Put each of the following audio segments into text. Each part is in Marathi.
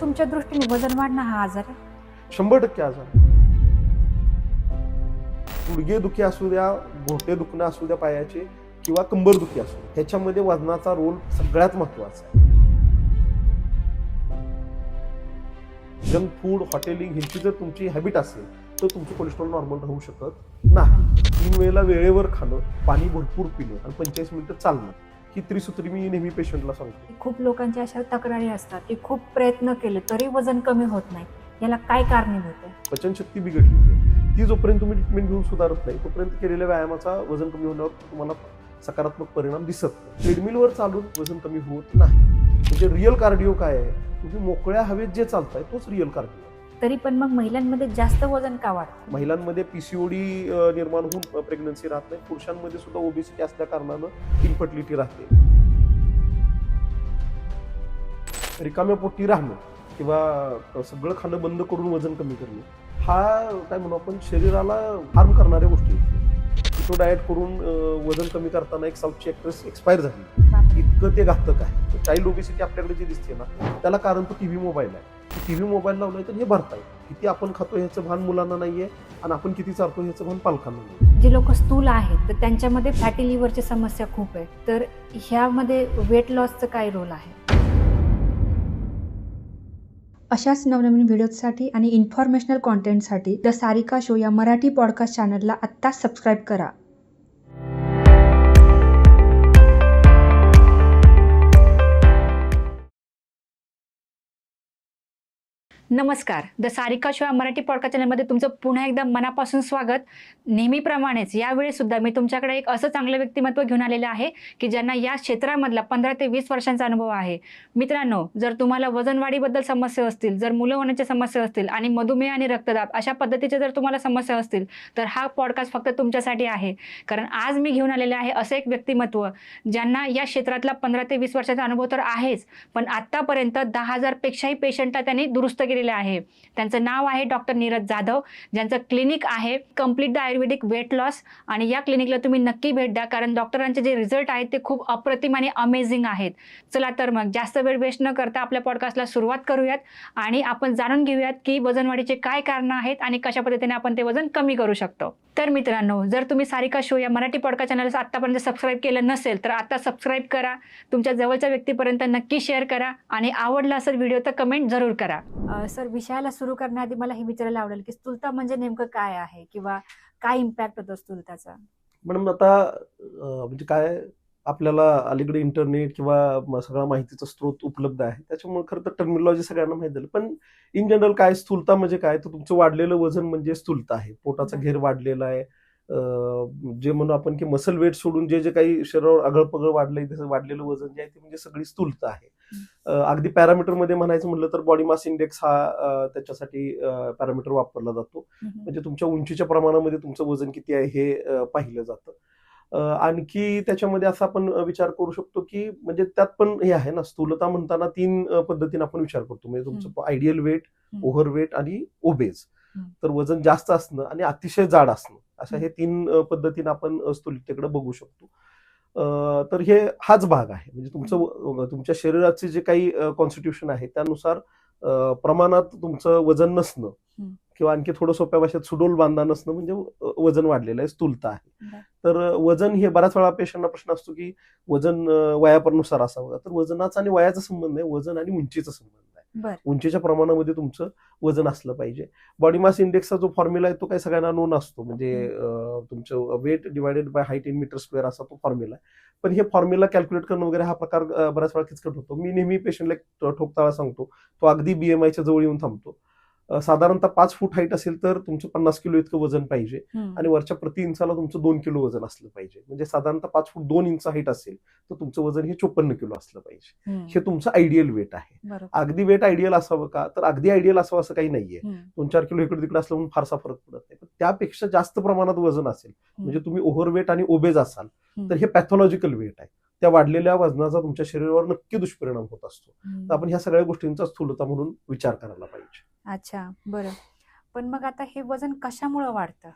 तुमच्या दृष्टीने वजन वाढणं हा आजार आहे? 100% आजार. गुडघे दुखी असू द्या, घोटे दुखणं असू द्या पायाचे, किंवा कंबर दुखी असू द्या, ह्याच्यामध्ये वजनाचा रोल सगळ्यात महत्वाचा आहे. जंक फूड, हॉटेलिंग ह्याची जर तुमची हॅबिट असेल तर तुमचं कोलेस्ट्रॉल नॉर्मल राहू शकत नाही. 3 वेळेला वेळेवर खाणं, पाणी भरपूर पिणं आणि 45 मिनिटं चालणं, ही त्रिसूत्री मी नेहमी पेशंटला सांगतो. खूप लोकांच्या अशा तक्रारी असतात की खूप प्रयत्न केले तरी वजन कमी होत नाही. याला काय कारणीभूत आहे? पचनशक्ती बिघडली आहे. ती जोपर्यंत तुम्ही ट्रीटमेंट घेऊन सुधारत नाही तोपर्यंत केलेल्या व्यायामाचा वजन कमी होण्यावर तुम्हाला सकारात्मक परिणाम दिसत नाही. ट्रेडमिलवर चालून वजन कमी होत नाही. म्हणजे रिअल कार्डिओ काय आहे? तुम्ही मोकळ्या हवेत जे चालताय तोच रिअल कार्डिओ. तरी पण मग महिलांमध्ये जास्त वजन का वाढतं? महिलांमध्ये पीसीओडी निर्माण होऊन प्रेग्नन्सी राहत नाही. पुरुषांमध्ये सुद्धा ओबेसिटी असल्या कारणानं इन्फर्टिलिटी राहते. रिकाम्या पोटी राहणं किंवा सगळं खाणं बंद करून वजन कमी करणे, हा काय म्हणू आपण शरीराला हार्म करणाऱ्या गोष्टी आहेत. तो डाएट करून वजन कमी करताना एक साऊथची ऍक्ट्रेस एक्सपायर झाली. इतकं ते घातक आहे. चाइल्ड ओबेसिटी आपल्याकडे जी दिसते ना, त्याला कारण तो टीव्ही मोबाईल आहे. टीव्ही मोबाईल लावलाय तर हे भरताय. किती आपण खातो ह्याचं भान मुलांना नाहीये आणि आपण किती चालतो ह्याचं भान पालकांना नाहीये. जे लोक स्थूल आहेत तर त्यांच्यामध्ये फॅटी लिव्हरची समस्या खूप आहे. तर ह्यामध्ये वेट लॉसचं काय रोल आहे? अशाच नवनवीन व्हिडिओसाठी आणि इन्फॉर्मेशनल कॉन्टेंटसाठी द सारिका शो या मराठी पॉडकास्ट चॅनलला आत्ताच सबस्क्राईब करा. नमस्कार. द सारिका शो या मराठी पॉडकास्ट चॅनलमध्ये तुमचं पुन्हा एकदा मनापासून स्वागत. नेहमीप्रमाणेच यावेळी सुद्धा मी तुमच्याकडे एक असं चांगलं व्यक्तिमत्व घेऊन आलेलं आहे की ज्यांना या क्षेत्रामधला 15 ते 20 वर्षांचा अनुभव आहे. मित्रांनो, जर तुम्हाला वजनवाढीबद्दल समस्या असतील, जर मुलं होण्याच्या समस्या असतील आणि मधुमेह आणि रक्तदाब अशा पद्धतीच्या जर तुम्हाला समस्या असतील तर हा पॉडकास्ट फक्त तुमच्यासाठी आहे. कारण आज मी घेऊन आलेले आहे असं एक व्यक्तिमत्व ज्यांना या क्षेत्रातला 15 ते 20 वर्षाचा अनुभव तर आहेच, पण आत्तापर्यंत 10,000 पेक्षाही पेशंटला त्यांनी दुरुस्त केलेले आहे. त्यांचं नाव आहे डॉक्टर नीरज जाधव, ज्यांचं क्लिनिक आहे complete the ayurvedic weight loss. आणि या क्लिनिकला तुम्ही नक्की भेट द्या, कारण डॉक्टरांचे जे रिझल्ट आहेत ते खूप अप्रतिम आणि अमेझिंग आहेत. चला तर मग जास्त वेळ वेस्ट न करता आपल्या पॉडकास्टला सुरुवात करूयात आणि आपण जाणून घेऊयात की वजनवाढीचे काय कारणं आहेत आणि कशा पद्धतीने आपण ते वजन कमी करू शकतो. तर मित्रांनो, जर तुम्ही सारिका शो या मराठी पॉडकास्ट चॅनलला आतापर्यंत सबस्क्राईब केलं नसेल तर आता सबस्क्राईब करा. तुमच्या जवळच्या व्यक्तीपर्यंत नक्की शेअर करा आणि आवडला असेल व्हिडिओ तर कमेंट जरूर करा. सर, विषयाला सुरू करण्याआधी मला हे विचारायला आवडेल की स्थूलता म्हणजे नेमकं काय आहे किंवा काय इम्पॅक्ट होतो स्थूलताचा? मॅडम, आता म्हणजे काय, आपल्याला अलीकडे इंटरनेट किंवा सगळा माहितीचा स्रोत उपलब्ध आहे, त्याच्यामुळे खरं तर टर्मिनॉलॉजी सगळ्यांना माहिती झाली. पण इन जनरल काय स्थूलता म्हणजे काय, तर तुमचं वाढलेलं वजन म्हणजे स्थूलता आहे. पोटाचा घेर वाढलेला आहे, जे म्हणू आपण की मसल वेट सोडून जे जे काही शरीरावर आगळपगळ वाढलंय त्याचं वाढलेलं वजन जे आहे ते म्हणजे सगळी स्थूलता आहे. अगदी पॅरामीटर मध्ये म्हणायचं म्हटलं तर बॉडी मास इंडेक्स हा त्याच्यासाठी पॅरामीटर वापरला जातो. म्हणजे तुमच्या उंचीच्या प्रमाणामध्ये तुमचं वजन किती आहे हे पाहिलं जातं. आणखी त्याच्यामध्ये असा आपण विचार करू शकतो की म्हणजे त्यात पण हे आहे ना, स्थूलता म्हणताना 3 पद्धतीने आपण विचार करतो. म्हणजे तुमचं आयडियल वेट, ओव्हर वेट आणि ओबेज. तर वजन जास्त असणं आणि अतिशय जाड असणं, अशा हे 3 पद्धतीने आपण स्थूलतेकडे बघू शकतो. तर हाच भाग आहे. म्हणजे तुमच्या शरीराचे जे काही कॉन्स्टिट्यूशन आहे त्यानुसार प्रमाणात तुमचं वजन नसणं किंवा आणखी थोडं सोप्या भाषेत सुडोल बांधा नसणं म्हणजे वजन वाढलेलं आहे, स्थूलता आहे. तर वजन हे बऱ्याच वेळा पेशंटला प्रश्न असतो की वजन वयानुसार असावं. तर वजनाचा आणि वयाचा संबंध आहे, वजन आणि उंचीचा संबंध आहे. उंचीच्या प्रमाणामध्ये तुमचं वजन असलं पाहिजे. बॉडी मास इंडेक्सचा जो फॉर्म्युला आहे तो काही सगळ्यांना नोन असतो. म्हणजे तुमचं weight divided by height in metre square असा तो फॉर्म्युला आहे. पण हे फॉर्म्युला कॅल्क्युलेट करणं वगैरे हा प्रकार बऱ्याच वेळा किचकट होतो. मी नेहमी पेशंटला ठोकताना सांगतो, तो अगदी BMIच्या जवळ येऊन थांबतो. साधारणतः 5 फूट हाईट असेल तर तुमचं 50 किलो इतकं वजन पाहिजे आणि वरच्या प्रति इंचाला तुमचं 2 किलो वजन असलं पाहिजे. म्हणजे साधारणतः 5 फूट 2 इंच हाईट असेल तर तुमचं वजन हे 54 किलो असलं पाहिजे. हे तुमचं आयडियल वेट आहे. अगदी वेट आयडियल असावं का, तर अगदी आयडियल असावं असं काही नाहीये. 2-4 किलो इकडे तिकडे असलं म्हणून फारसा फरक पडत नाही. पण त्यापेक्षा जास्त प्रमाणात वजन असेल म्हणजे तुम्ही ओव्हर वेट आणि ओबेज असाल तर हे पॅथॉलॉजिकल वेट आहे. त्या वाढलेल्या वजनाचा तुमच्या शरीरावर नक्की दुष्परिणाम होत असतो. तर आपण ह्या सगळ्या गोष्टींचा स्थूलता म्हणून विचार करायला पाहिजे. अच्छा, बरं. पण मग आता हे वजन कशामुळे वाढतं?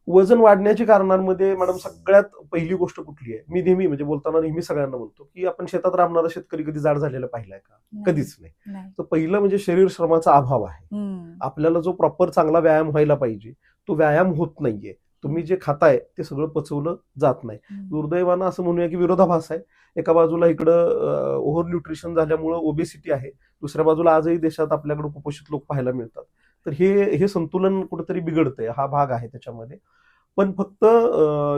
वजन वाढण्याच्या कारणांमध्ये मॅडम सगळ्यात पहिली गोष्ट कुठली आहे, मी नेहमी म्हणजे बोलताना नेहमी सगळ्यांना म्हणतो की आपण शेतात राबणारा शेतकरी कधी जाड झालेला पाहिलाय का? कधीच नाही. तर पहिलं म्हणजे शरीर श्रमाचा अभाव आहे. आपल्याला जो प्रॉपर चांगला व्यायाम व्हायला पाहिजे तो व्यायाम होत नाहीये. तुम्ही जे खाताय ते सगळं पचवलं जात नाही. दुर्दैवानं असं म्हणूया की विरोधाभास आहे. एका बाजूला इकडं ओव्हर न्यूट्रिशन झाल्यामुळं ओबेसिटी आहे, दुसऱ्या बाजूला आजही देशात आपल्याकडे कुपोषित लोक पाहायला मिळतात. तर हे संतुलन कुठेतरी बिघडतंय, हा भाग आहे त्याच्यामध्ये. पण फक्त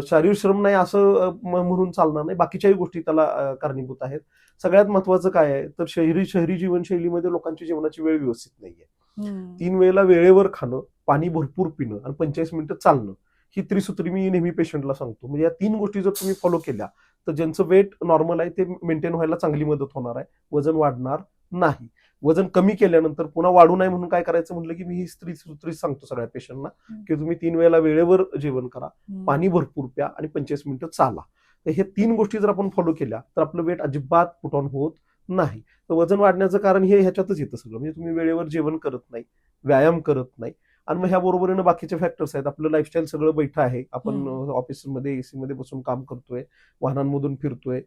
शारीरिक श्रम नाही असं म्हणून चालणार नाही, बाकीच्याही गोष्टी त्याला कारणीभूत आहेत. सगळ्यात महत्वाचं काय आहे तर शहरी जीवनशैलीमध्ये लोकांची जेवणाची वेळ व्यवस्थित नाहीये. 3 वेळेला वेळेवर खाणं, पाणी भरपूर पिणं आणि 45 मिनिटं चालणं, ही त्रिसूत्री मी नेहमी पेशंटला सांगतो. म्हणजे या 3 गोष्टी जर तुम्ही फॉलो केल्या तर ज्यांचं वेट नॉर्मल आहे ते मेंटेन व्हायला चांगली मदत होणार आहे, वजन वाढणार नाही. वजन कमी केल्यानंतर पुन्हा वाढू नये म्हणून काय करायचं म्हटलं की मी ही त्रिसूत्री सांगतो सगळ्या पेशंटना की तुम्ही 3 वेळेला वेळेवर जेवण करा, पाणी भरपूर प्या आणि 45 मिनिटं चाला. तर हे 3 गोष्टी जर आपण फॉलो केल्या तर आपलं वेट अजिबात पुट ऑन होत नाही. तर वजन वाढण्याचं कारण हे ह्याच्यातच येतं सगळं. म्हणजे तुम्ही वेळेवर जेवण करत नाही, व्यायाम करत नाही आणि मग ह्या बरोबरीनं बाकीचे फॅक्टर्स आहेत. आपलं लाईफस्टाईल सगळं बैठं आहे, आपण ऑफिसमध्ये एसी मध्ये बसून काम करतोय, वाहनांमधून फिरतोय,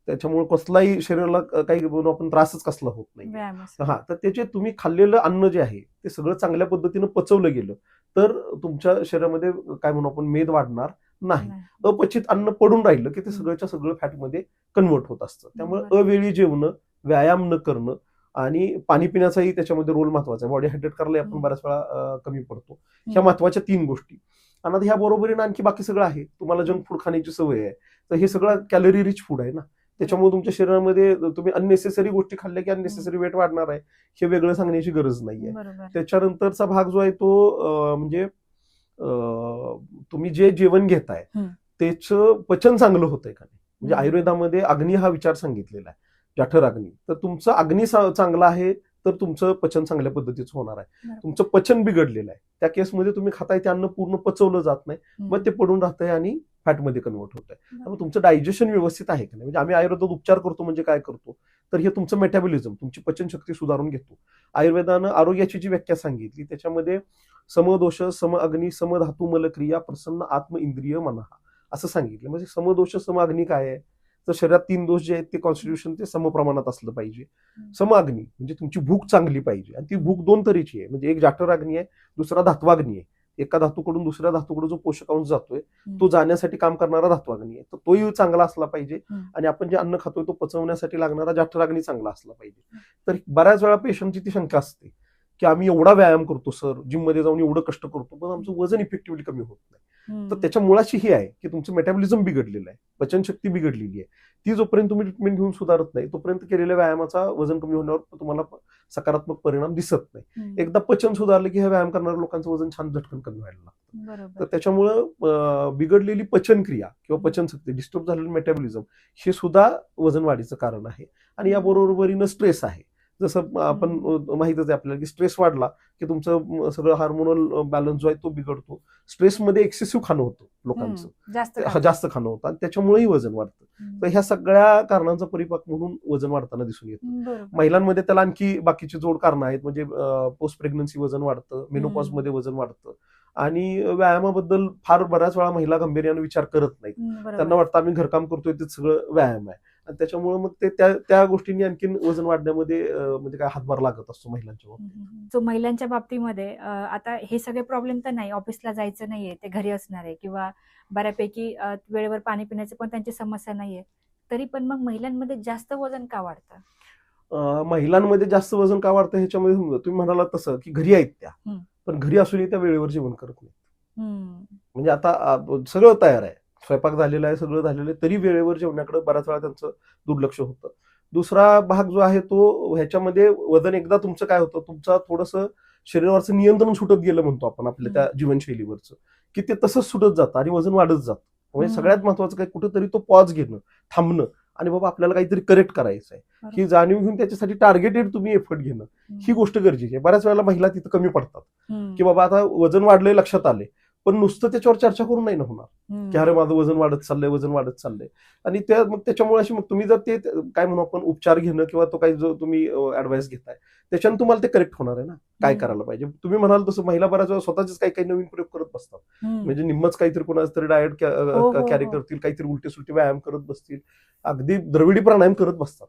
त्याच्यामुळे कसलाही शरीराला काही आपण त्रासच कसला होत नाही. हा, तर त्याचे तुम्ही खाल्लेलं अन्न जे आहे ते सगळं चांगल्या पद्धतीनं पचवलं गेलं तर तुमच्या शरीरामध्ये काय म्हणू आपण मेद वाढणार नाही. अपचित अन्न पडून राहिलं की ते सगळ्याच्या सगळं फॅटमध्ये कन्वर्ट होत असतं. त्यामुळे अवेळी जेवणं, व्यायाम न करणं आणि पाणी पिण्याचाही त्याच्यामध्ये रोल महत्वाचा आहे. बॉडी हायड्रेट करायला आपण बऱ्याच वेळा कमी पडतो. ह्या महत्वाच्या 3 गोष्टी. आणि आता ह्या बरोबरीनं आणखी बाकी सगळं आहे. तुम्हाला जंक फूड खाण्याची सवय आहे तर हे सगळं कॅलरी रिच फूड आहे ना, त्याच्यामुळे तुमच्या शरीरामध्ये तुम्ही अननेसेसरी गोष्टी खाल्ल्या की अननेसेसरी वेट वाढणार आहे, हे वेगळं सांगण्याची गरज नाहीये. त्याच्यानंतरचा भाग जो आहे तो म्हणजे तुम्ही जे जेवण घेताय त्याचं पचन चांगलं होतंय का नाही. म्हणजे आयुर्वेदामध्ये अग्नी हा विचार सांगितलेला आहे, जठर अग्नी. तर तुमचं अग्नी चांगला आहे तर तुमचं पचन चांगल्या पद्धतीचं होणार आहे. तुमचं पचन बिघडलेलं आहे त्या केसमध्ये तुम्ही खाताय ते अन्न पूर्ण पचवलं जात नाही, मग ते पडून राहतंय आणि फॅटमध्ये कन्वर्ट होत आहे. त्यामुळे तुमचं डायजेशन व्यवस्थित आहे का नाही. म्हणजे आम्ही आयुर्वेदात उपचार करतो म्हणजे काय करतो तर हे तुमचं मेटाबॉलिझम, तुमची पचनशक्ती सुधारून घेतो. आयुर्वेदानं आरोग्याची जी व्याख्या सांगितली त्याच्यामध्ये समदोष, सम अग्नी, समधातू मलक्रिया, प्रसन्न आत्म इंद्रिय मनहा असं सांगितलं. म्हणजे समदोष सम अग्नी काय आहे तर शरीरात 3 दोष जे आहेत ते कॉन्स्टिट्यूशन ते समप्रमाणात असलं पाहिजे. सम अग्नी म्हणजे तुमची भूक चांगली पाहिजे आणि ती भूक 2 तऱ्हेची आहे. म्हणजे एक जाठराग्नी आहे, दुसरा धात्वाग्नी आहे. एका धातूकडून दुसऱ्या धातूकडे जो पोषक अंश जातोय तो जाण्यासाठी काम करणारा धात्वाग्नी आहे, तर तोही चांगला असला पाहिजे. आणि आपण जे अन्न खातोय तो पचवण्यासाठी लागणारा जाठराग्नी चांगला असला पाहिजे. तर बऱ्याच वेळा पेशंटची ती शंका असते की आम्ही एवढा व्यायाम करतो सर, जिम मध्ये जाऊन एवढं कष्ट करतो पण आमचं वजन इफेक्टिव्हली कमी होत नाही. तर त्याच्या मुळाशी ही आहे की तुमचं मेटाबॉलिझम बिघडलेलं आहे, पचनशक्ती बिघडलेली आहे. ती जोपर्यंत तुम्ही ट्रीटमेंट घेऊन सुधारत नाही तोपर्यंत केलेल्या व्यायामाचा वजन कमी होण्यावर तुम्हाला सकारात्मक परिणाम दिसत नाही. एकदा पचन सुधारलं की हे व्यायाम करणाऱ्या लोकांचं वजन छान झटकन कमी व्हायला लागतं. तर त्याच्यामुळं बिघडलेली पचनक्रिया किंवा पचनशक्ती, डिस्टर्ब झालेलं मेटाबॉलिझम हे सुद्धा वजन वाढीचं कारण आहे. आणि या बरोबरीनं स्ट्रेस आहे. जसं आपण माहितच आहे आपल्याला की स्ट्रेस वाढला की तुमचं सगळं हार्मोनल बॅलन्स जो आहे तो बिघडतो. स्ट्रेसमध्ये एक्सेसिव्ह खाणं होतं लोकांचं, जास्त खाणं होतं आणि त्याच्यामुळेही वजन वाढतं. तर ह्या सगळ्या कारणांचा परिपाक म्हणून वजन वाढताना दिसून येतं. महिलांमध्ये त्याला आणखी बाकीची जोड कारणं आहेत. म्हणजे पोस्ट प्रेग्नन्सी वजन वाढतं, मेनोपॉज मध्ये वजन वाढतं आणि व्यायामाबद्दल फार बऱ्याच वेळा महिला गांभीर्याने विचार करत नाहीत. त्यांना वाटतं आम्ही घरकाम करतोय ते सगळं व्यायाम आहे आणि त्याच्यामुळे मग ते त्या गोष्टींनी आणखीन वजन वाढण्यामध्ये म्हणजे काय हातभार लागत असतो महिलांच्या बाबतीत. सो महिलांच्या बाबतीमध्ये आता हे सगळे प्रॉब्लेम तर नाही, ऑफिसला जायचं नाहीये, ते घरी असणार आहे किंवा बऱ्यापैकी वेळेवर पाणी पिण्याची पण त्यांची समस्या नाहीये, तरी पण मग महिलांमध्ये जास्त वजन का वाढतं? महिलांमध्ये जास्त वजन का वाढतं ह्याच्यामध्ये तुम्ही म्हणाला तसं की घरी आहेत त्या, पण घरी असूनही त्या वेळेवर जेवण करत नाही. म्हणजे आता सगळं तयार आहे, स्वयंपाक झालेला आहे, सगळं झालेलं आहे, तरी वेळेवर जेवणाकडे बऱ्याच वेळा त्यांचं दुर्लक्ष होतं. दुसरा भाग जो आहे तो ह्याच्यामध्ये वजन एकदा तुमचं काय होतं, तुमचं थोडंसं शरीरावरचं नियंत्रण सुटत गेलं म्हणतो आपण आपल्या त्या जीवनशैलीवरचं, की ते तसंच सुटत जातं आणि वजन वाढत जातं. म्हणजे सगळ्यात महत्वाचं काय, कुठेतरी तो पॉज घेणं, थांबणं आणि बाबा आपल्याला काहीतरी करेक्ट करायचं आहे ही जाणीव घेऊन त्याच्यासाठी टार्गेटेड तुम्ही एफर्ट घेणं ही गोष्ट गरजेची आहे. बऱ्याच वेळेला महिला तिथं कमी पडतात की बाबा आता वजन वाढलंय लक्षात आले पण नुसतं त्याच्यावर चर्चा करून नाही ना होणार की अरे माझं वजन वाढत चाललंय आणि मग त्याच्यामुळे अशी मग तुम्ही जर ते काय म्हणू आपण उपचार घेणं किंवा तो काही जो तुम्ही ऍडवाइस घेताय त्याच्यानं तुम्हाला ते करेक्ट होणार आहे ना काय करायला पाहिजे. तुम्ही म्हणाल तसं महिला बऱ्याच वेळा स्वतःच काही नवीन प्रयोग करत बसतात म्हणजे निम्मच काहीतरी कोणाचं तरी डाएट कॅरी करतील काहीतरी उलटे सुलटे व्यायाम करत बसतील अगदी द्रविडी प्राणायाम करत बसतात.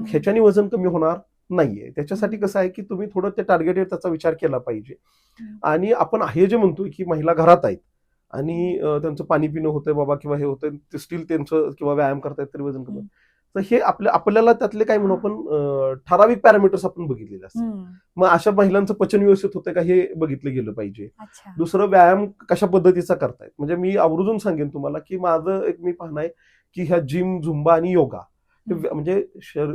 ह्याच्याने वजन कमी होणार नाहीये. त्याच्यासाठी कसं आहे की तुम्ही थोडं ते टार्गेटेड त्याचा विचार केला पाहिजे. आणि आपण हे जे म्हणतोय की महिला घरात आहेत आणि त्यांचं पाणी पिणं होतंय बाबा किंवा हे होतंय ते स्टील त्यांचं किंवा व्यायाम करतायत तरी वजन कमी तर हे आपल्याला त्यातले काय म्हणू आपण ठराविक पॅरामीटर्स आपण बघितलेले असतात. मग अशा महिलांचं पचन व्यवस्थित होतंय का हे बघितलं गेलं पाहिजे. दुसरं व्यायाम कशा पद्धतीचा करतायत म्हणजे मी आवर्जून सांगेन तुम्हाला की माझं एक मी पाहणं आहे की ह्या जिम झुंबा आणि योगा म्हणजे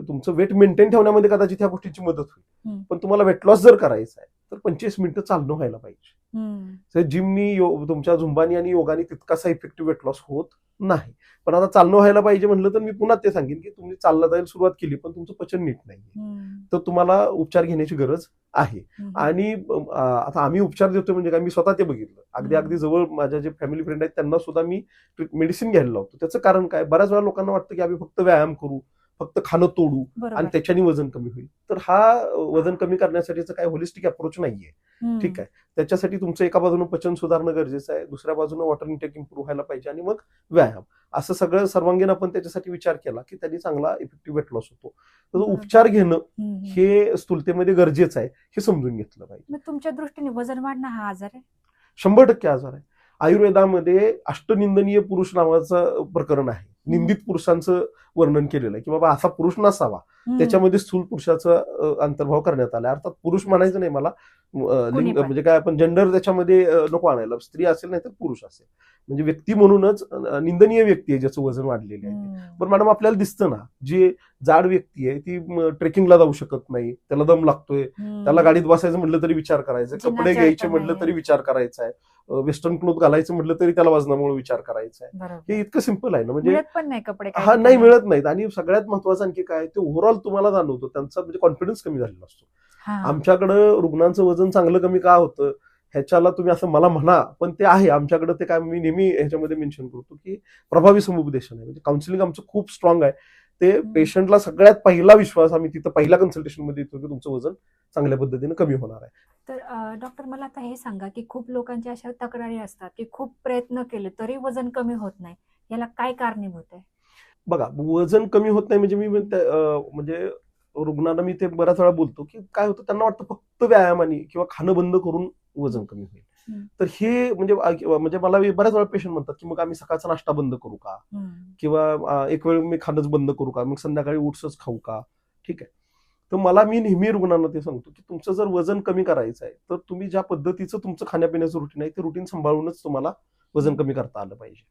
तुमचं वेट मेंटेन ठेवण्यामध्ये कदाचित ह्या गोष्टीची मदत होईल पण तुम्हाला वेट लॉस जर करायचा आहे तर 25 मिनिटं चालणं व्हायला पाहिजे. जिमनी तुमच्या झुंबानी आणि योगानी तितकासा इफेक्टिव्ह वेट लॉस होत नाही. पण आता चालणं व्हायला पाहिजे म्हणलं तर मी पुन्हा ते सांगेन की तुम्ही चालला जायला सुरुवात केली पण तुमचं पचन नीट नाही तर तुम्हाला उपचार घेण्याची गरज आहे. आणि आता आम्ही उपचार देतोय म्हणजे काय मी स्वतः ते बघितलं अगदी जवळ माझ्या जे फॅमिली फ्रेंड आहेत त्यांना सुद्धा मी मेडिसिन घ्यायला लावतो. त्याचं कारण काय बऱ्याच वेळा लोकांना वाटतं की आम्ही फक्त व्यायाम करू फक्त खाणं तोडू आणि त्याच्याने वजन कमी होईल तर हा वजन कमी करण्यासाठीचा काय होलिस्टिक अप्रोच नाहीये. ठीक आहे त्याच्यासाठी तुमचं एका बाजूने पचन सुधारणं गरजेचं आहे दुसऱ्या बाजूने वॉटर इंटेक इम्प्रूव्ह व्हायला पाहिजे आणि मग व्यायाम असं सगळं सर्वांगीण आपण त्याच्यासाठी विचार केला की त्यांनी चांगला इफेक्टिव्ह वेट लॉस होतो. तर उपचार घेणं हे स्थूलतेमध्ये गरजेचं आहे हे समजून घेतलं पाहिजे. तुमच्या दृष्टीने वजन वाढणं हा आजार आहे 100% आजार आहे. आयुर्वेदामध्ये अष्टनिंदनीय पुरुष नावाचं प्रकरण आहे. निंदित पुरुषांचं वर्णन केलेलं आहे की बाबा असा पुरुष नसावा त्याच्यामध्ये स्थूल पुरुषाचा अंतर्भाव करण्यात आला. अर्थात पुरुष म्हणायचं नाही मला लिंग म्हणजे काय आपण जेंडर त्याच्यामध्ये नको आणायला स्त्री असेल नाही तर पुरुष असेल म्हणजे व्यक्ती म्हणूनच निंदनीय व्यक्ती आहे ज्याचं वजन वाढलेलं आहे. पण मॅडम आपल्याला दिसतं ना जी जाड व्यक्ती आहे ती ट्रेकिंगला जाऊ शकत नाही त्याला दम लागतोय त्याला गाडीत बसायचं म्हटलं तरी विचार करायचा कपडे घ्यायचे म्हटलं तरी विचार करायचा आहे वेस्टर्न क्लोथ घालायचं म्हटलं तरी त्याला वजनामुळे विचार करायचा आहे. हे इतकं सिंपल आहे ना म्हणजे हा नाही मिळत नाहीत. आणि सगळ्यात महत्वाचं आणखी काय ते ओव्हरऑल तुम्हाला जाणवतो त्यांचा म्हणजे कॉन्फिडन्स कमी झालेला असतो. आमच्याकडं रुग्णांचं वजन चांगलं कमी का होतं ह्याच्याला तुम्ही असं मला म्हणा पण ते आहे आमच्याकडे ते काय मी नेहमी ह्याच्यामध्ये मेन्शन करतो की प्रभावी समुपदेशन आहे म्हणजे काउन्सिलिंग आमचं खूप स्ट्रॉंग आहे. ते पेशंटला सगळ्यात पहिला विश्वास आम्ही तिथं पहिल्या कन्सल्टेशन मध्ये येतो की तुमचं वजन चांगल्या पद्धतीने कमी होणार आहे. तर डॉक्टर मला आता हे सांगा की खूप लोकांच्या अशा तक्रारी असतात की खूप प्रयत्न केले तरी वजन कमी होत नाही याला काय कारणीभूत आहे. बघा वजन कमी होत नाही म्हणजे मी म्हणजे रुग्णांना मी ते बऱ्याच वेळा बोलतो की काय होतं त्यांना वाटतं फक्त व्यायामाने किंवा खाणं बंद करून वजन कमी होईल. तर हे म्हणजे मला बऱ्याच वेळा पेशंट म्हणतात की मग आम्ही सकाळचा नाश्ता बंद करू का किंवा एक वेळ मी खाणंच बंद करू का मग संध्याकाळी ओट्सच खाऊ का. ठीक आहे तर मी नेहमी रुग्णांना ते सांगतो की तुमचं जर वजन कमी करायचं आहे तर तुम्ही ज्या पद्धतीचं तुमचं खाण्यापिण्याचं रुटीन आहे ते रुटीन सांभाळूनच तुम्हाला वजन कमी करता आलं पाहिजे.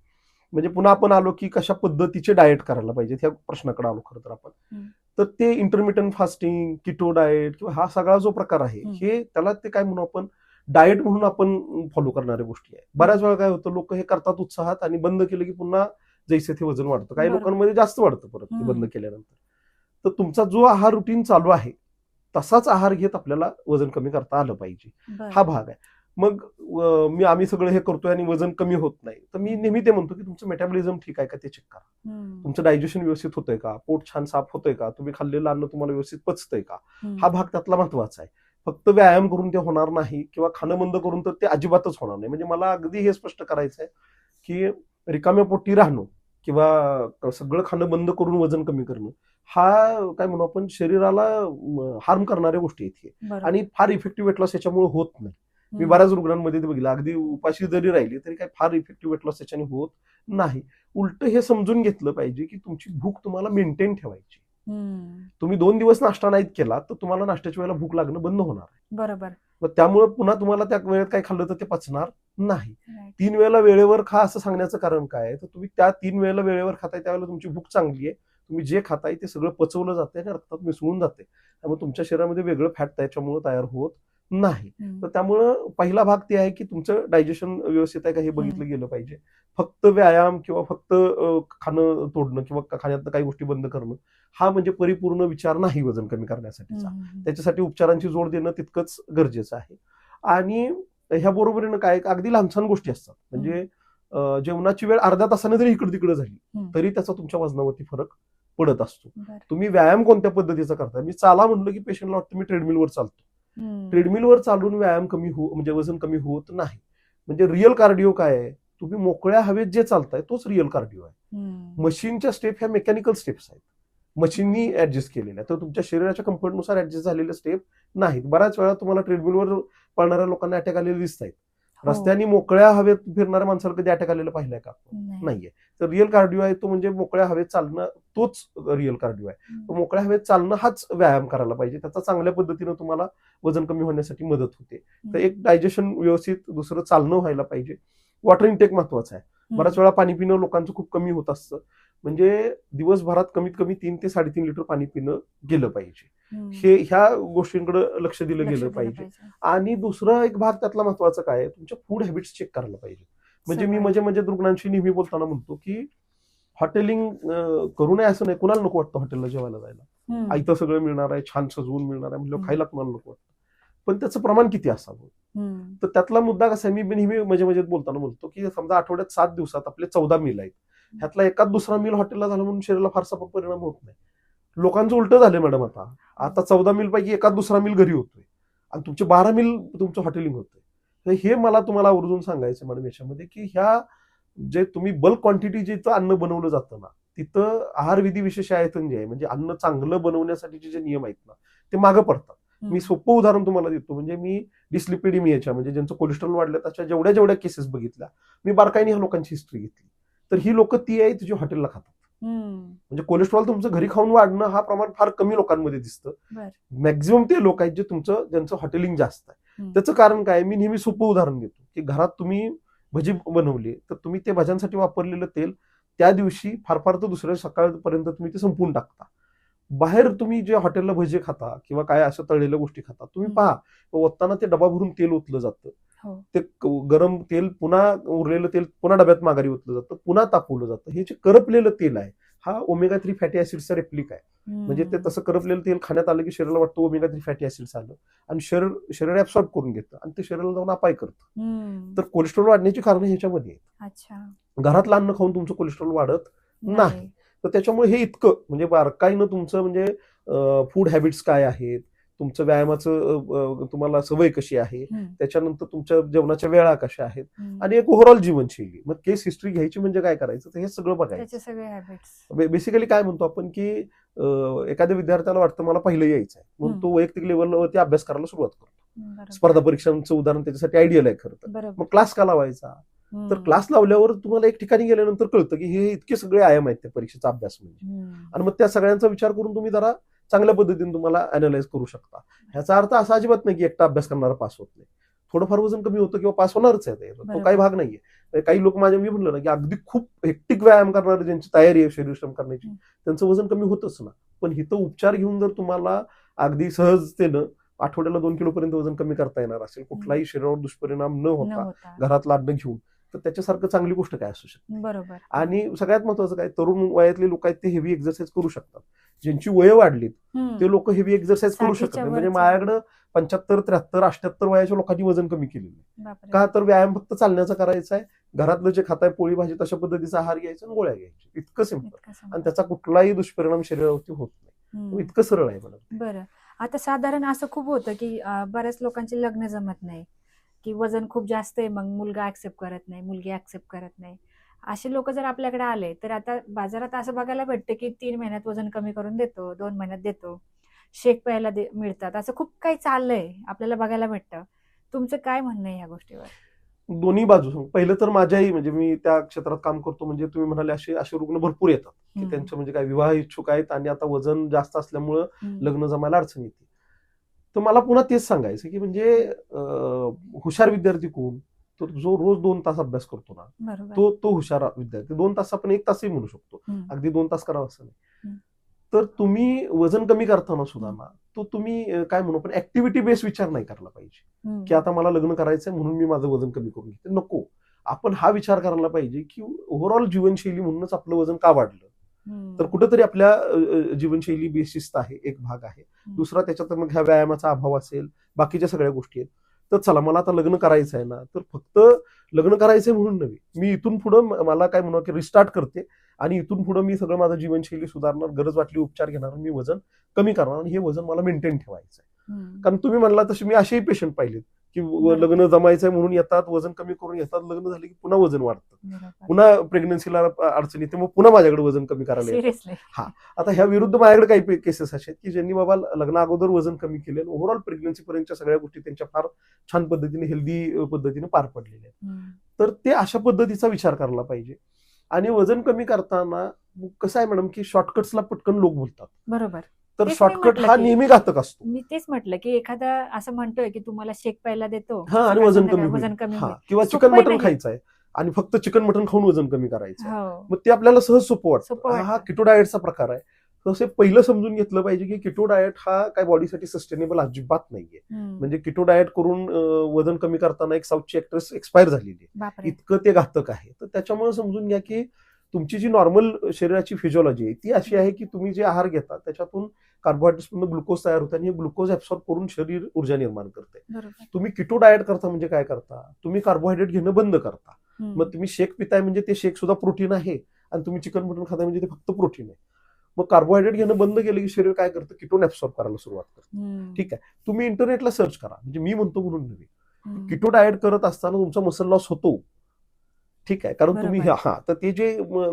म्हणजे पुन्हा आपण आलो की कशा पद्धतीचे डाएट करायला पाहिजे ह्या प्रश्नाकडे आलो खरं तर आपण तर ते इंटरमिटंट फास्टिंग किटो डाएट किंवा हा सगळा जो प्रकार आहे हे त्याला ते काय म्हणू आपण डाएट म्हणून आपण फॉलो करणाऱ्या गोष्टी आहे. बऱ्याच वेळा काय होतं लोक हे करतात उत्साहात आणि बंद केलं की पुन्हा जैसे ते वजन वाढतं काही लोकांमध्ये जास्त वाढतं परत ते बंद केल्यानंतर. तर तुमचा जो आहार रुटीन चालू आहे तसाच आहार घेत आपल्याला वजन कमी करता आलं पाहिजे हा भाग आहे. मग आम्ही सगळं हे करतोय आणि वजन कमी होत नाही तर मी नेहमी ते म्हणतो की तुमचं मेटाबॉलिझम ठीक आहे का ते चेक करा. तुमचं डायजेशन व्यवस्थित होतंय का पोट छान साफ होतंय का तुम्ही खाल्लेलं अन्न तुम्हाला व्यवस्थित पचतंय का हा भाग त्यातला महत्वाचा आहे. फक्त व्यायाम करून ते होणार नाही किंवा खाणं बंद करून तर ते अजिबातच होणार नाही. म्हणजे मला अगदी हे स्पष्ट करायचं आहे की रिकाम्या पोटी राहणं किंवा सगळं खाणं बंद करून वजन कमी करणं हा काय म्हणू आपण शरीराला हार्म करणाऱ्या गोष्टी आहेत आणि फार इफेक्टिव्ह वेट लॉस याच्यामुळे होत नाही. मी बऱ्याच रुग्णांमध्ये ते बघितलं अगदी उपाशी जरी राहिली तरी काही फार इफेक्टिव्ह वेट लॉस त्याच्याने होत नाही. उलट हे समजून घेतलं पाहिजे की तुमची भूक तुम्हाला मेंटेन ठेवायची. तुम्ही 2 दिवस नाश्ता नाहीत केला तर तुम्हाला नाश्त्याच्या वेळेला भूक लागणं बंद होणार आहे. बरोबर. त्यामुळे पुन्हा तुम्हाला त्या वेळेत काय खाल्लं तर ते पचणार नाही. 3 वेळेला वेळेवर खा असं सांगण्याचं कारण काय आहे तर तुम्ही त्या 3 वेळेला वेळेवर खाताय त्यावेळेला तुमची भूक चांगली आहे तुम्ही जे खाताय ते सगळं पचवलं जाते आणि रक्तात मिसळून जाते त्यामुळे तुमच्या शरीरामध्ये वेगळं फॅट त्याच्यामुळे तयार होत नाही. तर त्यामुळं पहिला भाग ते आहे की तुमचं डायजेशन व्यवस्थित आहे का हे बघितलं गेलं पाहिजे. फक्त व्यायाम किंवा फक्त खाणं तोडणं किंवा खाण्यातनं काही गोष्टी बंद करणं हा म्हणजे परिपूर्ण विचार नाही वजन कमी करण्यासाठीचा. त्याच्यासाठी उपचारांची जोड देणं तितकंच गरजेचं आहे. आणि ह्या बरोबरीनं काय अगदी लहानसहान गोष्टी असतात. म्हणजे जेवणाची वेळ अर्ध्या तासाने जरी इकडे तिकडे झाली तरी त्याचा तुमच्या वजनावरती फरक पडत असतो. तुम्ही व्यायाम कोणत्या पद्धतीचा करताय. मी चाला म्हणलं की पेशंटला वाटतं मी ट्रेडमिलवर चालतो. ट्रेडमिलवर चालून व्यायाम म्हणजे वजन कमी होत नाही. म्हणजे रिअल कार्डिओ काय आहे, तुम्ही मोकळ्या हवेत जे चालताय तोच रिअल कार्डिओ आहे. मशीनच्या स्टेप ह्या मेकॅनिकल स्टेप्स आहेत, मशीननी ऍडजस्ट केलेल्या, तर तुमच्या शरीराच्या कम्फर्टनुसार ऍडजस्ट झालेले स्टेप नाहीत. बऱ्याच वेळा तुम्हाला ट्रेडमिलवर पळणाऱ्या लोकांना अटॅक आलेले दिसत आहेत. रस्त्याने मोकळ्या हवेत फिरणाऱ्या माणसाला कधी अटॅक आलेलं पाहिलंय का? नाहीये. तर रिअल कार्डिओ आहे तो म्हणजे मोकळ्या हवेत चालणं, तोच रिअल कार्डिओ आहे. तो मोकळ्या हवेत चालणं हाच व्यायाम करायला पाहिजे. त्याचा चांगल्या पद्धतीनं तुम्हाला वजन कमी होण्यासाठी मदत होते. तर एक डायजेशन व्यवस्थित, दुसरं चालणं व्हायला पाहिजे. वॉटर इनटेक महत्वाचं आहे. बऱ्याच वेळा पाणी पिणं लोकांचं खूप कमी होत असतं. म्हणजे दिवसभरात कमीत कमी 3 ते 3.5 लिटर पाणी पिणं गेलं पाहिजे. ह्या गोष्टींकडे लक्ष दिलं गेलं पाहिजे. आणि दुसरं एक भाग त्यातला महत्वाचं काय आहे, तुमच्या फूड हॅबिट्स चेक करायला पाहिजे. म्हणजे मी म्हणजे रुग्णांशी नेहमी बोलताना म्हणतो की हॉटेलिंग करू नये असं नाही. कुणाला नको वाटतं हॉटेलला जेवायला जायला? आयतं सगळं मिळणार आहे, छान सजवून मिळणार आहे म्हणजे खायला कुणाला नको वाटतं. पण त्याचं प्रमाण किती असावं? तर त्यातला मुद्दा कसा आहे, मी नेहमी म्हणजे बोलताना बोलतो की समजा आठवड्यात 7 दिवसात आपले 14 मील आहेत. ह्यातला एकाच दुसरा मील हॉटेलला झाला म्हणून शरीराला फारसा परिणाम होत नाही. लोकांचं उलट झालंय मॅडम. आता 14 मील पैकी एकाच दुसरा मील घरी होतोय आणि तुमचे 12 मील तुमचं हॉटेलिंग होतंय. तर हे मला तुम्हाला आवर्जून सांगायचं मॅडम याच्यामध्ये की ह्या जे तुम्ही बल्क क्वांटिटी जिथं अन्न बनवलं जातं ना, तिथं आहारविधी विशेष आयतन जे आहे, म्हणजे अन्न चांगलं बनवण्यासाठीचे जे नियम आहेत ना, ते मागं पडतात. मी सोपं उदाहरण तुम्हाला देतो. म्हणजे मी डिस्लिपिडेमियाच्या, म्हणजे ज्यांचं कोलेस्ट्रॉल वाढलं त्याच्या जेवढ्या केसेस बघितल्या, मी बारकाईने ह्या लोकांची हिस्ट्री घेतली. तर ही लोक ती आहेत जी हॉटेलला खातात. म्हणजे कोलेस्ट्रॉल तुमचं घरी खाऊन वाढणं हा प्रमाण फार कमी लोकांमध्ये दिसतं. मॅक्झिमम ते लोक आहेत जे ज्यांचं हॉटेलिंग जास्त आहे. त्याचं कारण काय, मी नेहमी सोपं उदाहरण देतो की घरात तुम्ही भजी बनवली तर तुम्ही ते भज्यांसाठी वापरलेलं तेल त्या दिवशी फार तर दुसऱ्या सकाळपर्यंत तुम्ही ते संपवून टाकता. बाहेर तुम्ही जे हॉटेलला भजी खाता किंवा काय असं तळलेल्या गोष्टी खाता, तुम्ही पहा ओतताना ते डबा भरून तेल ओतलं जातं. ते गरम तेल पुन्हा उरलेलं तेल पुन्हा डब्यात माघारी ओतलं जातं, पुन्हा तापवलं जातं. हे जे करपलेलं तेल आहे हा ओमेगा 3 फॅटी ऍसिडचा रेप्लिक आहे. म्हणजे ते तसं करपलेलं तेल खाण्यात आलं की शरीराला वाटतं ओमेगा 3 फॅटी ऍसिड्स आलं आणि शरीर ऍब्सॉर्ब करून घेतं आणि ते शरीराला जाऊन अपाय करतं. तर कोलेस्ट्रॉल वाढण्याची कारणं ह्याच्यामध्ये आहेत. घरातलं अन्न खाऊन तुमचं कोलेस्ट्रॉल वाढत नाही. तर त्याच्यामुळे हे इतकं म्हणजे बारकाईनं तुमचं म्हणजे फूड हॅबिट्स काय आहेत, तुमचं व्यायामाचं तुम्हाला सवय कशी आहे, त्याच्यानंतर तुमच्या जेवणाच्या वेळा कशा आहेत आणि एक ओव्हरऑल जीवनशैली. मग केस हिस्ट्री घ्यायची म्हणजे काय करायचं, तर हे सगळं बघायचं. बेसिकली काय म्हणतो आपण की एखाद्या विद्यार्थ्याला वाटतं मला पहिलं यायचं आहे म्हणून तो वैयक्तिक लेवलवरती अभ्यास करायला सुरुवात करतो. स्पर्धा परीक्षांचं उदाहरण त्याच्यासाठी आयडियल आहे खरं तर. मग क्लास का लावायचा, तर क्लास लावल्यावर तुम्हाला एक ठिकाणी गेल्यानंतर कळतं की हे इतके सगळे आयाम आहेत त्या परीक्षेचा अभ्यास म्हणजे. आणि मग त्या सगळ्यांचा विचार करून तुम्ही जरा चांगल्या पद्धतीने तुम्हाला अनालाइज करू शकता. ह्याचा अर्थ असा अजिबात नाही की एकटा अभ्यास करणारा पास होत नाही. थोडंफार वजन कमी होतं किंवा पास होणारच आहे, तो काही भाग नाहीये. काही लोक मी म्हणलं ना की अगदी खूप हेक्टिक व्यायाम करणारे ज्यांची तयारी आहे शरीरश्रम करण्याची, त्यांचं वजन कमी होतच ना. पण इथं उपचार घेऊन जर तुम्हाला अगदी सहजतेनं आठवड्याला 2 किलोपर्यंत वजन कमी करता येणार असेल, कुठलाही शरीरावर दुष्परिणाम न होता घरातलं अन्न घेऊन, तर त्याच्यासारखं चांगली गोष्ट काय असू शकते. बरोबर. आणि सगळ्यात महत्वाचं काय, तरुण वयातले लोक आहेत ते हेवी एक्सरसाइज करू शकतात. ज्यांची वय वाढलीत ते लोक हेवी एक्सरसाइज करू शकत नाही. म्हणजे माझ्याकडे 75, 73, 78 वयाच्या लोकांनी वजन कमी केलेलं का, तर व्यायाम फक्त चालण्याचा करायचा आहे, घरातलं जे खाताय पोळी भाजी तशा पद्धतीचा आहार घ्यायचा आणि गोळ्या घ्यायच्या, इतकं सिंपल. आणि त्याचा कुठलाही दुष्परिणाम शरीरावरती होत नाही. इतकं सरळ आहे मला. बरं, आता साधारण असं खूप होतं की बऱ्याच लोकांचे लग्न जमत नाही की वजन खूप जास्त आहे, मग मुलगा ऍक्सेप्ट करत नाही, मुलगी ऍक्सेप्ट करत नाही. असे लोक जर आपल्याकडे आले तर आता बाजारात असं बघायला भेटतं की 3 महिन्यात वजन कमी करून देतो, 2 महिन्यात देतो, शेक प्यायला मिळतात, असं खूप काही चाललंय आपल्याला बघायला भेटतं. तुमचं काय म्हणणं आहे या गोष्टीवर? दोन्ही बाजू. पहिलं तर माझ्याही म्हणजे मी त्या क्षेत्रात काम करतो, म्हणजे तुम्ही म्हणाले असे रुग्ण भरपूर येतात की त्यांचं म्हणजे काय विवाह इच्छुक आहेत आणि आता वजन जास्त असल्यामुळं लग्न जमायला अडचण येते. तर मला पुन्हा तेच सांगायचं की म्हणजे हुशार विद्यार्थी कोण, तो जो रोज 2 तास अभ्यास करतो ना, तो हुशार विद्यार्थी. 2 तास आपण 1 तासही म्हणू शकतो, अगदी 2 तास करावं असं नाही. तर तुम्ही वजन कमी करताना सुद्धा ना, तो तुम्ही काय म्हणू पण ऍक्टिव्हिटी बेस्ड विचार नाही करायला पाहिजे की आता मला लग्न करायचंय म्हणून मी माझं वजन कमी करून घेते. नको. आपण हा विचार करायला पाहिजे की ओव्हरऑल जीवनशैली म्हणूनच आपलं वजन का वाढलं. तर कुठेतरी आपल्या जीवनशैली बेसिस आहे, एक भाग आहे. दुसरा त्याच्यात मग ह्या व्यायामाचा अभाव असेल, बाकीच्या सगळ्या गोष्टी आहेत. तर चला मला आता लग्न करायचं आहे ना, तर फक्त लग्न करायचंय म्हणून नव्हे, मी इथून पुढं मला काय म्हणू की रिस्टार्ट करते आणि इथून पुढे मी सगळं माझं जीवनशैली सुधारणार, गरज वाटली उपचार घेणार, मी वजन कमी करणार आणि हे वजन मला मेंटेन ठेवायचं आहे. कारण तुम्ही म्हणला तसे मी असेही पेशंट पाहिलेत की लग्न जमायचंय म्हणून येतात, वजन कमी करून येतात, लग्न झाले की पुन्हा वजन वाढतं, पुन्हा प्रेग्नन्सीला अडचण येते, मग पुन्हा माझ्याकडे वजन कमी करायला येतं. हा, आता ह्या विरुद्ध माझ्याकडे काही केसेस असे आहेत की ज्यांनी बाबा लग्ना अगोदर वजन कमी केले, ओव्हरऑल प्रेग्नन्सी पर्यंतच्या सगळ्या गोष्टी त्यांच्या फार छान पद्धतीने हेल्दी पद्धतीने पार पडलेल्या आहेत. तर ते अशा पद्धतीचा विचार करायला पाहिजे. आणि वजन कमी करताना कसं आहे मॅडम की शॉर्टकट्सला पटकन लोक बोलतात. बरोबर. तर तेच मी शॉर्टकट म्हटलं हा की- नेहमी घातक असतो. मी तेच म्हटलं की एखादा असं म्हणतोय की तुम्हाला शेक प्यायला देतो, हा, आणि सकाळ वजन संध्याकाळ कमी वजन होईल. कमी हा, होईल. किंवा सोपं चिकन मटन नाही. खायचं आहे आणि फक्त चिकन मटन खाऊन वजन कमी करायचं आहे. हो. मग ते आपल्याला सहज सोपं सोपं वाटतं. हा वाटतं. किटो डाएटचा प्रकार आहे. तसे पहिलं समजून घेतलं पाहिजे की किटो डाएट हा काय बॉडीसाठी सस्टेनेबल अजिबात नाहीये. म्हणजे किटो डाएट करून वजन कमी करताना एक साऊथची ऍक्ट्रेस एक्सपायर झालेली आहे, बापरे. इतकं ते घातक आहे. तर त्याच्यामुळे समजून घ्या की तुमची जी नॉर्मल शरीराची फिजिओलॉजी आहे ती अशी आहे की तुम्ही जे आहार घेता त्याच्यातून कार्बोहायड्रेट्स मधून ग्लुकोज तयार होतं आणि हे ग्लुकोज ऍब्सॉर्ब करून शरीर ऊर्जा निर्माण करते. बरोबर. तुम्ही किटो डाएट करता म्हणजे काय करता, तुम्ही कार्बोहायड्रेट घेणं बंद करता. मग तुम्ही शेक पिताय म्हणजे ते शेक सुद्धा प्रोटीन आहे आणि तुम्ही चिकन मटन खाताय म्हणजे ते फक्त प्रोटीन आहे. मग कार्बोहायड्रेट घेणं बंद केलं की शरीर काय करतं, किटोन ऍब्सॉर्ब करायला सुरुवात करतं. ठीक आहे, तुम्ही इंटरनेटला सर्च करा, म्हणजे मी म्हणतो म्हणून नव्हे, किटो डाएट करत असताना तुमचा मसल लॉस होतो. ठीक आहे, कारण तुम्ही बरोबर. हा, तर ते जे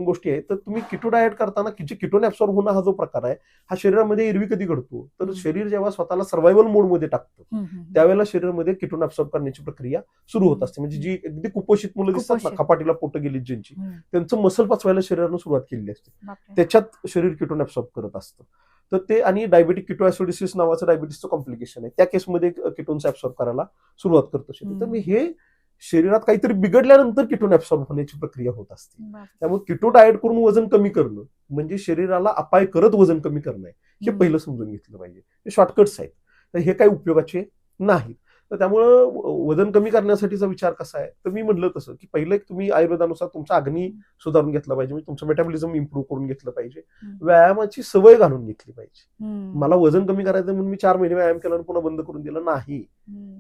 गोष्टी आहेत, तर तुम्ही किटो डाएट करताना किटोन ऍब्सॉर्ब होणं हा जो प्रकार आहे हा शरीरामध्ये एरवी कधी घडतो, तर शरीर जेव्हा स्वतःला सर्व्हायवल मोडमध्ये टाकतं त्यावेळेला शरीरामध्ये किटोन ऍब्सॉर्ब करण्याची प्रक्रिया सुरू होत असते. म्हणजे जी अगदी कुपोषित मुलं दिसतात ना, कुपोषित. खपाटीला पोटं गेली ज्यांची, त्यांचं मसल पचवायला शरीरानं सुरुवात केलेली असते, बापरे. त्याच्यात शरीर किटोन ऍब्सॉर्ब करत असतं. तर ते, आणि डायबेटिक किटोएसिडोसिस नावाचं डायबिटीसचं कॉम्प्लिकेशन आहे, त्या केसमध्ये किटोन्स ऍब्सॉर्ब करायला सुरुवात करतो शरीर. तर मी हे शरीरात काहीतरी बिघडल्यानंतर किटोन ऍब्सॉर्ब होण्याची प्रक्रिया होत असते. बापरे. त्यामुळे किटो डाएट करून वजन कमी करणं म्हणजे शरीराला अपाय करत वजन कमी करणं आहे, हे पहिलं समजून घेतलं पाहिजे. हे शॉर्टकट्स आहेत, तर हे काही उपयोगाचे नाहीत. तर त्यामुळं वजन कमी करण्यासाठीचा विचार कसा आहे, तर मी म्हटलं तसं की पहिलं एक तुम्ही आयुर्वेदानुसार तुमचा अग्नी सुधारून घेतला पाहिजे, म्हणजे तुमचं मेटाबॉलिझम इम्प्रूव्ह करून घेतलं पाहिजे, व्यायामाची सवय घालून घेतली पाहिजे. मला वजन कमी करायचं म्हणून मी 4 महिने व्यायाम केला आणि पुन्हा बंद करून दिला नाही.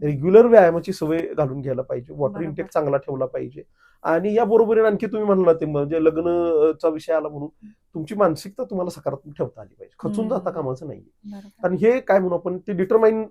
रेग्युलर व्यायामाची सवय घालून घ्यायला पाहिजे, वॉटर बरोबर. इंटेक चांगला ठेवला पाहिजे. आणि या बरोबरीने आणखी तुम्ही म्हणला ते म्हणजे लग्नचा विषय आला म्हणून तुमची मानसिकता तुम्हाला सकारात्मक ठेवता आली पाहिजे, खचून जाता कामाचं नाही. बरोबर. आणि हे काय म्हणू आपण, ते डिटरमाइन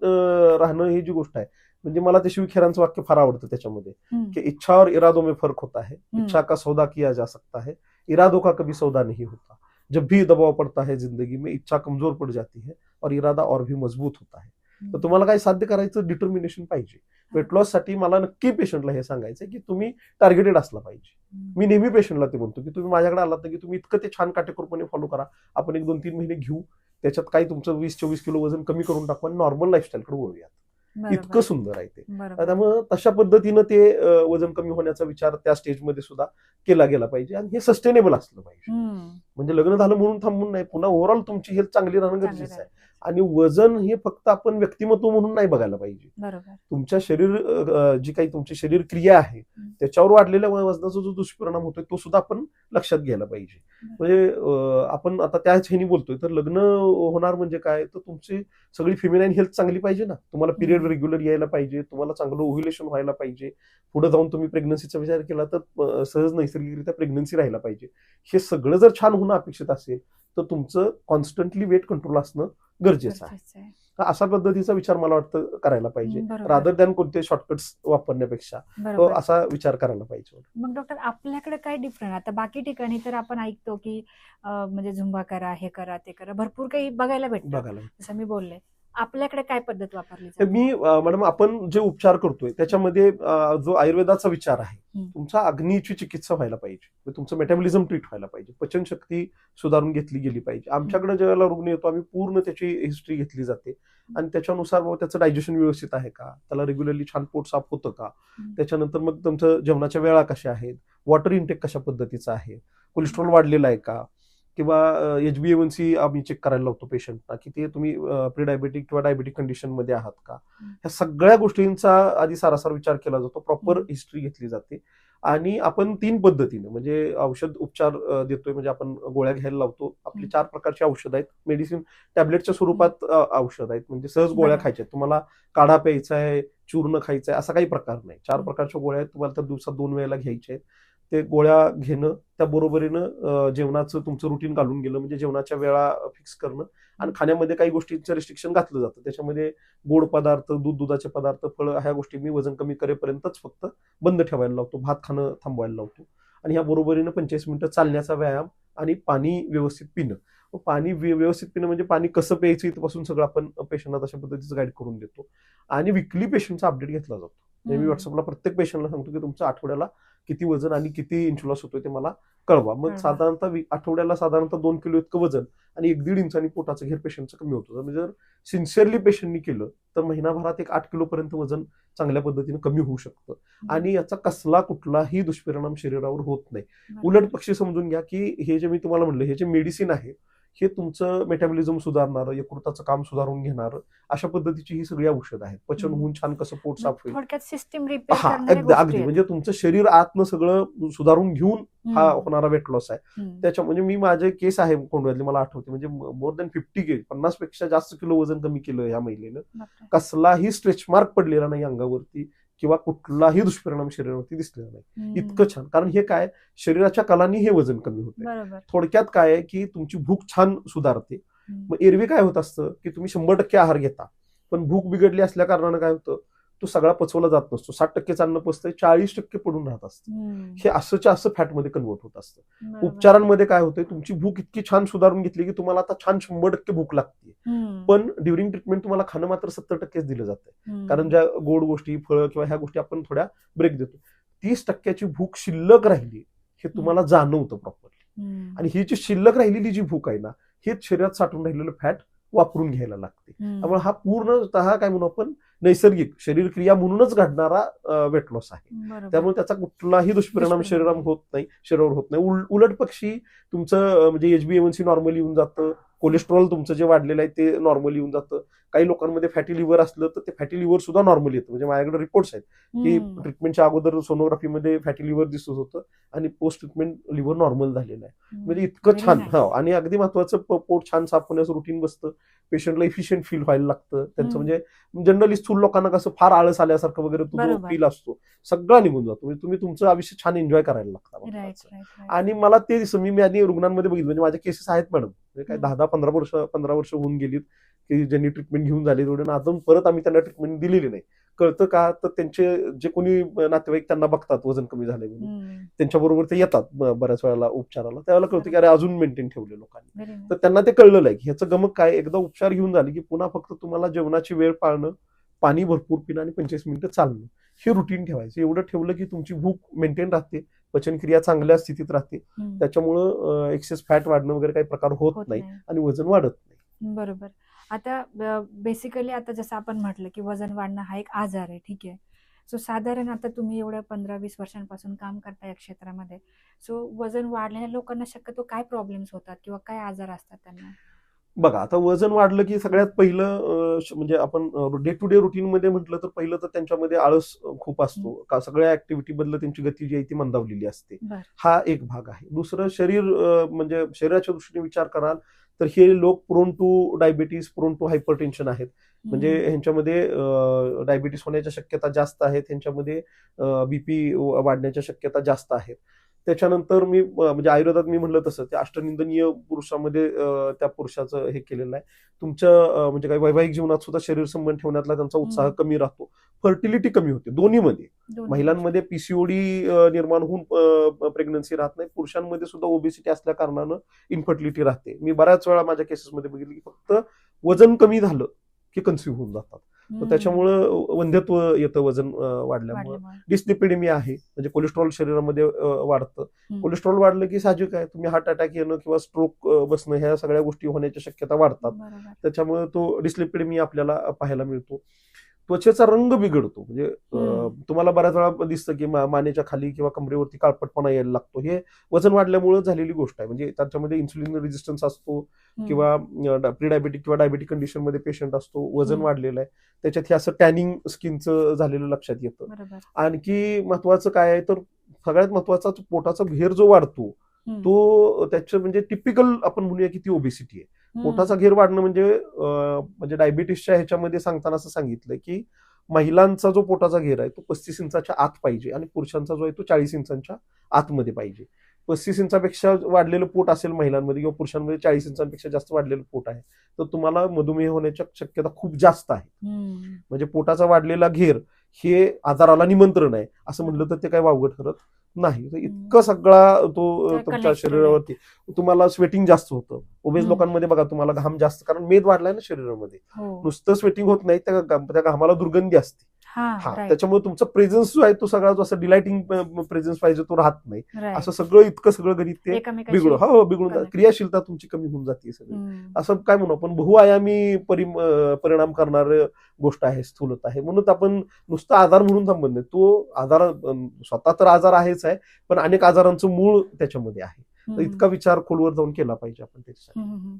राहणं ही जी गोष्ट आहे, म्हणजे मला ते शिवखेरांचं वाक्य फार आवडतं त्याच्यामध्ये, की इच्छा और इरादों में फर्क होता है, इच्छा का सौदा किया जा सकता है, इरादों का कभी सौदा नहीं होता. जब भी दबाव पड़ता है जिंदगी में, इच्छा कमजोर पड़ जाती है और इरादा और भी मजबूत होता है. तर तुम्हाला काय साध्य करायचं, डिटर्मिनेशन पाहिजे. वेट लॉस साठी मला नक्की पेशंटला हे सांगायचं की तुम्ही टार्गेटेड असला पाहिजे. मी नेहमी पेशंटला ते म्हणतो की तुम्ही माझ्याकडे आलात की तुम्ही इतकं ते छान काटेकोरपणे फॉलो करा, आपण 1-2-3 महिने घेऊ, त्याच्यात काही तुमचं 20-24 किलो वजन कमी करून टाकू आणि नॉर्मल लाईफस्टाईलकडे वळूयात. इतकं सुंदर आहे ते. त्यामुळे तशा पद्धतीनं ते वजन कमी होण्याचा विचार त्या स्टेजमध्ये सुद्धा केला गेला पाहिजे आणि हे सस्टेनेबल असलं पाहिजे. म्हणजे लग्न झालं म्हणून थांबून नाही, पुन्हा ओव्हरऑल तुमची हेल्थ चांगली राहणं गरजेचं आहे. आणि वजन हे फक्त आपण व्यक्तिमत्व म्हणून नाही बघायला पाहिजे. बरोबर. तुमच्या शरीर जी काही तुमची शरीर क्रिया आहे त्याच्यावर वाढलेल्या वजनाचा जो दुष्परिणाम होतोय तो सुद्धा आपण लक्षात घ्यायला पाहिजे. म्हणजे आपण आता त्याच ह्यानी बोलतोय, तर लग्न होणार म्हणजे काय, तर तुमची सगळी फेमिनाईन हेल्थ चांगली पाहिजे ना, तुम्हाला पिरियड रेग्युलर यायला पाहिजे, तुम्हाला चांगलं ओव्ह्युलेशन व्हायला पाहिजे, पुढे जाऊन तुम्ही प्रेग्नन्सीचा विचार केला तर सहज नैसर्गिकरित्या प्रेग्नन्सी राहायला पाहिजे. हे सगळं जर छान होणं अपेक्षित असेल तर तुमचं कॉन्स्टंटली वेट कंट्रोल असणं गरजेचं आहे. अशा पद्धतीचा विचार मला वाटतं करायला पाहिजे, रादर दॅन कोणते शॉर्टकट्स वापरण्यापेक्षा तो असा विचार करायला पाहिजे. मग डॉक्टर, आपल्याकडे काय डिफरंट, आता बाकी ठिकाणी तर आपण ऐकतो की म्हणजे झुंबा करा, हे करा, ते करा, भरपूर काही बघायला भेटतं, जसं मी बोलले. आपल्याकडे काय पद्धत वापरली जाते? मी मॅडम, आपण जे उपचार करतोय त्याच्यामध्ये जो आयुर्वेदाचा विचार आहे, तुमचा अग्नीची चिकित्सा व्हायला पाहिजे, तुमचं मेटाबॉलिझम ट्रीट व्हायला पाहिजे, पचनशक्ती सुधारून घेतली गेली पाहिजे. आमच्याकडे ज्यावेळेला रुग्ण येतो आम्ही पूर्ण त्याची हिस्ट्री घेतली जाते आणि त्याच्यानुसार त्याचं डायजेशन व्यवस्थित आहे का, त्याला रेग्युलरली छान पोट साफ होतं का, त्याच्यानंतर मग तुमचं जेवणाच्या वेळा कशा आहेत, वॉटर इंटेक कशा पद्धतीचा आहे, कोलेस्ट्रॉल वाढलेला आहे का, किंवा HbA1c आम्ही चेक करायला लावतो पेशंटना की ते तुम्ही प्री डायबेटिक किंवा डायबेटिक कंडिशन मध्ये आहात का. ह्या सगळ्या गोष्टींचा आधी सारासार विचार केला जातो, प्रॉपर हिस्ट्री घेतली जाते आणि आपण 3 पद्धतीने म्हणजे औषध उपचार देतोय. म्हणजे आपण गोळ्या घ्यायला लावतो, आपली 4 प्रकारची औषध आहेत, मेडिसिन टॅबलेटच्या स्वरूपात औषध आहेत, म्हणजे सहज गोळ्या खायच्या आहेत. तुम्हाला काढा प्यायचा आहे, चूर्ण खायचंय असा काही प्रकार नाही. 4 प्रकारच्या गोळ्या आहेत, तुम्हाला त्या दिवसात 2 वेळेला घ्यायच्या आहेत. ते गोळ्या घेणं, त्या बरोबरीनं जेवणाचं तुमचं रुटीन घालून गेलं म्हणजे जेवणाच्या वेळा फिक्स करणं आणि खाण्यामध्ये काही गोष्टींचं रिस्ट्रिक्शन घातलं जातं. त्याच्यामध्ये गोड पदार्थ, दुधाचे पदार्थ, फळं ह्या गोष्टी मी वजन कमी करेपर्यंतच फक्त बंद ठेवायला लावतो. भात खाणं थांबवायला लावतो आणि ह्या बरोबरीनं 45 मिनिटं चालण्याचा व्यायाम आणि पाणी व्यवस्थित पिणं. पाणी व्यवस्थित पिणं म्हणजे पाणी कसं प्यायचं इथपासून सगळं आपण पेशंटला तशा पद्धतीचं गाईड करून देतो आणि विकली पेशंटचा अपडेट घेतला जातो. मी व्हॉट्सअपला प्रत्येक पेशंटला सांगतो की तुमचं आठवड्याला किती वजन आणि किती इंच लॉस होतोय ते मला कळवा. मग साधारणतः आठवड्याला साधारणतः 2 किलो इतकं वजन आणि 1-1.5 इंचांनी पोटाचं घेर पेशंटचं कमी होतं. म्हणजे जर सिन्सिअरली पेशंटनी केलं तर महिनाभरात 8 किलो पर्यंत वजन चांगल्या पद्धतीने कमी होऊ शकतं आणि याचा कसला कुठलाही दुष्परिणाम शरीरावर होत नाही. उलट पक्षी समजून घ्या की हे जे मी तुम्हाला म्हणलं हे जे मेडिसिन आहे हे तुमचं मेटाबॉलिझम सुधारणारं, यकृताचं काम सुधारून घेणारं अशा पद्धतीची ही सगळी औषधं आहेत. पचन होऊन छान कसं पोट साफ होईल. थोडक्यात सिस्टीम हा अगदी म्हणजे तुमचं शरीर आतनं सगळं सुधारून घेऊन हा होणारा वेट लॉस आहे. त्याच्या म्हणजे मी माझे केस आहे कोंडव्यातले मला आठवते म्हणजे मोर दॅन 50 केज 50 पेक्षा जास्त किलो वजन कमी केलं या महिलेनं. कसलाही स्ट्रेच मार्क पडलेला नाही अंगावरती किंवा कुठलाही दुष्परिणाम शरीरावरती दिसलेला नाही. इतकं छान. कारण हे काय शरीराच्या कलांनी हे वजन कमी होते. थोडक्यात काय आहे की तुमची भूक छान सुधारते. मग एरवी काय होत असतं की तुम्ही 100% आहार घेता पण भूक बिघडली असल्या कारणानं काय होतं तो सगळा पचवला जात नसतो. 60% अन्न पचतंय 40% पडून राहत असतं. हे असंच्या असं फॅटमध्ये कन्वर्ट होत असतं. उपचारांमध्ये काय होतंय तुमची भूक इतकी छान सुधारून घेतली की तुम्हाला आता छान 100% भूक लागते पण ड्युरिंग ट्रीटमेंट तुम्हाला खाणं मात्र 70%च दिलं जातंय. कारण ज्या गोड गोष्टी फळं किंवा ह्या गोष्टी आपण थोड्या ब्रेक देतो. 30% भूक शिल्लक राहिली हे तुम्हाला जाणवतं प्रॉपरली आणि ही जी शिल्लक राहिलेली जी भूक आहे ना हेच शरीरात साठून राहिलेलं फॅट वापरून घ्यायला लागते. त्यामुळे हा पूर्णतः काय म्हणू आपण नैसर्गिक शरीर क्रिया म्हणूनच घडणारा वेट लॉस आहे. त्यामुळे त्याचा कुठलाही दुष्परिणाम शरीरावर होत नाही. उलट पक्षी तुमचं म्हणजे HbA1c नॉर्मल येऊन जातं. कोलेस्ट्रॉल तुमचं जे वाढलेलं आहे ते नॉर्मल येऊन जातं. काही लोकांमध्ये फॅटी लिव्हर असलं तर ते फॅटी लिव्हर सुद्धा नॉर्मल येतं. म्हणजे माझ्याकडे रिपोर्ट्स आहेत की ट्रीटमेंटच्या अगोदर सोनोग्राफीमध्ये फॅटी लिव्हर दिसत होतं आणि पोस्ट ट्रीटमेंट लिव्हर नॉर्मल झालेलं आहे. म्हणजे इतकं छान. आणि अगदी महत्वाचं पोट छान साफ होण्याचं रुटीन बसतं. पेशंटला इफिशियंट फील व्हायला लागतं. त्यांचं म्हणजे जनरली स्थूल लोकांना कसं फार आळस आल्यासारखं वगैरे तो फील असतो सगळा निघून जातो. म्हणजे तुम्ही तुमचं आयुष्य छान एन्जॉय करायला लागतं. आणि मला ते मी आधी रुग्णांमध्ये बघितलं म्हणजे माझे केसेस आहेत मॅडम म्हणजे काय 10-15 वर्ष होऊन गेलीत की ज्यांनी ट्रीटमेंट घेऊन झाली तेवढे अजून परत आम्ही त्यांना ट्रीटमेंट दिलेली नाही. कळतं का तर त्यांचे जे कोणी नातेवाईक त्यांना बघतात वजन कमी झाले म्हणून त्यांच्याबरोबर ते येतात बऱ्याच वेळेला उपचाराला त्यावेळेला कळतं की अरे अजून मेंटेन ठेवले लोकांनी. तर त्यांना ते कळलं की ह्याचं गमक काय एकदा उपचार घेऊन झाले की पुन्हा फक्त तुम्हाला जेवणाची वेळ पाळणं पाणी भरपूर पिणं आणि 25 मिनिटं चालणं हे रुटीन ठेवायचं. एवढं ठेवलं की तुमची भूक मेंटेन राहते पचनक्रिया चांगल्या स्थितीत राहते. त्याच्यामुळं एक्सेस फॅट वाढणं वगैरे काही प्रकार होत नाही आणि वजन वाढत नाही. बरोबर. आता बेसिकली आता जसं आपण म्हटलं की वजन वाढणं हा एक आजार आहे. ठीक आहे. सो साधारण आता तुम्ही एवढ्या 15-20 वर्षांपासून काम करता या क्षेत्रामध्ये. सो वजन वाढलेल्या लोकांना शक्यतो काय प्रॉब्लेम्स होतात किंवा काय आजार असतात त्यांना? बघा आता वजन वाढलं की सगळ्यात पहिलं म्हणजे आपण डे टू डे रुटीन मध्ये म्हटलं तर पहिलं तर त्यांच्यामध्ये आळस खूप असतो का सगळ्या ऍक्टिव्हिटी बदल त्यांची गती जी आहे ती मंदावलेली असते. हा एक भाग आहे. दुसरं शरीर म्हणजे शरीराच्या दृष्टीने विचार कराल तर हे लोक prone to diabetes prone to hypertension आहेत. म्हणजे ह्यांच्यामध्ये डायबिटीस होण्याच्या शक्यता जास्त आहेत. ह्यांच्यामध्ये बीपी वाढण्याच्या शक्यता जास्त आहेत. त्याच्यानंतर मी म्हणजे आयुर्वेदात मी म्हणलं तसं त्या अष्टनिंदनीय पुरुषामध्ये त्या पुरुषाचं हे केलेलं आहे. तुमच्या म्हणजे काही वैवाहिक जीवनात सुद्धा शरीर संबंध ठेवण्यातला त्यांचा उत्साह कमी राहतो. फर्टिलिटी कमी होते दोन्हीमध्ये. महिलांमध्ये पीसीओडी निर्माण होऊन प्रेग्नन्सी राहत नाही. पुरुषांमध्ये सुद्धा ओबेसिटी असल्या कारणानं इन्फर्टिलिटी राहते. मी बऱ्याच वेळा माझ्या केसेसमध्ये बघितलं की फक्त वजन कमी झालं की कन्सिव्ह होऊन जातात. त्याच्यामुळं वंध्यत्व येतं वजन वाढल्यामुळे. डिस्लिपिडेमिया आहे म्हणजे कोलेस्ट्रॉल शरीरामध्ये वाढतं. कोलेस्ट्रॉल वाढलं की साहजिक आहे तुम्ही हार्ट अटॅक येणं किंवा स्ट्रोक बसणं ह्या सगळ्या गोष्टी होण्याच्या शक्यता वाढतात. त्याच्यामुळे तो डिस्लिपिडेमिया आपल्याला पाहायला मिळतो. त्वचेचा रंग बिघडतो. म्हणजे तुम्हाला बऱ्याच वेळा दिसतं की मानेच्या खाली किंवा कमरेवरती काळपटपणा यायला लागतो. हे वजन वाढल्यामुळे झालेली गोष्ट आहे. म्हणजे त्याच्यामध्ये इन्सुलिन रेजिस्टन्स असतो किंवा प्री डायबेटिक किंवा डायबेटिक कंडिशन मध्ये पेशंट असतो. वजन वाढलेलं आहे त्याच्यात हे असं टॅनिंग स्किनचं झालेलं लक्षात येतं. आणखी महत्वाचं काय आहे तर सगळ्यात महत्वाचा पोटाचा घेर जो वाढतो तो त्याचं म्हणजे टिपिकल आपण म्हणूया की ती ओबेसिटी आहे. पोटाचा घेर वाढणं म्हणजे डायबिटीसच्या ह्याच्यामध्ये सांगताना असं सांगितलं की महिलांचा जो पोटाचा घेर आहे तो 35 इंचाच्या आत पाहिजे आणि पुरुषांचा जो आहे तो 40 इंचांच्या आतमध्ये पाहिजे. 35 इंचापेक्षा वाढलेलं पोट असेल महिलांमध्ये किंवा पुरुषांमध्ये 40 इंचांपेक्षा जास्त वाढलेलं पोट आहे तर तुम्हाला मधुमेह होण्याची शक्यता खूप जास्त आहे. म्हणजे पोटाचा वाढलेला घेर हे आजाराला निमंत्रण आहे असं म्हणलं तर ते काही वावगं ठरत नाही. तर इतकं सगळा तो तुमच्या connected शरीरावरती तुम्हाला स्वेटिंग जास्त होतं. ओबेज हम्म. लोकांमध्ये बघा तुम्हाला घाम जास्त, कारण मेद वाढलाय ना शरीरामध्ये. हो. नुसतं स्वेटिंग होत नाही, त्या घामाला दुर्गंधी असते. हा, हा, right, त्याच्यामुळे तुमचा प्रेझेन्स जो आहे तो सगळा जो असं डिलाइटिंग प्रेझेन्स पाहिजे तो राहत नाही. right. असं सगळं इतकं सगळं गणित ते एकमेकांशी बिघडून बिघडून connect. क्रियाशीलता तुमची कमी होऊन जाते सगळी. हम्म. असं काय म्हणू आपण, बहुआयामी परिणाम करणार गोष्ट आहे स्थूलता आहे. म्हणून आपण नुसतं आजार म्हणून थांबत नाही. तो आजार स्वतः तर आजार आहेच आहे, पण अनेक आजारांचं मूळ त्याच्यामध्ये आहे. तर हम्म. इतका विचार खोलवर जाऊन केला पाहिजे आपण त्याच्यासाठी.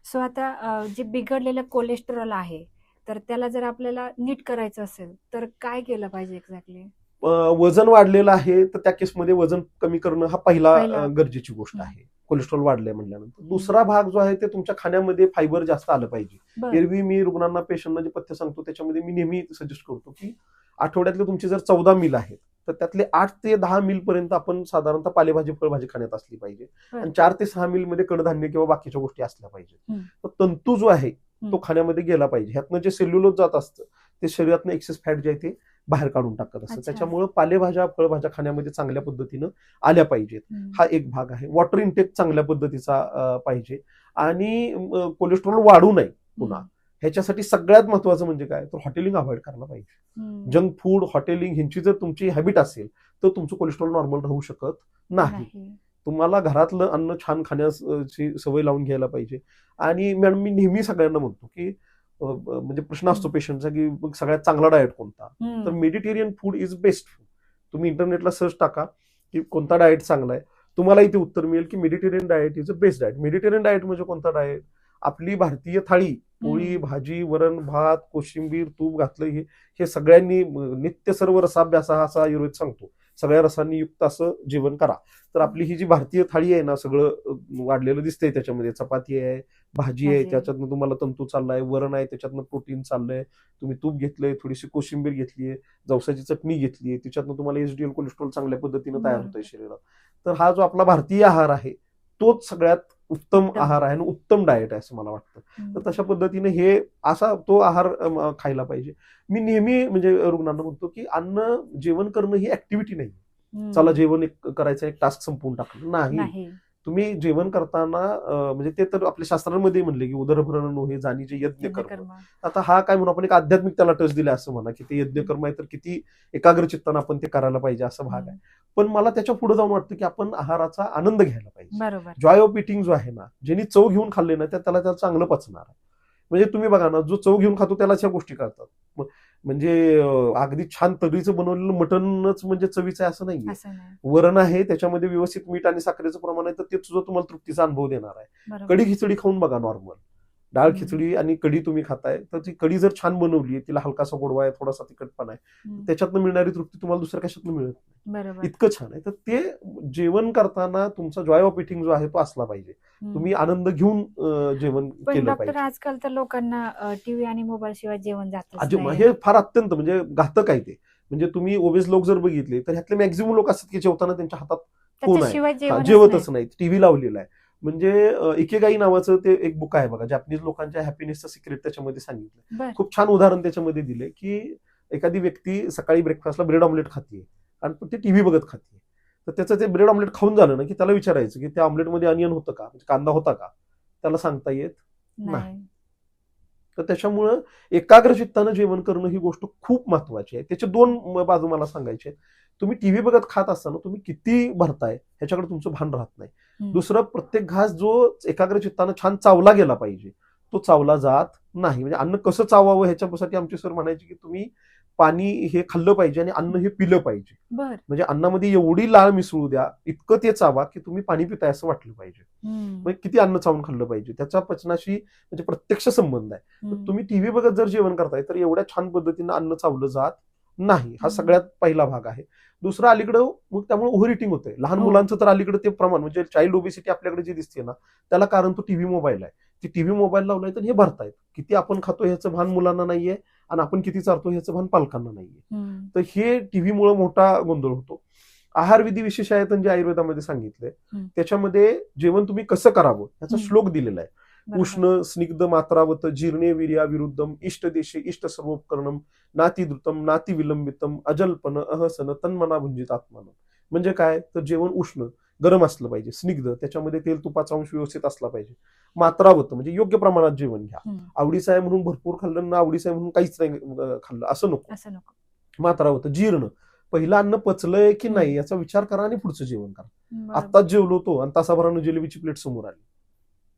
सो आता जे बिघडलेलं कोलेस्टेरॉल आहे तर त्याला जर आपल्याला नीट करायचं असेल तर काय केलं पाहिजे एक्झॅक्टली? वजन वाढलेलं आहे तर त्या केसमध्ये वजन कमी करणं हा पहिला पहिला. गरजेची गोष्ट आहे. कोलेस्ट्रॉल वाढलंय म्हणल्यानंतर दुसरा भाग जो आहे ते तुमच्या खाण्यामध्ये फायबर जास्त आलं पाहिजे. बरं. एरवी मी रुग्णांना, पेशंटना जे पथ्य सांगतो त्याच्यामध्ये मी नेहमी सजेस्ट करतो की आठवड्यातले तुमचे जर 14 मील आहेत तर त्यातले 8 ते 10 मील पर्यंत आपण साधारणतः पालेभाजी फळभाजी खाण्यात असली पाहिजे बरं. आणि 4 ते 6 मील मध्ये कडधान्य किंवा बाकीच्या गोष्टी असल्या पाहिजेत. हम्म. तर तंतू जो आहे तो खाण्यामध्ये गेला पाहिजे. ह्यातनं जे सेल्युलोज जात असतं ते शरीरातनं एक्सेस फॅट जे आहे ते बाहेर काढून टाकत असतं. अच्छा. त्याच्यामुळे पालेभाज्या फळभाज्या खाण्यामध्ये चांगल्या पद्धतीनं आल्या पाहिजेत. हम्म. हा एक भाग आहे. वॉटर इंटेक चांगल्या पद्धतीचा पाहिजे आणि कोलेस्ट्रॉल वाढू नये पुन्हा. ह्याच्यासाठी सगळ्यात महत्वाचं म्हणजे काय, तर हॉटेलिंग अवॉइड करायला पाहिजे. हम्म. जंक फूड, हॉटेलिंग ह्यांची जर तुमची हॅबिट असेल तर तुमचं कोलेस्ट्रॉल नॉर्मल राहू शकत नाही. नाही. तुम्हाला घरातलं अन्न छान खाण्याची सवय लावून घ्यायला पाहिजे. आणि मॅडम मी नेहमी सगळ्यांना म्हणतो की म्हणजे प्रश्न असतो पेशंटचा की मग सगळ्यात चांगला डाएट कोणता, हम्म. तर Mediterranean food is best food. तुम्ही इंटरनेटला सर्च टाका की कोणता डाएट चांगला आहे, तुम्हाला इथे उत्तर मिळेल की Mediterranean diet is a best diet. Mediterranean diet म्हणजे कोणता डाएट, आपली भारतीय थाळी, पोळी भाजी वरण भात कोशिंबीर तूप घातलं हे सगळ्यांनी नित्य सर्व रसाभ्यास हा असा आयुर्वेद सांगतो, सगळ्या रसांनी युक्त असं जेवण करा. तर आपली ही जी भारतीय थाळी आहे ना, सगळं वाढलेलं दिसतंय त्याच्यामध्ये. चपाती आहे, भाजी आहे, भाजी. त्याच्यातनं तुम्हाला तंतू चाललाय, वरण आहे त्याच्यातनं प्रोटीन चाललंय, तुम्ही तूप घेतलंय, थोडीशी कोशिंबीर घेतलीये, जवसाची चटणी घेतलीये, त्याच्यातनं तुम्हाला एचडीएल कोलेस्ट्रॉल चांगल्या पद्धतीनं तयार होतंय शरीरात. तर हा जो आपला भारतीय आहार आहे तोच सगळ्यात उत्तम आहार आहे आणि उत्तम डाएट आहे असं मला वाटतं. तर तशा पद्धतीने हे असा तो आहार खायला पाहिजे. मी नेहमी म्हणजे रुग्णांना म्हणतो की अन्न जेवण करणं ही ऍक्टिव्हिटी नाही. हम्म. चला जेवण करायचं, एक टास्क संपवून टाकलं नाही. नाही. तुम्ही जेवण करताना म्हणजे ते तर आपल्या शास्त्रांमध्ये म्हणले की उदरभरण नोहे जाणीचे यज्ञ कर्म. कर्म. आता हा काय म्हणून आपण एक आध्यात्मिक त्याला टच दिला असं म्हणा की ते यज्ञ कर्म आहे तर किती एकाग्र चित्तानं आपण ते करायला पाहिजे असं भाग आहे. पण मला त्याच्या पुढे जाऊन वाटतं की आपण आहाराचा आनंद घ्यायला पाहिजे. बरोबर. जॉय ऑफ इटिंग जो आहे ना, ज्यांनी चव घेऊन खाल्ले ना त्याला चांगलं पचणार आहे. म्हणजे तुम्ही बघा ना, जो चव घेऊन खातो त्यालाच ह्या गोष्टी करतात. म्हणजे अगदी छान तर्रीचं बनवलेलं मटणच म्हणजे चवीचं आहे असं नाहीये. असं नाही. वरण आहे त्याच्यामध्ये व्यवस्थित मीठ आणि साखरेचं प्रमाण आहे तर ते सुद्धा तुम्हाला तृप्तीचा अनुभव देणार आहे. बरोबर. कढी खिचडी खाऊन बघा, नॉर्मल डाळ खिचडी आणि कढी तुम्ही खाताय तर ती कढी जर छान बनवली, तिला हलकासा गोडवा आहे, थोडासा तिखटपणा आहे, हम्म. त्याच्यातनं मिळणारी तृप्ती तुम्हाला दुसऱ्या कशातनं मिळत नाही. बरोबर. इतकं छान आहे. तर ते जेवण करताना तुमचा जॉय ऑफ इटिंग जो आहे तो असला पाहिजे. हम्म. तुम्ही आनंद घेऊन जेवण पण केलं डॉक्टर पाहिजे. आजकाल तर लोकांना टीव्ही आणि मोबाईल शिवाय जेवण जातच नाही. हे फार अत्यंत म्हणजे घातक आहे ते. म्हणजे तुम्ही ओबेस लोक जर बघितले तर ह्यातले मॅक्झिमम लोक असतात की जेवताना त्यांच्या हातात फोन आहे, त्याच्याशिवाय जेवणच जेवतच नाही. नाही, टीव्ही लावलेला आहे. म्हणजे इकेगाई नावाचं ते एक बुक आहे बघा, जॅपनीज लोकांच्या हॅपीनेसचं सिक्रेट त्याच्यामध्ये सांगितलं. बरं. खूप छान उदाहरण त्याच्यामध्ये दिले की एखादी व्यक्ती सकाळी ब्रेकफास्टला ब्रेड ऑमलेट खाते आणि ती टीव्ही बघत खाते. तर त्याचं ते ब्रेड ऑमलेट खाऊन झालं ना की त्याला विचारायचं की त्या ऑमलेटमध्ये अनियन होतं का, म्हणजे कांदा होता का, त्याला सांगता येत नाही. तर त्याच्यामुळं एकाग्र चित्तानं जेवण करणं ही गोष्ट खूप महत्वाची आहे. त्याचे 2 बाजू मला सांगायचे आहेत. तुम्ही टीव्ही बघत खात असताना तुम्ही किती भरताय ह्याच्याकडे तुमचं भान राहत नाही. दुसरं, प्रत्येक घास जो एकाग्र चित्तानं छान चावला गेला पाहिजे तो चावला जात नाही. म्हणजे अन्न कसं चावावं ह्याच्यासाठी आमचे सर म्हणायचे की तुम्ही पाणी हे खाल्लं पाहिजे आणि अन्न हे पिलं पाहिजे. बर. म्हणजे अन्नामध्ये एवढी लाळ मिसळू द्या, इतकं ते चावा की तुम्ही पाणी पिताय असं वाटलं पाहिजे. म्हणजे किती अन्न चावून खाल्लं पाहिजे त्याचा पचनाशी म्हणजे प्रत्यक्ष संबंध आहे. तर तुम्ही टीव्ही बघत जर जेवण करताय तर एवढ्या छान पद्धतीनं अन्न चावलं जात नाही. हा सगळ्यात पहिला भाग आहे. दुसरा, अलीकडं मग त्यामुळे ओव्हर इटिंग होतंय. लहान मुलांचं तर अलीकडे ते प्रमाण म्हणजे चाइल्ड ओबेसिटी आपल्याकडे जे दिसते ना, त्याला कारण तो टीव्ही मोबाईल आहे. ती टीव्ही मोबाईल लावलाय तर हे भरतायत. किती आपण खातो ह्याचं भान मुलांना नाहीये आणि आपण किती चालतो ह्याचं भान पालकांना नाहीये. हम्म. तर हे टीव्हीमुळे मोठा गोंधळ होतो. आहारविधी विशेष आहे जे आयुर्वेदामध्ये सांगितलंय हम्म. त्याच्यामध्ये जेवण तुम्ही कसं करावं ह्याचा हम्म. श्लोक दिलेला आहे. बरोबर. उष्ण स्निग्ध मात्रावत जीर्णे वीर्या विरुद्धम इष्ट देशे इष्ट सर्वोपकरणम नाती द्रुतम नाती विलंबितम अजल्पन अहसन तन्मना भुंजित आत्मान. म्हणजे काय तर जेवण उष्ण गरम असलं पाहिजे, स्निग्ध त्याच्यामध्ये तेल तुपाचा अंश व्यवस्थित असला पाहिजे, मात्रावत म्हणजे योग्य प्रमाणात जेवण घ्या. हम्म. आवडीचं आहे म्हणून भरपूर खाल्लं ना आवडीचं आहे म्हणून काहीच नाही खाल्लं असं नको. असं नको. मात्रावत जीर्ण पहिलं अन्न पचलंय की हम्म. नाही याचा विचार करा आणि पुढचं जेवण करा. बरोबर. आत्ताच जेवलो तो आणि तासाभरानं जिलेबीची प्लेट समोर आली,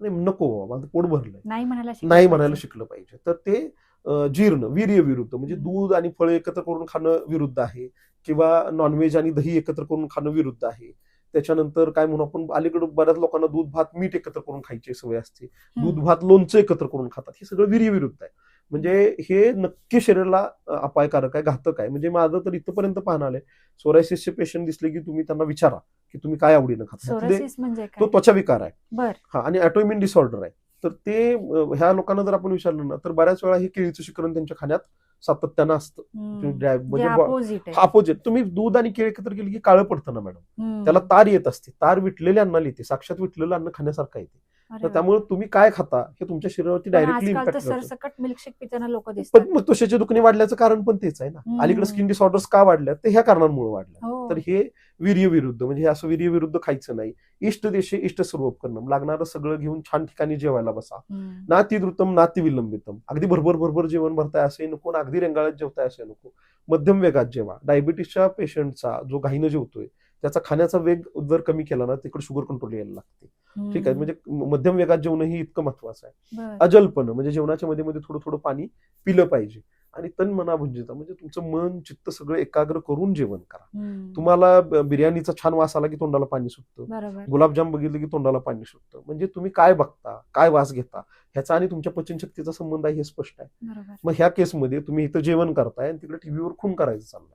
नाही नको बाबा माझं पोट भरलंय, नाही म्हणायला शिकलं नाही पाहिजे. म्हणायला शिकलं पाहिजे. तर ते जीर्ण वीर्य विरुद्ध म्हणजे हम्म. दूध आणि फळ एकत्र करून खाणं विरुद्ध आहे, किंवा नॉनव्हेज आणि दही एकत्र करून खाणं विरुद्ध आहे. त्याच्यानंतर काय म्हणून आपण अलीकडे बऱ्याच लोकांना दूध भात मीठ एकत्र करून खायची सवय असते, दूध भात लोणचं एकत्र करून खातात, हे सगळं वीर्य विरुद्ध आहे. म्हणजे हे नक्की शरीराला अपायकारक आहे, घातक आहे. म्हणजे माझं तर इथपर्यंत पाहणं आलंय, सोरायसिसचे पेशंट दिसले की तुम्ही त्यांना विचारा की तुम्ही काय आवडीनं खाता. सोरायसिस म्हणजे तो काय? त्वचा विकार आहे बर. हा आणि ऑटोइम्युन डिसऑर्डर आहे. तर ते ह्या लोकांना जर आपण विचारलं ना तर बऱ्याच वेळा हे केळीचं शिकरण त्यांच्या खाण्यात सातत्यानं असतं. म्हणजे अपोजिट आहे. अपोजिट. तुम्ही दूध आणि केळी एकत्र केली की काळं पडतं ना मॅडम, हम्म. त्याला तार येत असते, तार विटलेल्या अन्नाला येते, साक्षात विटलेलं अन्न खाण्यासारखं येते. अरे तर वा. त्यामुळे तुम्ही काय खाता हे तुमच्या शरीरावरती पण डायरेक्टली आजकाल तर इम्पॅक्ट करतं. सरसकट मिल्कशेक पिताना लोक पण दिसतात. मग त्वचेचे दुखणे वाढल्याचं कारण पण तेच आहे ना. हम्म. अलीकडे स्किन डिसऑर्डर्स का वाढल्यात ते ह्या कारणांमुळे वाढल्या. हो. तर हे वीर्य विरुद्ध म्हणजे हे असं वीर्य विरुद्ध खायचं नाही. इष्ट देशे इष्ट सर्वोपकरणम लागणारं सगळं घेऊन छान ठिकाणी जेवायला बसा. हम्म. नाती द्रुतम नाती विलंबितम अगदी भरभर जेवण भरताय असंही नको आणि अगदी रेंगाळत जेवताय असं नको. मध्यम वेगात जेवा. डायबिटीसच्या पेशंटचा जो घाईनं जेवतोय त्याचा खाण्याचा वेग जर कमी केला ना तिकडे शुगर कंट्रोल यायला लागते. ठीक आहे, म्हणजे मध्यम वेगात जेवण ही इतकं महत्वाचं आहे. बर. अजल्पन म्हणजे जेवणाच्या मध्ये मध्ये थोडं थोडं पाणी पिलं पाहिजे. आणि तन मना भुंजिता म्हणजे तुमचं मन चित्त सगळं एकाग्र करून जेवण करा. हम्म. तुम्हाला बिर्याणीचा छान वास आला की तोंडाला पाणी सुटतं, बरोबर. गुलाबजाम बघितलं की तोंडाला पाणी सुटतं. म्हणजे तुम्ही काय बघता, काय वास घेता ह्याचा आणि तुमच्या पचनशक्तीचा संबंध आहे हे स्पष्ट आहे. बरोबर. मग ह्या केसमध्ये तुम्ही इथं जेवण करताय आणि तिकडे टीव्हीवर खून करायचं चाललंय.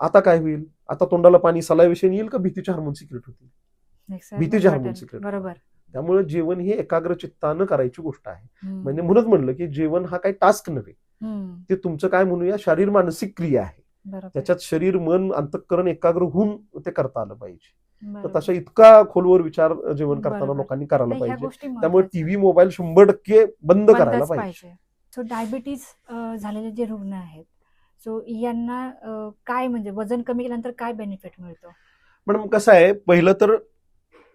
आता काय होईल? आता तोंडाला पाणी सलायविषयी येईल का भीतीचे हार्मोन सिक्रेट होतील? Excitement भीतीचे हार्मोन वाटेल. सिक्रेट. बरोबर. त्यामुळे जेवण हे एकाग्र चित्तानं करायची गोष्ट आहे. हम्म. म्हणजे म्हणूनच म्हणलं की जेवण हा काही टास्क नव्हे, हम्म. ते तुमचं काय म्हणूया शारीर मानसिक क्रिया आहे. बरोबर. त्याच्यात शरीर मन अंतःकरण एकाग्र होऊन ते करता आलं पाहिजे. तर बरोबर. तशा इतका खोलवर विचार जेवण करताना बरोबर. लोकांनी करायला नाही, ह्या पाहिजे. गोष्टी त्यामुळे महत्त्वाच्या टीव्ही मोबाईल 100% बंद करायला बंदच पाहिजे. पाहिजे. सो डायबिटीज झालेले जे रुग्ण आहेत, सो यांना काय म्हणजे वजन कमी केल्यानंतर काय बेनिफिट मिळतो? पण कसं आहे, पहिलं तर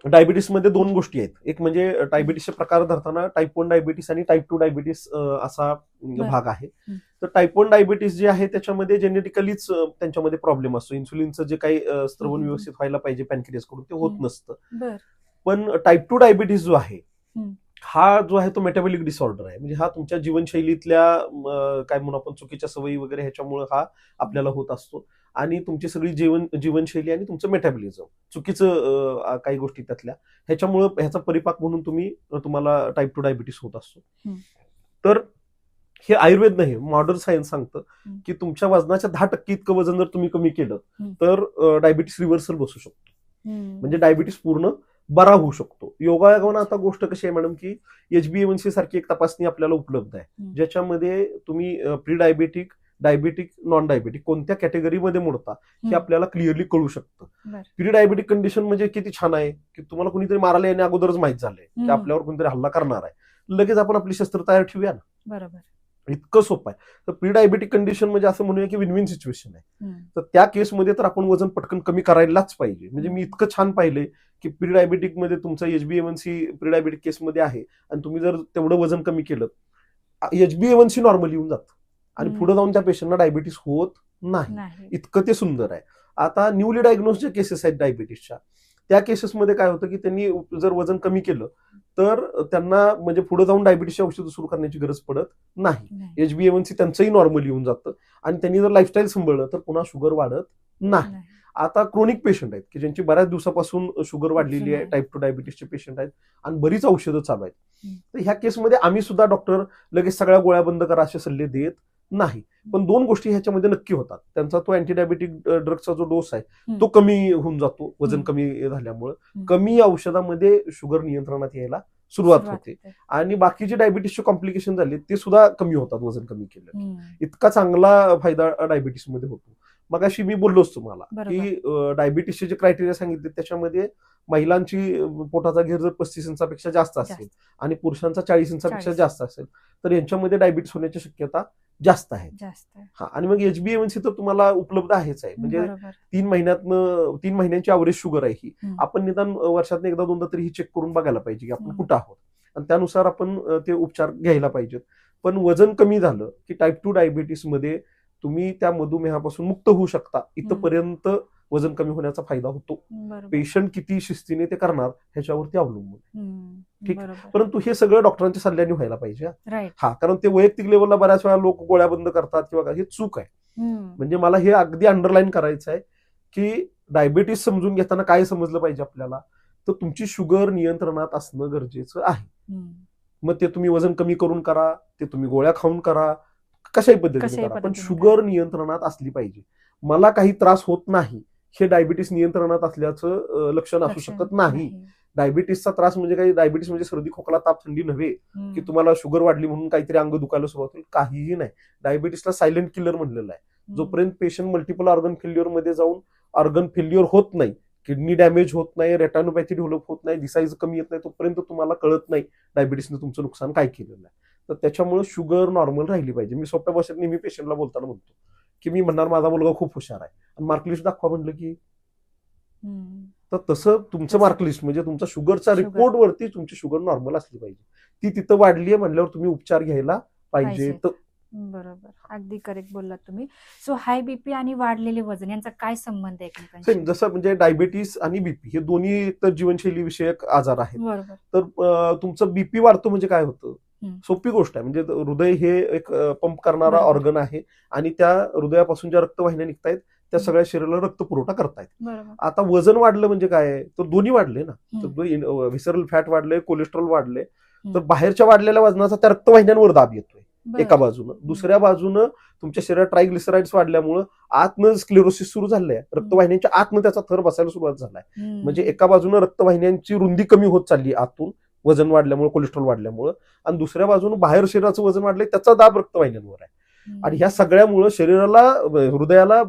डायबिटीसमध्ये दोन गोष्टी आहेत. एक म्हणजे डायबिटीसचे प्रकार धरताना टाईप 1 डायबिटीस आणि टाईप 2 डायबिटीस असा भाग आहे. हम्म. तर टाईप 1 डायबिटीस जे आहे त्याच्यामध्ये जेनेटिकलीच त्यांच्यामध्ये प्रॉब्लेम असतो. इन्सुलिनचं जे काही स्त्रवण हम्म. व्यवस्थित व्हायला पाहिजे पॅनक्रियास कडून ते होत हम्म. नसतं. बर. पण टाईप 2 डायबिटीस जो आहे हम्म. हा जो आहे तो मेटाबॉलिक डिसऑर्डर आहे. म्हणजे हा तुमच्या जीवनशैलीतल्या काय म्हणू आपण चुकीच्या सवयी वगैरे ह्याच्यामुळे हा आपल्याला होत असतो. आणि तुमची सगळी जीवनशैली आणि तुमचं मेटाबॉलिझम चुकीचं काही गोष्टी त्यातल्या ह्याच्यामुळे ह्याचा परिपाक म्हणून तुम्हाला टाईप 2 डायबिटीस होत असतो. हम्म. तर हे आयुर्वेद नाही, मॉडर्न सायन्स सांगतं हम्म. की तुमच्या वजनाच्या 10% इतकं वजन जर तुम्ही कमी केलं हम्म. तर डायबिटीस रिव्हर्सल बसू शकतो. हम्म. म्हणजे डायबिटीस पूर्ण बरा होऊ शकतो. योगायोगानं आता गोष्ट कशी आहे मॅडम की HbA1c सारखी एक तपासणी आपल्याला उपलब्ध आहे, हम्म. ज्याच्यामध्ये तुम्ही pre diabetic, diabetic, non diabetic कोणत्या कॅटेगरीमध्ये मोडता हे हम्म. आपल्याला क्लिअरली कळू शकतं. बर. प्री डायबिटिक कंडिशन म्हणजे किती छान आहे की तुम्हाला कोणीतरी मारायला येण्या अगोदरच माहित झालंय की हम्म. आपल्यावर कोणतरी हल्ला करणार आहे, लगेच आपण आपली शस्त्र तयार ठेवूया ना. बरोबर. इतकं सोपं आहे. तर प्री डायबिटिक कंडिशन म्हणजे असं म्हणूया की विन विन सिच्युएशन आहे. हम्म. तर त्या केसमध्ये तर आपण वजन पटकन कमी करायलाच पाहिजे. म्हणजे मी इतकं छान पाहिलंय की प्री डायबिटिक मध्ये तुमचं HbA1c प्री डायबिटिक केसमध्ये आहे आणि तुम्ही जर तेवढं वजन कमी केलं HbA1c नॉर्मल येऊन जातं आणि हम्म. पुढे जाऊन त्या पेशंटला डायबिटीस होत नाही. नाही. इतकं ते सुंदर आहे. आता न्यूली डायग्नोज जे केसेस आहेत डायबिटीसच्या त्या केसेसमध्ये काय होतं की त्यांनी जर वजन कमी केलं तर त्यांना म्हणजे पुढे जाऊन डायबिटीसची औषधं सुरू करण्याची गरज पडत नाही. नाही. HbA1c त्यांचंही नॉर्मल येऊन जातं आणि त्यांनी जर लाईफस्टाईल सांभाळलं तर पुन्हा शुगर वाढत नाही. नाही. आता क्रोनिक पेशंट आहेत की ज्यांची बऱ्याच दिवसापासून शुगर वाढलेली आहे, टाईप 2 डायबिटीसचे पेशंट आहेत आणि बरीच औषधं चालू आहेत. हम्म. तर ह्या केसमध्ये आम्ही सुद्धा डॉक्टर लगेच सगळ्या गोळ्या बंद करा असे सल्ले देत नाही. पण दोन गोष्टी ह्याच्यामध्ये नक्की होतात. त्यांचा तो अँटी डायबिटिक ड्रगचा जो डोस आहे तो कमी होऊन जातो वजन हम्म. कमी झाल्यामुळे. हम्म. कमी औषधामध्ये शुगर नियंत्रणात यायला सुरुवात होते. आणि बाकीचे डायबिटीसचे कॉम्प्लिकेशन झाले ते सुद्धा कमी होतात वजन कमी केलं. इतका चांगला फायदा डायबिटीसमध्ये होतो. मग अशी मी बोललोच तुम्हाला की डायबिटीसचे जे क्रायटेरिया सांगितले त्याच्यामध्ये महिलांची पोटाचा घेर जर 35 इंचापेक्षा जास्त असेल आणि पुरुषांचा 40 इंचापेक्षा जास्त असेल तर यांच्यामध्ये डायबिटीस होण्याची शक्यता जास्त आहे. हा, आणि मग HbA1c तर तुम्हाला उपलब्ध आहेच आहे. म्हणजे 3 महिन्यांची अवरेज शुगर आहे ही. आपण निदान वर्षात एकदा दोनदा तरी ही चेक करून बघायला पाहिजे की आपण कुठं आहोत आणि त्यानुसार आपण ते उपचार घ्यायला पाहिजेत. पण वजन कमी झालं की टाईप 2 डायबिटीस मध्ये तुम्ही त्या मधुमेहापासून मुक्त होऊ शकता. इथपर्यंत वजन कमी होण्याचा फायदा होतो. पेशंट किती शिस्तीने ते करणार ह्याच्यावरती अवलंबून. ठीक, परंतु हे सगळं डॉक्टरांच्या सल्ल्याने व्हायला पाहिजे. हा, कारण ते वैयक्तिक लेवलला बऱ्याच वेळा लोक गोळ्या बंद करतात किंवा हे चूक आहे. म्हणजे मला हे अगदी अंडरलाईन करायचं आहे की डायबिटीस समजून घेताना काय समजलं पाहिजे आपल्याला, तर तुमची शुगर नियंत्रणात असणं गरजेचं आहे. मग ते तुम्ही वजन कमी करून करा, ते तुम्ही गोळ्या खाऊन करा, कशाही पद्धतीने करा, पण शुगर नियंत्रणात असली पाहिजे. मला काही त्रास होत नाही हे डायबिटीस नियंत्रणात असल्याचं लक्षण असू शकत नाही. डायबिटीसचा त्रास म्हणजे काही, डायबिटीस म्हणजे सर्दी खोकला ताप थंडी नव्हे की तुम्हाला शुगर वाढली म्हणून काहीतरी अंग दुखायला सुरुवात होईल. काहीही नाही. डायबिटीसला सायलेंट किलर म्हणलेलं आहे. जोपर्यंत पेशंट मल्टिपल ऑर्गन फेल्युअर मध्ये जाऊन ऑर्गन फेल्युअर होत नाही, किडनी डॅमेज होत नाही, रेटानोपॅथी डेव्हलप होत नाही, दिसायचं कमी येत नाही, तोपर्यंत तुम्हाला कळत नाही डायबिटीसने तुमचं नुकसान काय केलेलं आहे. तर त्याच्यामुळे शुगर नॉर्मल राहिली पाहिजे. मी सोप्या भाषेत नेहमी पेशंटला बोलताना म्हणतो की मी म्हणणार माझा मुलगा खूप हुशार आहे आणि मार्कलिस्ट दाखवा म्हणलं की, तर तसं तुमचं मार्कलिस्ट म्हणजे तुमचा शुगरचा रिपोर्ट वरती तुमची शुगर नॉर्मल असली पाहिजे. ती तिथं वाढली आहे म्हणल्यावर तुम्ही उपचार घ्यायला पाहिजे. बरोबर, अगदी करेक्ट बोललात तुम्ही. सो हाय बीपी आणि वाढलेले वजन यांचा काय संबंध आहे एकमेकांशी? जसं म्हणजे डायबिटीस आणि बीपी हे दोन्ही तर जीवनशैली विषयक आजार आहेत. तर तुमचं बीपी वाढतो म्हणजे काय होतं, सोपी गोष्ट आहे. म्हणजे हृदय हे एक पंप करणारा ऑर्गन आहे आणि त्या हृदयापासून ज्या रक्तवाहिन्या निघतायत त्या सगळ्या शरीराला रक्त पुरवठा करतायत. आता वजन वाढलं म्हणजे काय, तर दोन्ही वाढले ना. तर व्हिसरल फॅट वाढले, कोलेस्ट्रॉल वाढले, तर बाहेरच्या वाढलेल्या वजनाचा त्या रक्तवाहिन्यांवर दाब येतोय एका बाजूनं. दुसऱ्या बाजूनं तुमच्या शरीरात ट्रायग्लिसराइड्स वाढल्यामुळं आतनं स्क्लेरोसिस सुरू झालंय, रक्तवाहिन्यांच्या आतनं त्याचा थर बसायला सुरुवात झालाय. म्हणजे एका बाजूनं रक्तवाहिन्यांची रुंदी कमी होत चालली आतून वजन वाढल्यामुळे, कोलेस्ट्रॉल वाढल्यामुळे, आणि दुसऱ्या बाजूनं बाहेर शरीराचं वजन वाढलंय त्याचा दाब रक्तवाहिन्यांवर आहे. आणि ह्या सगळ्यामुळे शरीराला, हृदयाला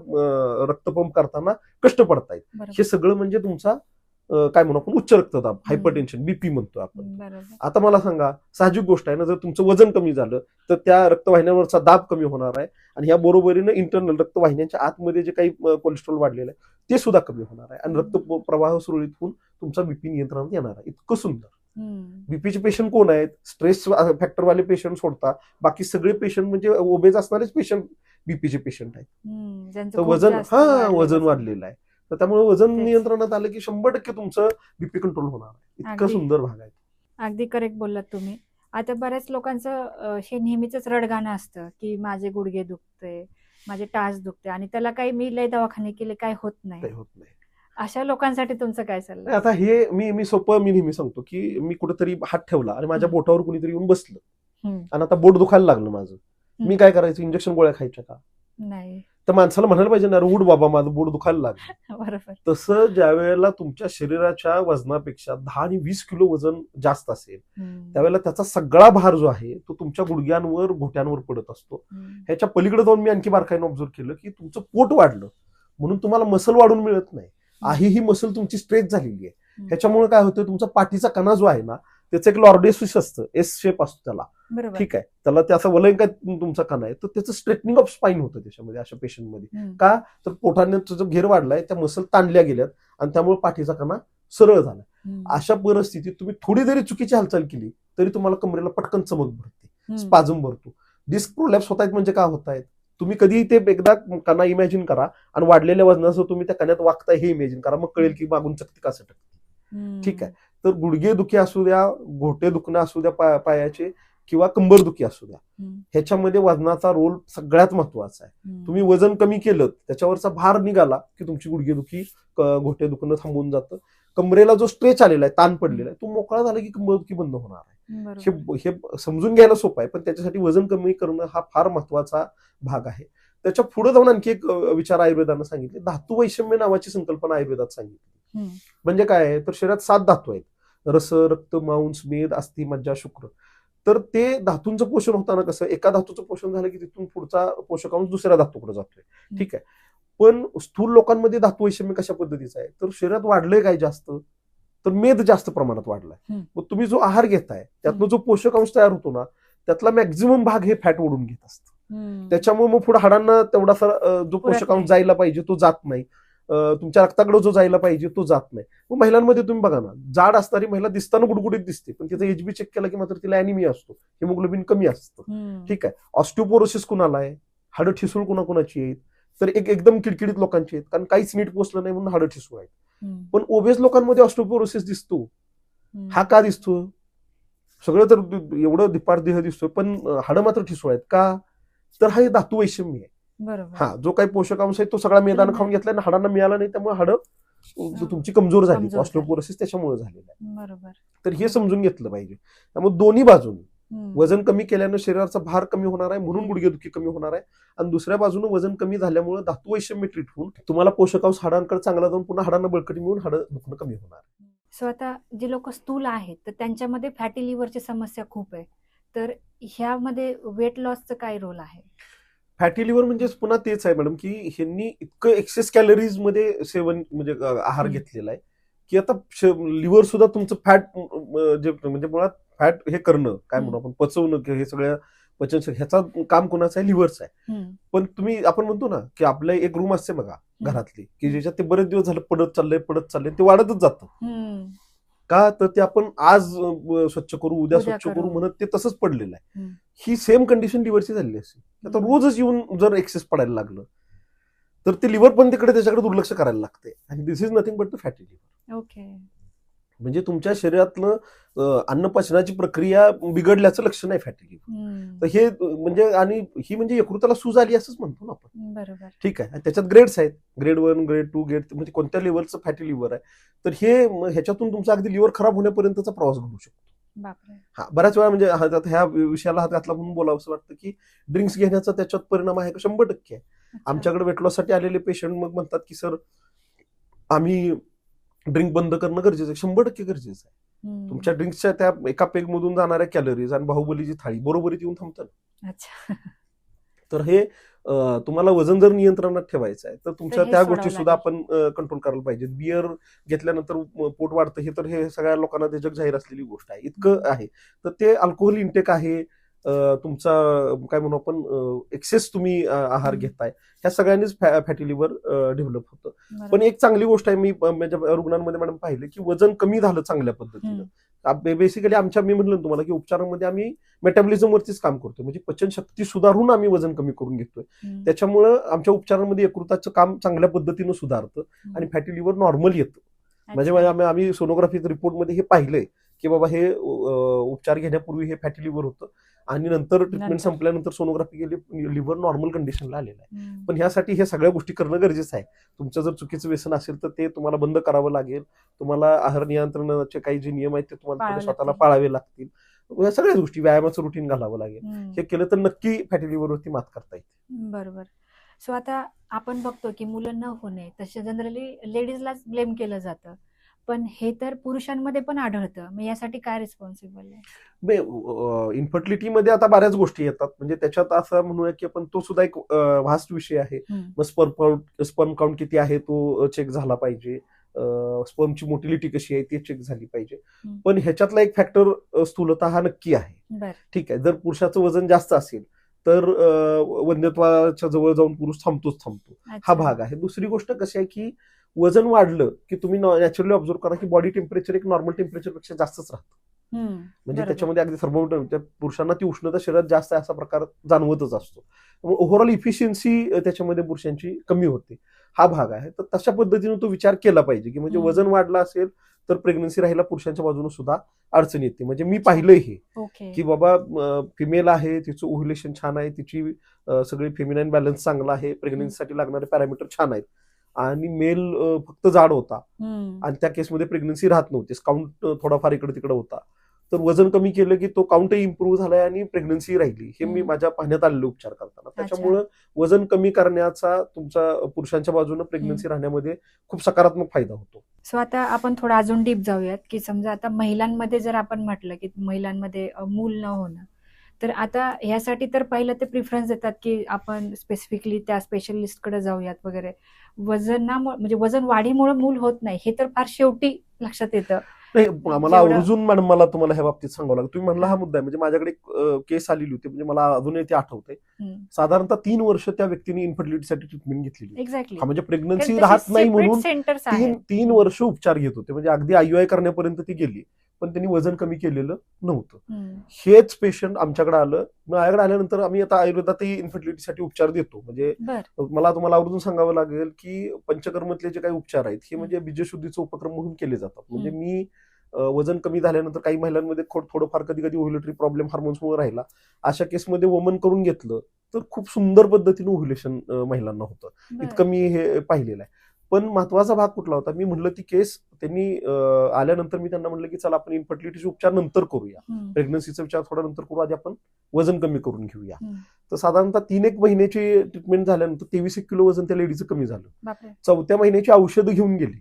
रक्तपंप करताना कष्ट पडतायत. हे सगळं म्हणजे तुमचा काय म्हणू आपण, उच्च रक्तदाब, हायपरटेन्शन, बीपी म्हणतो आपण. आता मला सांगा, साहजिक गोष्ट आहे ना, जर तुमचं वजन कमी झालं तर त्या रक्तवाहिन्यांवरचा दाब कमी होणार आहे आणि ह्या बरोबरीनं इंटरनल रक्तवाहिन्यांच्या आतमध्ये जे काही कोलेस्ट्रॉल वाढलेलं आहे ते सुद्धा कमी होणार आहे आणि रक्त प्रवाह सुरळीत होऊन तुमचा बीपी नियंत्रणात येणार आहे. इतकं सुंदर. बीपीचे पेशंट कोण आहेत, स्ट्रेस फॅक्टरवाले पेशंट सोडता बाकी सगळे पेशंट म्हणजे ओबेज असणारेच पेशंट बीपीचे पेशंट आहेत. तर वजन वाढलेलं आहे. तर त्यामुळे वजन नियंत्रणात आलं की 100% तुमचं बीपी कंट्रोल होणार आहे. इतकं सुंदर भाग आहे. अगदी करेक्ट बोललात तुम्ही. आता बऱ्याच लोकांचं हे नेहमीच रडगाणं असतं की माझे गुडघे दुखते, माझे टाच दुखते आणि त्याला काही मी लय दवाखाने केले काय होत नाही. अशा लोकांसाठी तुमचं काय सल्ला? आता हे मी नेहमी सांगतो की मी कुठेतरी हात ठेवला आणि माझ्या बोटावर कुणीतरी येऊन बसलं आणि आता बोट दुखायला लागलं माझं, मी काय करायचं, इंजेक्शन गोळ्या खायच्या का? नाही. तर माणसाला म्हणायला पाहिजे ना, उठ बाबा माझं बोट दुखायला लागलं. बरोबर. तसं ज्या वेळेला तुमच्या शरीराच्या वजनापेक्षा 10 आणि 20 किलो वजन जास्त असेल त्यावेळेला त्याचा सगळा भार जो आहे तो तुमच्या गुडघ्यांवर, घोट्यांवर पडत असतो. ह्याच्या पलीकडे जाऊन मी आणखी बारकाईने ऑब्झर्व केलं की तुमचं पोट वाढलं म्हणून तुम्हाला मसल वाढून मिळत नाही. ही मसल तुमची स्ट्रेच झालेली आहे. ह्याच्यामुळे काय होतं, तुमचा पाठीचा कणा जो आहे ना त्याचं एक लॉर्डेसिस असतं, एस शेप असतो त्याला, ठीक आहे, त्याला ते असं वलय काय तुमचा कणा आहे तर त्याचं स्ट्रेटनिंग ऑफ स्पाइन होतं त्याच्यामध्ये, अशा पेशंटमध्ये. का तर पोटाने जो घेर वाढलाय त्या मसल ताणल्या गेल्यात आणि त्यामुळे पाठीचा कणा सरळ झाला. अशा परिस्थितीत तुम्ही थोडी जरी चुकीची हालचाल केली तरी तुम्हाला कमरेला पटकन चमक भरते, स्पाझम भरतो. डिस्क प्रोलॅप्स होत आहेत म्हणजे काय होत आहेत, तुम्ही कधी ते एकदा कणा इमॅजिन करा आणि वाढलेल्या वजनाचं तुम्ही त्या कण्यात वागताय हे इमॅजिन करा, मग कळेल की मागून चकती का सटकते. ठीक आहे. तर गुडघे दुखी असू द्या, घोटे दुखणं असू द्या पायाचे, किंवा कंबर दुखी असू द्या, ह्याच्यामध्ये वजनाचा रोल सगळ्यात महत्वाचा आहे. तुम्ही वजन कमी केलं, त्याच्यावरचा भार निघाला की तुमची गुडघे दुखी, घोटे दुखणं थांबून जातं. कमरेला जो स्ट्रेच आलेला आहे, ताण पडलेला आहे, तो मोकळा झाला की कंबर दुखी बंद होणार आहे. हे समजून घ्यायला सोपं आहे, पण त्याच्यासाठी वजन कमी करणं हा फार महत्वाचा भाग आहे. त्याच्या पुढे जाऊन आणखी एक विचार आयुर्वेदानं सांगितले, धातू वैषम्य नावाची संकल्पना आयुर्वेदात सांगितली. म्हणजे काय आहे, तर शरीरात 7 धातू आहेत. रस, रक्त, मांस, मेद, अस्थि, मज्जा, शुक्र. तर ते धातूंचं पोषण होताना कसं एका धातूचं पोषण झालं की तिथून पुढचा पोषकांश दुसऱ्या धातूकडे जातोय. ठीक आहे. पण स्थूल लोकांमध्ये धातू वैषम्य कशा पद्धतीचं आहे, तर शरीरात वाढलंय काय जास्त, तर मेद जास्त प्रमाणात वाढलाय. मग तुम्ही जो आहार घेताय त्यातनं जो पोषकांश तयार होतो ना, त्यातला मॅक्झिमम भाग हे फॅट ओढून घेत असतं. त्याच्यामुळे मग पुढे हाडांना तेवढासा जो पोषकांश जायला पाहिजे तो जात नाही. तुमच्या रक्ताकडे जो जायला पाहिजे तो जात नाही. मग महिलांमध्ये तुम्ही बघा ना, जाड असणारी महिला दिसताना गुडगुडीत दिसते, पण तिचा एचबी चेक केला की मात्र तिला अॅनिमिया असतो, हिमोग्लोबिन कमी असतं. ठीक आहे. ऑस्टिओपोरोसिस कुणाला आहे, हाडं ठिसूळ कुणाकुणाची आहेत, तर एकदम किडकिडीत लोकांची आहेत, कारण काहीच नीट पोचलं नाही म्हणून हाडं ठिसूळ आहेत. पण ओबेस लोकांमध्ये ऑस्टिओपोरोसिस दिसतो. हा का दिसतो? सगळं तर एवढं धिपाड देह दिसतोय, पण हाडं मात्र ठिसूळ आहेत का, तर हा धातू वैषम्य आहे. बरोबर. जो काही पोषकांश आहे तो सगळा मेदानं खाऊन घेतलाय, हाडांना मिळाला नाही, त्यामुळे हाडं तुमची कमजोर झाली. ऑस्टिओपोरोसिस त्याच्यामुळे झालेलं आहे. बरोबर. तर हे समजून घेतलं पाहिजे. त्यामुळे दोन्ही बाजून वजन कमी केल्यानं शरीराचा भार कमी होणार आहे, म्हणून गुडघेदुखी कमी होणार आहे, आणि दुसऱ्या बाजूने वजन कमी झाल्यामुळे धातू वैषम्य ट्रीट होऊन तुम्हाला पोषकांश हाडांकडे चांगला जाऊन पुन्हा हाडांना बळकटी मिळून हाडं दुखणं कमी होणार. सो आता जे लोक स्थूल आहेत तर त्यांच्यामध्ये फॅटी लिव्हरची समस्या खूप आहे, तर ह्यामध्ये वेट लॉसचं काय रोल आहे? फॅटी लिव्हर म्हणजे पुन्हा तेच आहे मॅडम, की ह्यांनी इतकं एक्सेस कॅलरीज मध्ये सेवन म्हणजे आहार घेतलेला आहे की आता लिव्हर सुद्धा तुमचं फॅट म्हणजे मुळात फॅट हे करणं काय म्हणू आपण, पचवणं, हे सगळ्या पचन ह्याचा काम कोणाचा आहे, लिव्हरचा आहे. पण तुम्ही आपण म्हणतो ना की आपल्या एक रूम असते बघा घरातली, की ज्याच्यात ते बरेच दिवस झालं पडत चाललंय ते वाढतच जातं. का, तर ते आपण आज स्वच्छ करू, उद्या स्वच्छ करू म्हणत ते तसंच पडलेलं आहे. ही सेम कंडिशन लिव्हरची झालेली असते. आता रोजच येऊन जर एक्सेस पडायला लागलं तर ते लिव्हर पण त्याच्याकडे दुर्लक्ष करायला लागते, आणि this is nothing but the fatty liver. Okay. म्हणजे तुमच्या शरीरातलं अन्न पचनाची प्रक्रिया बिघडल्याचं लक्षण आहे फॅटी लिव्हर. तर हे म्हणजे, आणि ही म्हणजे यकृताला सूज आली असंच म्हणतो ना आपण. बरोबर. ठीक आहे. त्याच्यात ग्रेड्स आहेत, ग्रेड 1, ग्रेड 2, ग्रेड, म्हणजे कोणत्या लेवलचं फॅटी लिव्हर आहे, तर हे ह्याच्यातून तुमचा अगदी लिव्हर खराब होण्यापर्यंतचा प्रवास घडू शकतो. हा बऱ्याच वेळा म्हणजे ह्या विषयाला हात घातला म्हणून बोलावं असं वाटतं की ड्रिंक्स घेण्याचा त्याच्यात परिणाम आहे का, 100% आहे. आमच्याकडे वेट लॉससाठी आलेले पेशंट मग म्हणतात की सर आम्ही ड्रिंक बंद करणं गरजेचं आहे. 100% गरजेचं आहे. तुमच्या ड्रिंक्सच्या त्या एका पेग मधून जाणाऱ्या कॅलरीज आणि बाहुबलीची थाळी बरोबरीत येऊन थांबतात. तर हे तुम्हाला वजन जर नियंत्रणात ठेवायचं आहे तर तुमच्या त्या गोष्टी सुद्धा आपण कंट्रोल करायला पाहिजे. बियर घेतल्यानंतर पोट वाढतं, हे तर हे सगळ्या लोकांना ते जग जाहीर असलेली गोष्ट आहे, इतकं आहे. तर ते अल्कोहोल इंटेक आहे, तुमचा काय म्हणू आपण एक्सेस तुम्ही आहार घेताय, ह्या सगळ्यांनीच फॅटी लिव्हर डेव्हलप होतं. पण एक चांगली गोष्ट आहे, मी माझ्या रुग्णांमध्ये मॅडम पाहिलं की वजन कमी झालं चांगल्या पद्धतीनं. बेसिकली मी म्हटलं तुम्हाला की उपचारांमध्ये आम्ही मेटाबॉलिझम वरतीच काम करतो, म्हणजे पचनशक्ती सुधारून आम्ही वजन कमी करून घेतोय. त्याच्यामुळं आमच्या उपचारांमध्ये यकृताचं काम चांगल्या पद्धतीनं सुधारतं आणि फॅटी लिव्हर नॉर्मल येतं. म्हणजे आम्ही सोनोग्राफी रिपोर्टमध्ये हे पाहिलंय की बाबा हे उपचार घेण्यापूर्वी हे फॅटी लिव्हर होतं, आणि नंतर ट्रीटमेंट संपल्यानंतर सोनोग्राफी केली, लिव्हर नॉर्मल कंडिशनला आलेलं आहे. पण ह्यासाठी हे सगळ्या गोष्टी करणं गरजेचं आहे. तुमचं जर चुकीचं व्यसन असेल तर ते तुम्हाला बंद करावं लागेल. तुम्हाला आहार नियंत्रणाचे काही जे नियम आहेत ते तुम्हाला स्वतःला पाळावे लागतील. या सगळ्या गोष्टी, व्यायामाचं रुटीन घालावं लागेल. हे केलं तर नक्की फॅटी लिव्हरवरती मात करता येईल. बरोबर. सो आता आपण बघतो की मुलं न होणे तसे जनरली लेडीजलाच ब्लेम केलं जातं, पण हे तर पुरुषांमध्ये पण आढळतं. मग यासाठी काय रिस्पॉन्सिबल आहे? इन्फर्टिलिटीमध्ये आता बऱ्याच गोष्टी येतात, म्हणजे त्याच्यात असं म्हणूया की आपण तो सुद्धा एक व्हास्ट विषय आहे. मग स्पर्म काउंट किती आहे तो चेक झाला पाहिजे, स्पर्मची मोटिलिटी कशी आहे ती चेक झाली पाहिजे. पण ह्याच्यातला एक फॅक्टर स्थूलता हा नक्की आहे. ठीक आहे. जर पुरुषाचं वजन जास्त असेल तर वंध्यत्वाच्या जवळ जाऊन पुरुष थांबतो, हा भाग आहे. दुसरी गोष्ट कशी आहे की वजन वाढलं की तुम्ही नॅचरली ऑब्झर्व करा की बॉडी टेम्परेचर एक नॉर्मल टेम्परेचर पेक्षा जास्तच राहतं. म्हणजे त्याच्यामध्ये अगदी थर्मोमीटर, पुरुषांना ती उष्णता शरीरात जास्त आहे असा प्रकार जाणवतच असतो. त्यामुळे ओव्हरऑल इफिशियन्सी त्याच्यामध्ये पुरुषांची कमी होते, हा भाग आहे. तर तशा पद्धतीने तो विचार केला पाहिजे की म्हणजे वजन वाढलं असेल तर प्रेग्नन्सी राहायला पुरुषांच्या बाजूने सुद्धा अडचण येते. म्हणजे मी पाहिलंय हे की बाबा फिमेल आहे, तिचं ओव्ह्युलेशन छान आहे, तिची सगळी फेमिनाईन बॅलन्स चांगला आहे, प्रेग्नन्सीसाठी लागणारे पॅरामीटर छान आहेत, आणि मेल फक्त जाड होता आणि त्या केसमध्ये प्रेग्नन्सी राहत नव्हती, काउंट थोडाफार इकडे तिकडे होता. तर वजन कमी केलं की तो काउंटही इम्प्रूव्ह झालाय आणि प्रेग्नन्सी राहिली. हे मी हम्म. माझ्या पाहण्यात आलेले उपचार करताना. त्याच्यामुळं वजन कमी करण्याचा तुमचा पुरुषांच्या बाजूनं प्रेग्नन्सी राहण्यामध्ये खूप सकारात्मक फायदा होतो. सो आता आपण थोडं अजून डीप जाऊयात की समजा आता महिलांमध्ये जर आपण म्हटलं की महिलांमध्ये मूल न होणं, तर आता ह्यासाठी तर पहिलं ते प्रिफरन्स देतात की आपण स्पेसिफिकली त्या स्पेशलिस्टकडे जाऊयात वगैरे. म्हणजे वजन वाढीमुळे मूल होत नाही हे तर फार शेवटी लक्षात येतं. नाही, मला जेवढं- आवर्जून मॅडम मला तुम्हाला ह्या बाबतीत सांगावं लागेल. तुम्ही म्हणला हा हा. मुद्दा आहे. म्हणजे माझ्याकडे एक केस आलेली होती, म्हणजे मला अजूनही ते आठवतंय. हम्म. साधारणतः 3 वर्ष त्या व्यक्तीने इन्फर्टिलिटीसाठी ट्रीटमेंट घेतलेली होती. एक्झॅक्टली. हा म्हणजे प्रेग्नन्सी कारण राहत तशी नाही separate म्हणून centers तीन आहेत. 3 वर्ष उपचार घेत होते. म्हणजे अगदी IUI करण्यापर्यंत ती गेली, पण त्यांनी वजन कमी केलेलं नव्हतं. हम्म. हेच पेशंट आमच्याकडे आलं. माझ्याकडे आल्यानंतर आम्ही आता आयुर्वेदातही इन्फर्टिलिटीसाठी उपचार देतो. म्हणजे बर. मला तुम्हाला आवर्जून सांगावं लागेल की पंचकर्मातले जे काही उपचार आहेत हे म्हणजे बीजशुद्धीचे उपक्रम म्हणून केले जातात. म्हणजे मी वजन कमी झाल्यानंतर काही महिलांमध्ये थोडंफार कधी कधी ओव्ह्युलेटरी प्रॉब्लेम हार्मोन्समुळे राहिला, अशा केसमध्ये वमन करून घेतलं तर खूप सुंदर पद्धतीने ओव्ह्युलेशन महिलांना होतं. इतकं मी हे पाहिलेलं आहे. पण महत्वाचा भाग कुठला होता, मी म्हणलं ती केस त्यांनी आल्यानंतर मी त्यांना म्हणलं की चला आपण इन्फर्टिलिटीचे उपचार नंतर करूया, प्रेग्नन्सीचा विचार थोडा नंतर करू, आधी आपण वजन कमी करून घेऊया. तर साधारणतः 3-1 महिन्याची ट्रीटमेंट झाल्यानंतर 23 किलो वजन त्या लेडीचं कमी झालं. बापरे. 4थ्या महिन्याची औषधं घेऊन गेली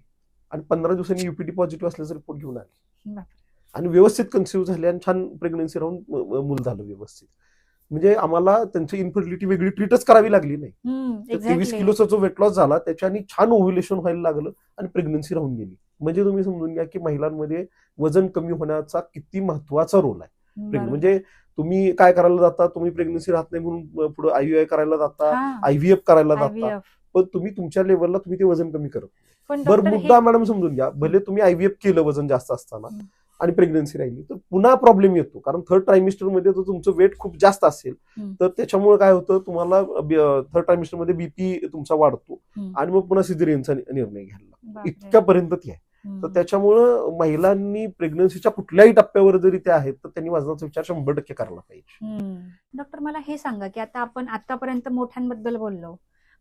आणि 15 दिवसांनी UPT पॉझिटिव्ह असल्याचा रिपोर्ट घेऊन आले बापरे. आणि व्यवस्थित कन्सिव्ह झाले आणि छान प्रेग्नन्सी राहून मूल झालं व्यवस्थित. म्हणजे आम्हाला त्यांची इन्फर्टिलिटी वेगळी ट्रीटच करावी लागली नाही. तर 23 किलोचा जो वेट लॉस झाला त्याच्याने छान ओव्ह्युलेशन व्हायला लागलं आणि प्रेग्नन्सी राहून गेली. म्हणजे तुम्ही समजून घ्या की महिलांमध्ये वजन कमी होण्याचा किती महत्वाचा रोल आहे. म्हणजे तुम्ही काय करायला जाता, तुम्ही प्रेग्नन्सी राहत नाही म्हणून पुढे IUI करायला जाता, IVF करायला जाता, पण तुम्ही तुमच्या लेवलला तुम्ही ते वजन कमी करत. बरं, मुद्दा मॅडम समजून घ्या, भले तुम्ही IVF केलं वजन जास्त असताना आणि प्रेग्नन्सी राहिली तर पुन्हा प्रॉब्लेम येतो. कारण 3rd ट्रायमिस्टर मध्ये जर तुमचं वेट खूप जास्त असेल तर त्याच्यामुळे काय होतं, तुम्हाला 3rd ट्रायमिस्टर मध्ये BP तुमचा वाढतो आणि मग पुन्हा सिझेरियनचा निर्णय घ्यायला इतक्यापर्यंत ती आहे. तर त्याच्यामुळं महिलांनी प्रेग्नन्सीच्या कुठल्याही टप्प्यावर जरी त्या आहेत तर त्यांनी वजनाचा विचार 100% करायला पाहिजे. डॉक्टर मला हे सांगा की आता आपण आतापर्यंत मोठ्यांबद्दल बोललो,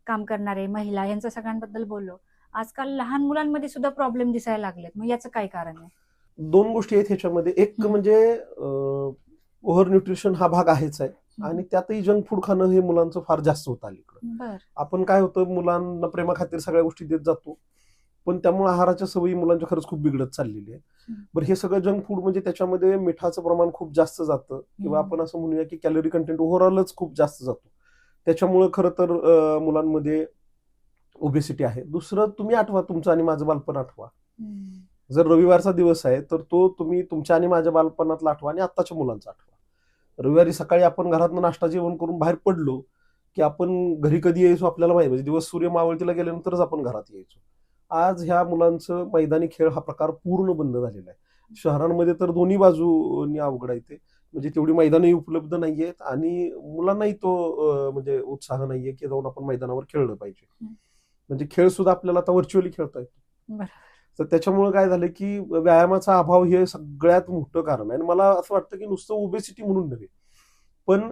काम करणारे महिला यांच्या सगळ्यांबद्दल बोललो, आजकाल लहान मुलांमध्ये सुद्धा प्रॉब्लेम दिसायला लागलेत, मग याचं काय कारण आहे? 2 गोष्टी आहेत ह्याच्यामध्ये. एक म्हणजे ओव्हर न्यूट्रिशन हा भाग आहेच आहे आणि त्यातही जंक फूड खाणं हे मुलांचं फार जास्त होतं अलीकडं. आपण काय होतं, मुलांना प्रेमाखातीर सगळ्या गोष्टी देत जातो, पण त्यामुळे आहाराच्या सवयी मुलांच्या खरंच खूप बिघडत चाललेली आहे. बरं, हे सगळं जंक फूड म्हणजे त्याच्यामध्ये मिठाचं प्रमाण खूप जास्त जातं, किंवा आपण असं म्हणूया की कॅलरी कंटेंट ओव्हरऑलच खूप जास्त जातो. त्याच्यामुळे खरं तर मुलांमध्ये ओबेसिटी आहे. दुसरं, तुम्ही आठवा तुमचं आणि माझं बालपण आठवा. जर रविवारचा दिवस आहे तर तो तुम्ही तुमच्या आणि माझ्या बालपणातला आठवा आणि आत्ताच्या मुलांचा आठवा. रविवारी सकाळी आपण घरातनं नाश्ता जेवण करून बाहेर पडलो की आपण घरी कधी यायचो आपल्याला माहिती, म्हणजे दिवस सूर्य मावळतीला गेल्यानंतरच आपण घरात यायचो. आज ह्या मुलांचं मैदानी खेळ हा प्रकार पूर्ण बंद झालेला आहे. शहरांमध्ये तर दोन्ही बाजूनी अवघड आहे ते, म्हणजे तेवढी मैदानही उपलब्ध नाहीयेत आणि मुलांनाही तो म्हणजे उत्साह नाहीये की जाऊन आपण मैदानावर खेळलं पाहिजे. म्हणजे खेळ सुद्धा आपल्याला आता व्हर्च्युअली खेळता येतो. तर त्याच्यामुळे काय झालं की व्यायामाचा अभाव हे सगळ्यात मोठं कारण आहे. आणि मला असं वाटतं की नुसतं ओबेसिटी म्हणून नव्हे, पण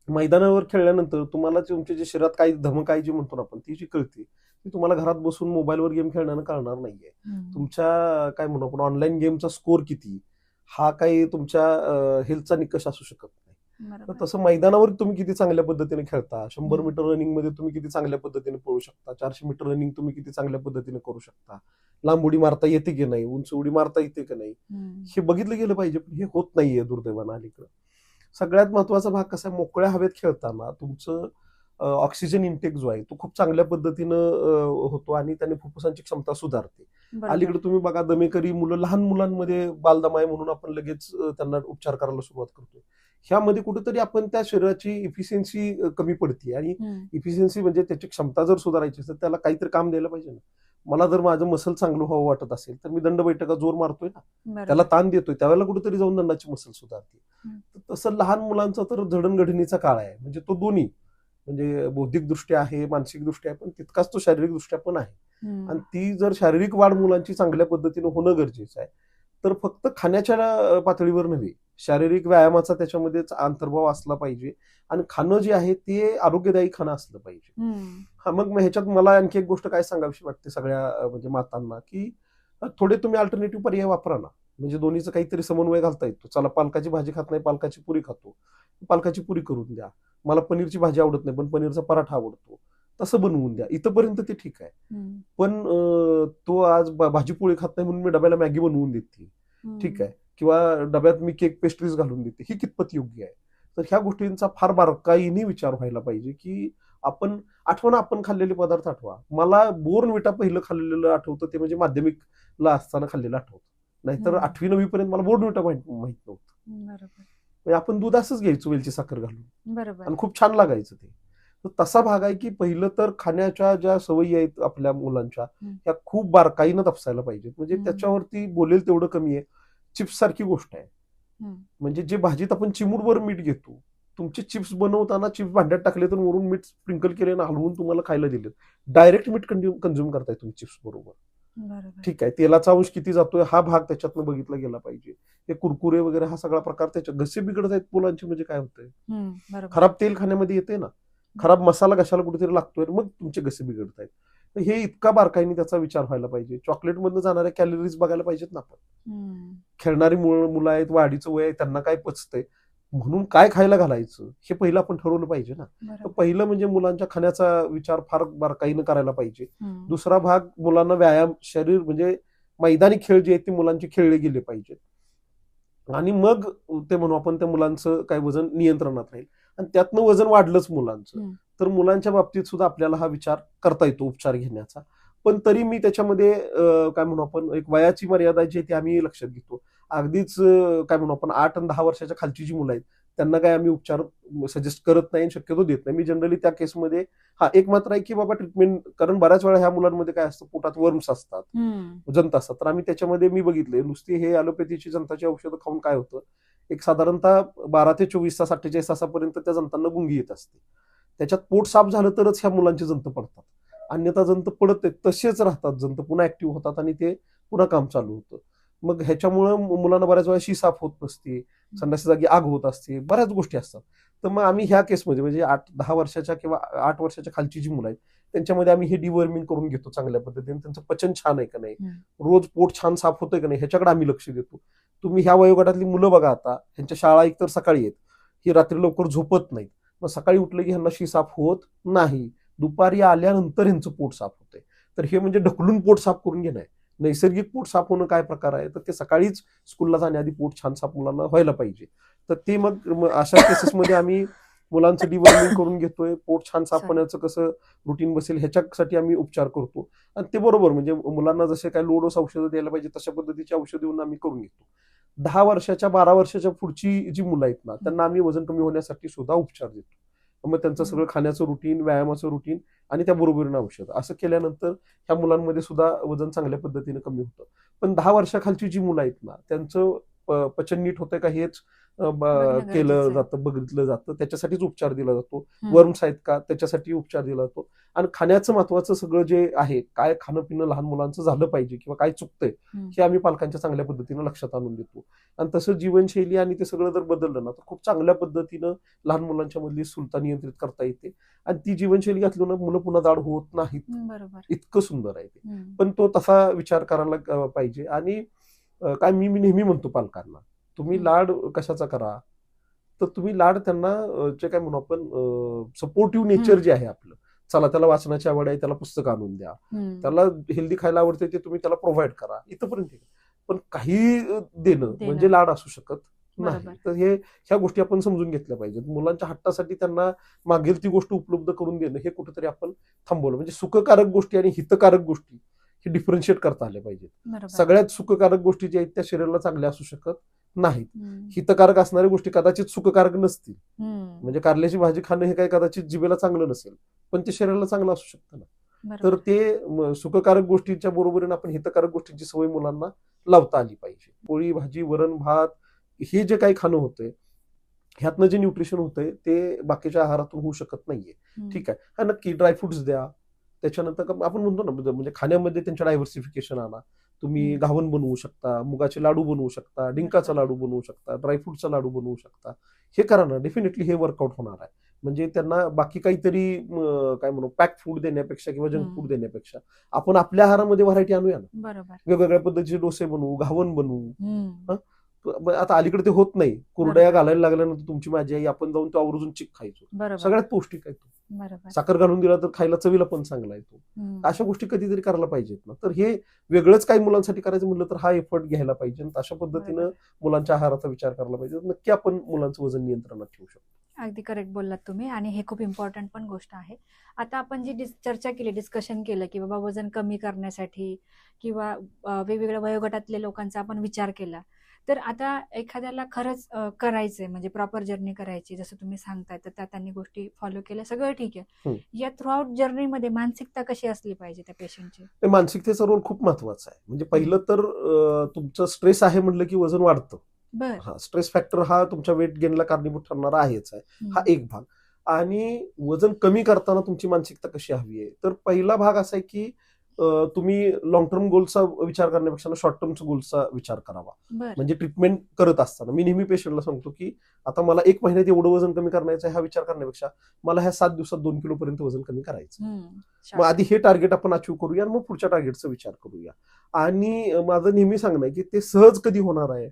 मैदानावर खेळल्यानंतर तुम्हाला तुमच्या जे शरीरात काही धमक आहे जी म्हणतो आपण ती जी कळते, ती तुम्हाला घरात बसून मोबाईलवर गेम खेळण्यानं कळणार नाहीये. तुमच्या काय म्हणू आपण ऑनलाईन गेमचा स्कोर किती हा काही तुमच्या हेल्थचा निकष असू शकत नाही. तर तसं मैदानावर तुम्ही किती चांगल्या पद्धतीने खेळता, 100 मीटर रनिंग मध्ये तुम्ही किती चांगल्या पद्धतीने पळू शकता, 400 मीटर रनिंग तुम्ही किती चांगल्या पद्धतीने करू शकता, लांब उडी मारता येते की नाही, उंच उडी मारता येते की नाही, हे बघितलं गेलं पाहिजे. पण हे होत नाहीये दुर्दैवानं अलीकडं. सगळ्यात महत्वाचा भाग कसा आहे, मोकळ्या हवेत खेळताना तुमचं ऑक्सिजन इंटेक जो आहे तो खूप चांगल्या पद्धतीनं होतो आणि त्याने फुफ्फुसांची क्षमता सुधारते. अलीकडे तुम्ही बघा, दमेकरी मुलं, लहान मुलांमध्ये बालदमा आहे म्हणून आपण लगेच त्यांना उपचार करायला सुरुवात करतो. ह्यामध्ये कुठेतरी आपण त्या शरीराची इफिशियन्सी कमी पडते आणि इफिशियन्सी म्हणजे त्याची क्षमता जर सुधारायची असेल तर त्याला काहीतरी काम द्यायला पाहिजे ना. मला जर माझं मसल चांगलं व्हावं वाटत असेल तर मी दंड बैठका जोर मारतोय ना, त्याला ताण देतोय, त्यावेळेला कुठेतरी जाऊन दंडाची मसल सुधारते. तसं लहान मुलांचा तर जडणघडणीचा काळ आहे. म्हणजे तो दोन्ही, म्हणजे बौद्धिक दृष्ट्या आहे, मानसिक दृष्ट्या आहे, पण तितकाच तो शारीरिक दृष्ट्या पण आहे. आणि ती जर शारीरिक वाढ मुलांची चांगल्या पद्धतीने होणं गरजेचं आहे, तर फक्त खाण्याच्या पातळीवर नव्हे, शारीरिक व्यायामाचा त्याच्यामध्ये अंतर्भाव असला पाहिजे आणि खाणं जे आहे ते आरोग्यदायी खाणं असलं पाहिजे. हा, मग ह्याच्यात मला आणखी एक गोष्ट काय सांगावीशी वाटते सगळ्या म्हणजे मातांना, की थोडे तुम्ही अल्टरनेटिव्ह पर्याय वापरा ना. म्हणजे दोन्हीचं काहीतरी समन्वय घालता येतो. चला, पालकाची भाजी खात नाही, पालकाची पुरी खातो, पालकाची पुरी करून द्या. मला पनीरची भाजी आवडत नाही पण पनीरचा पराठा आवडतो, तसं बनवून द्या. इथपर्यंत ते ठीक आहे. पण तो आज भाजी पोळी खात नाही म्हणून मी डब्याला मॅगी बनवून देते, ठीक आहे, किंवा डब्यात मी केक पेस्ट्रीज घालून देते, ही कितपत योग्य आहे? तर ह्या गोष्टींचा फार बारकाईने विचार व्हायला पाहिजे की आपण आपण खाल्लेले पदार्थ आठवा. मला बोर्नव्हिटा पहिलं खाल्लेलं आठवतं, ते म्हणजे माध्यमिकला असताना खाल्लेलं आठवतं. नाहीतर 8वी-9वी पर्यंत मला बोर्नव्हिटा माहित नव्हतं. बरोबर. म्हणजे आपण दूध असंच घ्यायचो वेलची साखर घालून बरोबर. आणि खूप छान लागायचं ते. तर तसा भाग आहे की पहिलं तर खाण्याच्या ज्या सवयी आहेत आपल्या मुलांच्या, ह्या खूप बारकाईनं तपसायला पाहिजेत. म्हणजे त्याच्यावरती बोलेल तेवढं कमी आहे. चिप्स सारखी गोष्ट आहे. म्हणजे जे भाजीत आपण चिमूटभर मीठ घेतो, तुमचे चिप्स बनवताना चिप्स भांड्यात टाकले तर वरून मीठ स्प्रिंकल केले आणि हलवून तुम्हाला खायला दिले, डायरेक्ट मीठ कंझ्युम करताय तुम्ही चिप्स बरोबर. बरोबर. ठीक आहे, तेलाचा अंश किती जातोय हा भाग त्याच्यातनं बघितला गेला पाहिजे. ते कुरकुरे वगैरे हा सगळा प्रकार, त्याच्या घसे बिघडत आहेत मुलांचे, म्हणजे काय होतंय, बरोबर. खराब तेल खाण्यामध्ये येते ना, खराब मसाला घशाला कुठेतरी लागतोय, मग तुमचे घसे बिघडत आहेत. तर हे इतका बारकाईने त्याचा विचार व्हायला पाहिजे. चॉकलेट मधनं जाणाऱ्या कॅलरीज बघायला पाहिजेत ना आपण. खेळणारी मुलं आहेत, वाढीचं वय आहे, त्यांना काय पचतंय, म्हणून काय खायला घालायचं हे पहिलं आपण ठरवलं पाहिजे ना. तर पहिलं म्हणजे मुलांच्या खाण्याचा विचार फार बारकाईनं करायला पाहिजे. दुसरा भाग, मुलांना व्यायाम, शरीर म्हणजे मैदानी खेळ जे आहेत ते मुलांचे खेळले गेले पाहिजेत. आणि मग ते म्हणू आपण त्या मुलांचं काय वजन नियंत्रणात राहील. आणि त्यातनं वजन वाढलंच मुलांचं, तर मुलांच्या बाबतीत सुद्धा आपल्याला हा विचार करता येतो उपचार घेण्याचा. पण तरी मी त्याच्यामध्ये काय म्हणू आपण, एक वयाची मर्यादा जी आहे ती आम्ही लक्षात घेतो. अगदीच काय म्हणू आपण 8 आणि 10 वर्षाच्या खालची जी मुलं आहेत त्यांना काय आम्ही उपचार सजेस्ट करत नाही, शक्यतो देत नाही. मी जनरली त्या केसमध्ये एक मात्र आहे की बाबा ट्रीटमेंट, कारण बऱ्याच वेळा ह्या मुलांमध्ये काय असतं, पोटात वर्म्स असतात, जंत असतात. तर आम्ही त्याच्यामध्ये मी बघितले, नुसती हे ॲलोपॅथीची जंताची औषधं खाऊन काय होतं, एक साधारणतः 12 ते 24 तास 48 तासापर्यंत त्या जंतांना गुंगी येत असते. त्याच्यात पोट साफ झालं तरच ह्या मुलांचे जंत पडतात, अन्यथा जंत पडत नाहीत, तसेच राहतात जंत, पुन्हा ऍक्टिव्ह होतात आणि ते पुन्हा काम चालू होतं. मग ह्याच्यामुळं मुलांना बऱ्याच वेळा शी साफ होत नसते, संडासच्या जागी आग होत असते, बऱ्याच गोष्टी असतात. तर मग आम्ही ह्या केसमध्ये म्हणजे 8-10 वर्षाच्या किंवा 8 वर्षाच्या खालची जी मुलं आहेत त्यांच्यामध्ये आम्ही हे डिवर्मिंग करून घेतो चांगल्या पद्धतीने. त्यांचं पचन छान आहे का नाही, रोज पोट छान साफ होतंय का नाही, ह्याच्याकडे आम्ही लक्ष देतो. तुम्ही ह्या वयोगटातली मुलं बघा, आता ह्यांच्या शाळा एकतर सकाळी आहेत, ही रात्री लवकर झोपत नाहीत, मग सकाळी उठलं की ह्यांना शी साफ होत नाही, दुपारी आल्यानंतर ह्यांचं पोट साफ होतंय. तर हे म्हणजे ढकलून पोट साफ करून घेणं आहे. नैसर्गिक पोट साफ होणं काय प्रकार आहे, तर ते सकाळीच स्कूलला जाण्याआधी पोट छान साफ मुलांना व्हायला पाहिजे. तर ते मग अशा केसेसमध्ये आम्ही मुलांचं डिवर्मिंग करून घेतोय. पोट छान साफ होण्याचं कसं रुटीन बसेल ह्याच्यासाठी आम्ही उपचार करतो. आणि ते बरोबर म्हणजे मुलांना जसे काय लो डोस औषधं द्यायला पाहिजे तशा पद्धतीची औषधं देऊन आम्ही करून घेतो. 10 वर्षाच्या 12 वर्षाच्या पुढची जी मुलं आहेत ना, त्यांना आम्ही वजन कमी होण्यासाठी सुद्धा उपचार देतो. मग त्यांचं सगळं खाण्याचं रुटीन, व्यायामाचं रुटीन आणि त्या बरोबरीनं औषध असं केल्यानंतर ह्या मुलांमध्ये सुद्धा वजन चांगल्या पद्धतीने कमी होतं. पण 10 वर्षाखालची जी मुलं आहेत ना, त्यांचं पचन नीट होतंय का हेच केलं जातं, बघितलं जातं. त्याच्यासाठीच उपचार दिला जातो. वर्म्स आहेत का त्याच्यासाठी उपचार दिला जातो. आणि खाण्याचं महत्वाचं सगळं जे आहे, काय खाणं पिणं लहान मुलांचं झालं पाहिजे किंवा काय चुकतंय हे आम्ही पालकांच्या चांगल्या पद्धतीनं लक्षात आणून देतो. आणि तसं जीवनशैली आणि ते सगळं जर बदललं ना, तर खूप चांगल्या पद्धतीनं लहान मुलांच्या मधली स्थूलता नियंत्रित करता येते. आणि ती जीवनशैली घातली ना, मुलं पुन्हा जाड होत नाहीत. बरोबर. इतकं सुंदर आहे ते. पण तो तसा विचार करायला पाहिजे. आणि काय मी नेहमी म्हणतो पालकांना, तुम्ही लाड कशाचा करा, तर तुम्ही लाड त्यांना जे काय म्हणू आपण सपोर्टिव्ह नेचर जे आहे आपलं, चला त्याला वाचनाची आवड आहे, त्याला पुस्तक आणून द्या, त्याला हेल्दी खायला आवडते ते तुम्ही त्याला प्रोव्हाइड करा, इथंपर्यंत. पण काही देणं म्हणजे लाड असू शकत नाही. तर ह्या गोष्टी आपण समजून घेतल्या पाहिजेत. मुलांच्या हट्टासाठी त्यांना मागेल ती गोष्ट उपलब्ध करून देणं हे कुठेतरी आपण थांबवलं. म्हणजे सुखकारक गोष्टी आणि हितकारक गोष्टी हे डिफरन्शिएट करता आले पाहिजेत. सगळ्यात सुखकारक गोष्टी ज्या आहेत त्या शरीराला चांगल्या असू शकत नाहीत. हितकारक असणाऱ्या गोष्टी कदाचित सुखकारक नसतील. म्हणजे कारल्याची भाजी खाणं हे काही कदाचित जिभेला चांगलं नसेल, पण ते शरीराला चांगलं असू शकतं ना. तर ते सुखकारक गोष्टींच्या बरोबरीने आपण हितकारक गोष्टींची सवय मुलांना लावता आली पाहिजे. पोळी भाजी वरण भात हे जे काही खाणं होतंय ह्यातनं जे न्यूट्रिशन होतंय ते बाकीच्या आहारातून होऊ शकत नाहीये. ठीक आहे, हा नक्की ड्रायफ्रुट्स द्या. त्याच्यानंतर आपण म्हणतो ना, म्हणजे खाण्यामध्ये त्यांच्या डायव्हर्सिफिकेशन आणा. तुम्ही घावन बनवू शकता, मुगाचे लाडू बनवू शकता, डिंकाचा लाडू बनवू शकता, ड्रायफ्रुटचा लाडू बनवू शकता. हे करा ना, डेफिनेटली हे वर्कआउट होणार आहे. म्हणजे त्यांना बाकी काहीतरी काय म्हणू पॅक फूड देण्यापेक्षा किंवा जंक फूड देण्यापेक्षा आपण आपल्या आहारामध्ये व्हरायटी आणूया ना. बरोबर. वेगवेगळ्या पद्धतीचे डोसे बनवू, घावन बनवू. हम्म. आता अलीकडे ते होत नाही. कुरडया घालायला लागल्यानंतर तुमची माझी आई आपण जाऊन तो आवर्जून चिक खायचो. बरोबर. सगळ्यात पौष्टिक आहे तो. बरोबर. साखर घालून दिला तर खायला चवीला पण चांगला आहे तो. अशा गोष्टी कधीतरी करायला पाहिजेत ना. तर हे वेगळंच काही मुलांसाठी करायचं म्हटलं तर हा एफर्ट घ्यायला पाहिजे. अशा पद्धतीनं बरोबर. मुलांच्या आहाराचा विचार करायला पाहिजे. नक्की आपण मुलांचं वजन नियंत्रणात ठेवू शकतो. अगदी करेक्ट बोललात तुम्ही आणि हे खूप इम्पॉर्टंट पण गोष्ट आहे. आता आपण जी चर्चा केली, डिस्कशन केलं की बाबा वजन कमी करण्यासाठी किंवा वेगवेगळ्या वयोगटातल्या लोकांचा आपण विचार केला, तर आता एखाद्याला खरंच करायचंय म्हणजे प्रॉपर जर्नी करायची जसं तुम्ही सांगताय, तर त्या त्यांनी गोष्टी फॉलो केल्या सगळं ठीक आहे. या थ्रू आउट जर्नीमध्ये मानसिकता कशी असली पाहिजे त्या पेशंटची? ते मानसिकतेचा रोल खूप महत्वाचा आहे. म्हणजे पहिलं तर तुमचं स्ट्रेस आहे म्हटलं की वजन वाढतं. बर. हा स्ट्रेस फॅक्टर हा तुमच्या वेट गेनला कारणीभूत ठरणारा आहेच आहे. हा एक भाग. आणि वजन कमी करताना तुमची मानसिकता कशी हवी आहे, तर पहिला भाग असा आहे की तुम्ही लॉंग टर्म गोलचा विचार करण्यापेक्षा शॉर्ट टर्म गोलचा विचार करावा. बर. म्हणजे ट्रीटमेंट करत असताना मी नेहमी पेशंटला सांगतो की आता मला 1 महिन्यात एवढं वजन कमी करण्याचा हा विचार करण्यापेक्षा मला ह्या 7 दिवसात 2 किलो पर्यंत वजन कमी करायचं. मग आधी हे टार्गेट आपण अचीव्ह करूया आणि मग पुढच्या टार्गेटचा विचार करूया. आणि माझं नेहमी सांगणं आहे की ते सहज कधी होणार आहे,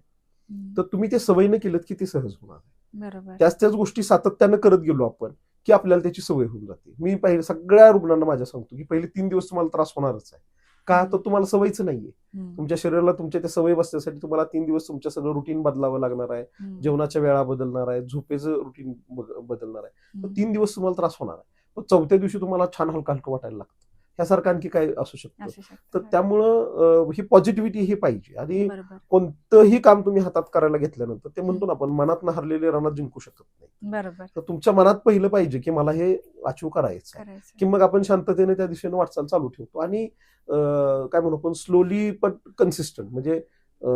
तर तुम्ही ते सवयीनं केलं की ते सहज होणार आहे. बरोबर. त्याच गोष्टी सातत्यानं करत गेलो आपण की आपल्याला त्याची सवय होऊन जाते. मी पहिले सगळ्या रुग्णांना माझ्या सांगतो की पहिले 3 दिवस तुम्हाला त्रास होणारच आहे. का तर तुम्हाला सवयच नाहीये. तुमच्या शरीराला तुमच्या त्या सवय बसण्यासाठी तुम्हाला 3 दिवस तुमच्या सगळं रुटीन बदलावं लागणार आहे. जेवणाच्या वेळा बदलणार आहे, झोपेचं रुटीन बदलणार आहे. तर 3 दिवस तुम्हाला त्रास होणार आहे. पण 4थ्या दिवशी तुम्हाला छान हलकं हलकं वाटायला लागतं. ह्यासारखं आणखी काय असू शकतं. तर त्यामुळं ही पॉझिटिव्हिटी ही पाहिजे. आणि कोणतंही काम तुम्ही हातात करायला घेतल्यानंतर ते म्हणतो ना आपण मनात हरलेले रणात जिंकू शकत नाही. बरोबर. तर तुमच्या मनात पहिलं पाहिजे की मला हे अचीव्ह करायचं, की मग आपण शांततेने त्या दिशेने वाटचाल चालू ठेवतो. आणि काय म्हणू आपण स्लोली पण कन्सिस्टंट म्हणजे